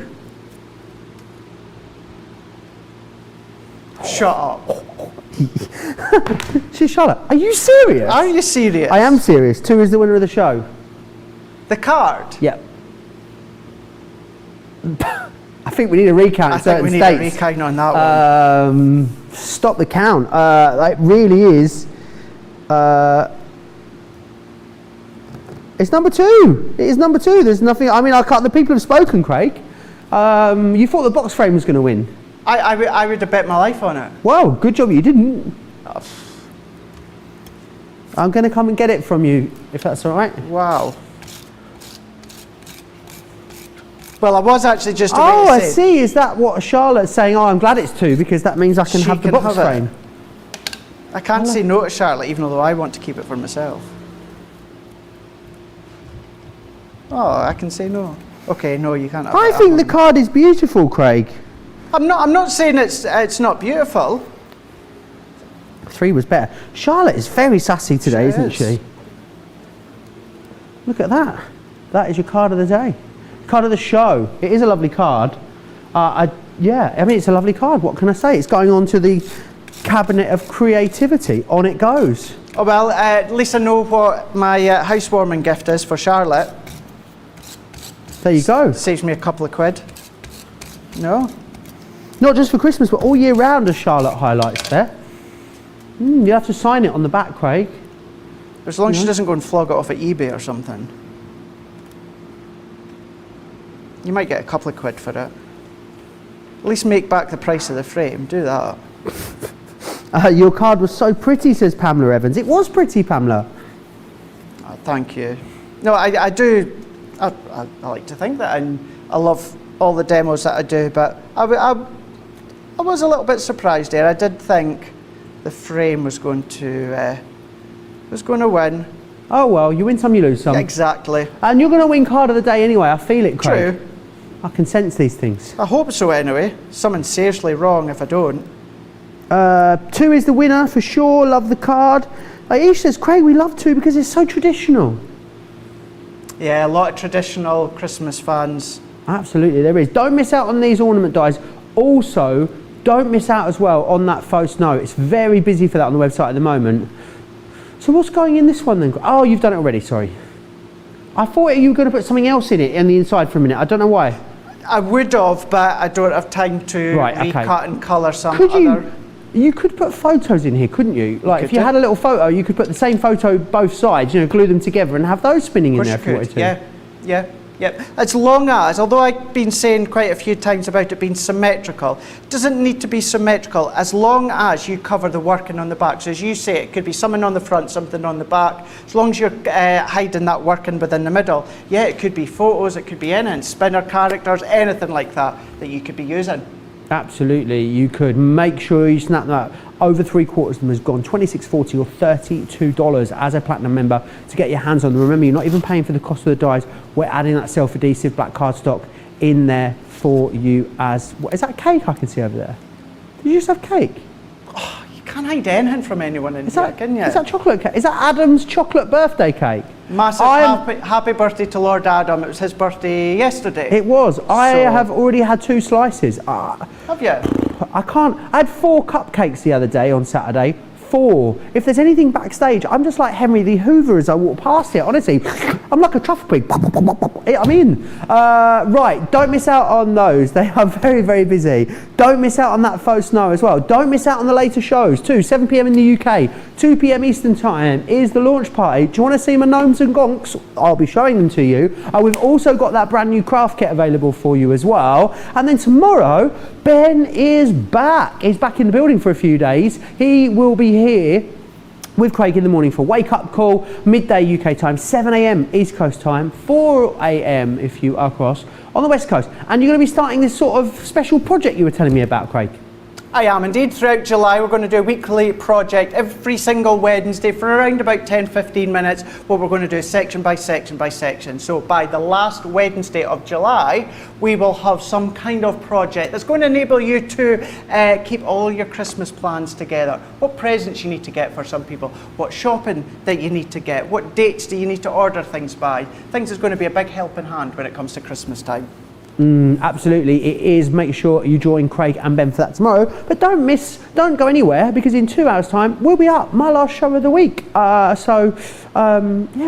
Speaker 2: Shut up.
Speaker 1: She's Charlotte. Are you serious?
Speaker 2: Are you serious?
Speaker 1: I am serious. 2 is the winner of the show.
Speaker 2: The card?
Speaker 1: Yep. I think we need a recount in certain states.
Speaker 2: I think we need a recount on that one.
Speaker 1: Stop the count. It really is. It's number 2. It is number 2. There's nothing. I mean, the people have spoken, Craig. You thought the box frame was going to win.
Speaker 2: I would have bet my life on it.
Speaker 1: Well, good job you didn't. I'm going to come and get it from you, if that's all right.
Speaker 2: Wow. Well, I was actually just about to
Speaker 1: I
Speaker 2: say.
Speaker 1: see. Is that what Charlotte's saying? Oh, I'm glad it's 2 because that means I can
Speaker 2: She
Speaker 1: have the
Speaker 2: can
Speaker 1: box
Speaker 2: have it.
Speaker 1: frame.
Speaker 2: I can't say no to Charlotte, even though I want to keep it for myself. Oh, I can say no. Okay, no, you can't have
Speaker 1: I
Speaker 2: it.
Speaker 1: think the card is beautiful, Craig.
Speaker 2: I'm not saying it's not beautiful.
Speaker 1: 3 was better. Charlotte is very sassy today,
Speaker 2: She
Speaker 1: isn't she? Look at that. That is your card of the day. Card of the show. It is a lovely card. Yeah, I mean, it's a lovely card. What can I say? It's going on to the cabinet of creativity. On it goes.
Speaker 2: Oh, well, at least I know what my housewarming gift is for Charlotte.
Speaker 1: There you go.
Speaker 2: Saves me a couple of quid. No?
Speaker 1: Not just for Christmas, but all year round, as Charlotte highlights there. You have to sign it on the back, Craig.
Speaker 2: As long as she doesn't go and flog it off at eBay or something. You might get a couple of quid for it. At least make back the price of the frame. Do that.
Speaker 1: Your card was so pretty, says Pamela Evans. It was pretty, Pamela.
Speaker 2: Oh, thank you. No, I do. I like to think that, and I love all the demos that I do. But I was a little bit surprised there. I did think the frame was going to win.
Speaker 1: Oh well, you win some, you lose some.
Speaker 2: Exactly.
Speaker 1: And you're going to win card of the day anyway. I feel it, Craig.
Speaker 2: True.
Speaker 1: I can sense these things.
Speaker 2: I hope so anyway. Something's seriously wrong if I don't.
Speaker 1: 2 is the winner for sure. Love the card. Ish says, Craig, we love 2 because it's so traditional.
Speaker 2: Yeah, a lot of traditional Christmas fans.
Speaker 1: Absolutely, there is. Don't miss out on these ornament dies. Also, don't miss out as well on that faux snow. It's very busy for that on the website at the moment. So what's going in this one then? Oh, you've done it already, sorry. I thought you were going to put something else in it on the inside for a minute. I don't know why.
Speaker 2: I would have, but I don't have time to recut and colour some other...
Speaker 1: You could put photos in here, couldn't you? Like if you
Speaker 2: do.
Speaker 1: had a little photo, you could put the same photo both sides, you know, glue them together and have those spinning in there if you wanted to.
Speaker 2: Yeah. As long as, although I've been saying quite a few times about it being symmetrical, it doesn't need to be symmetrical as long as you cover the working on the back. So as you say, it could be something on the front, something on the back. As long as you're hiding that working within the middle. Yeah, it could be photos, it could be anything, spinner characters, anything like that you could be using.
Speaker 1: Absolutely, you could. Make sure you snap that. Over 3/4 of them has gone $26.40 or $32 as a platinum member to get your hands on them. Remember, you're not even paying for the cost of the dies. We're adding that self-adhesive black cardstock in there for you as what is that cake I can see over there? Did you just have cake?
Speaker 2: Oh, you can't hide anything from anyone in here, can you?
Speaker 1: Is that chocolate cake? Is that Adam's chocolate birthday cake?
Speaker 2: Massive happy birthday to Lord Adam. It was his birthday yesterday.
Speaker 1: It was. I have already had 2 slices.
Speaker 2: Have you?
Speaker 1: I can't. I had 4 cupcakes the other day on Saturday. 4. If there's anything backstage, I'm just like Henry the Hoover as I walk past it. Honestly, I'm like a truffle pig. I'm in. Right, don't miss out on those. They are very, very busy. Don't miss out on that faux snow as well. Don't miss out on the later shows too. 7 p.m. in the UK, 2 p.m. Eastern time is the launch party. Do you want to see my gnomes and gonks? I'll be showing them to you. We've also got that brand new craft kit available for you as well. And then tomorrow, Ben is back. He's back in the building for a few days. He will be here with Craig in the morning for wake up call, midday UK time, 7 a.m. East Coast time, 4 a.m. if you are across on the West Coast. And you're going to be starting this sort of special project you were telling me about, Craig.
Speaker 2: I am indeed. Throughout July, we're going to do a weekly project every single Wednesday for around about 10-15 minutes. What we're going to do is section by section by section. So by the last Wednesday of July, we will have some kind of project that's going to enable you to keep all your Christmas plans together. What presents you need to get for some people, what shopping that you need to get, what dates do you need to order things by. Things is going to be a big helping hand when it comes to Christmas time.
Speaker 1: Absolutely, it is. Make sure you join Craig and Ben for that tomorrow. But don't go anywhere because in 2 hours' time we'll be up. My last show of the week. Yeah,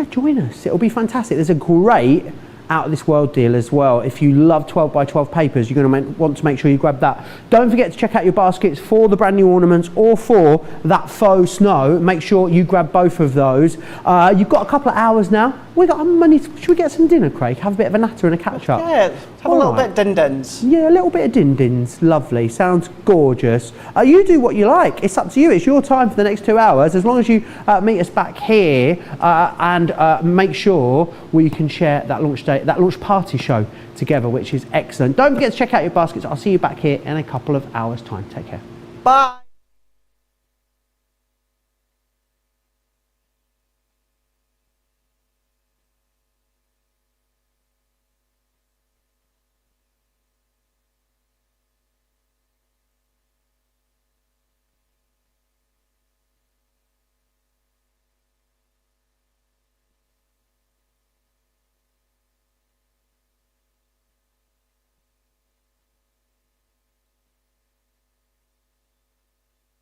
Speaker 1: join us. It'll be fantastic. There's a great out of this world deal as well. If you love 12 by 12 papers, you're going to want to make sure you grab that. Don't forget to check out your baskets for the brand new ornaments or for that faux snow. Make sure you grab both of those. You've got a couple of hours now. Should we get some dinner, Craig? Have a bit of a natter and a catch up?
Speaker 2: Yeah, have a little bit of din-dins.
Speaker 1: Yeah, a little bit of din-dins. Lovely. Sounds gorgeous. You do what you like. It's up to you. It's your time for the next 2 hours. As long as you meet us back here and make sure we can share that launch party show together, which is excellent. Don't forget to check out your baskets. I'll see you back here in a couple of hours' time. Take care.
Speaker 2: Bye.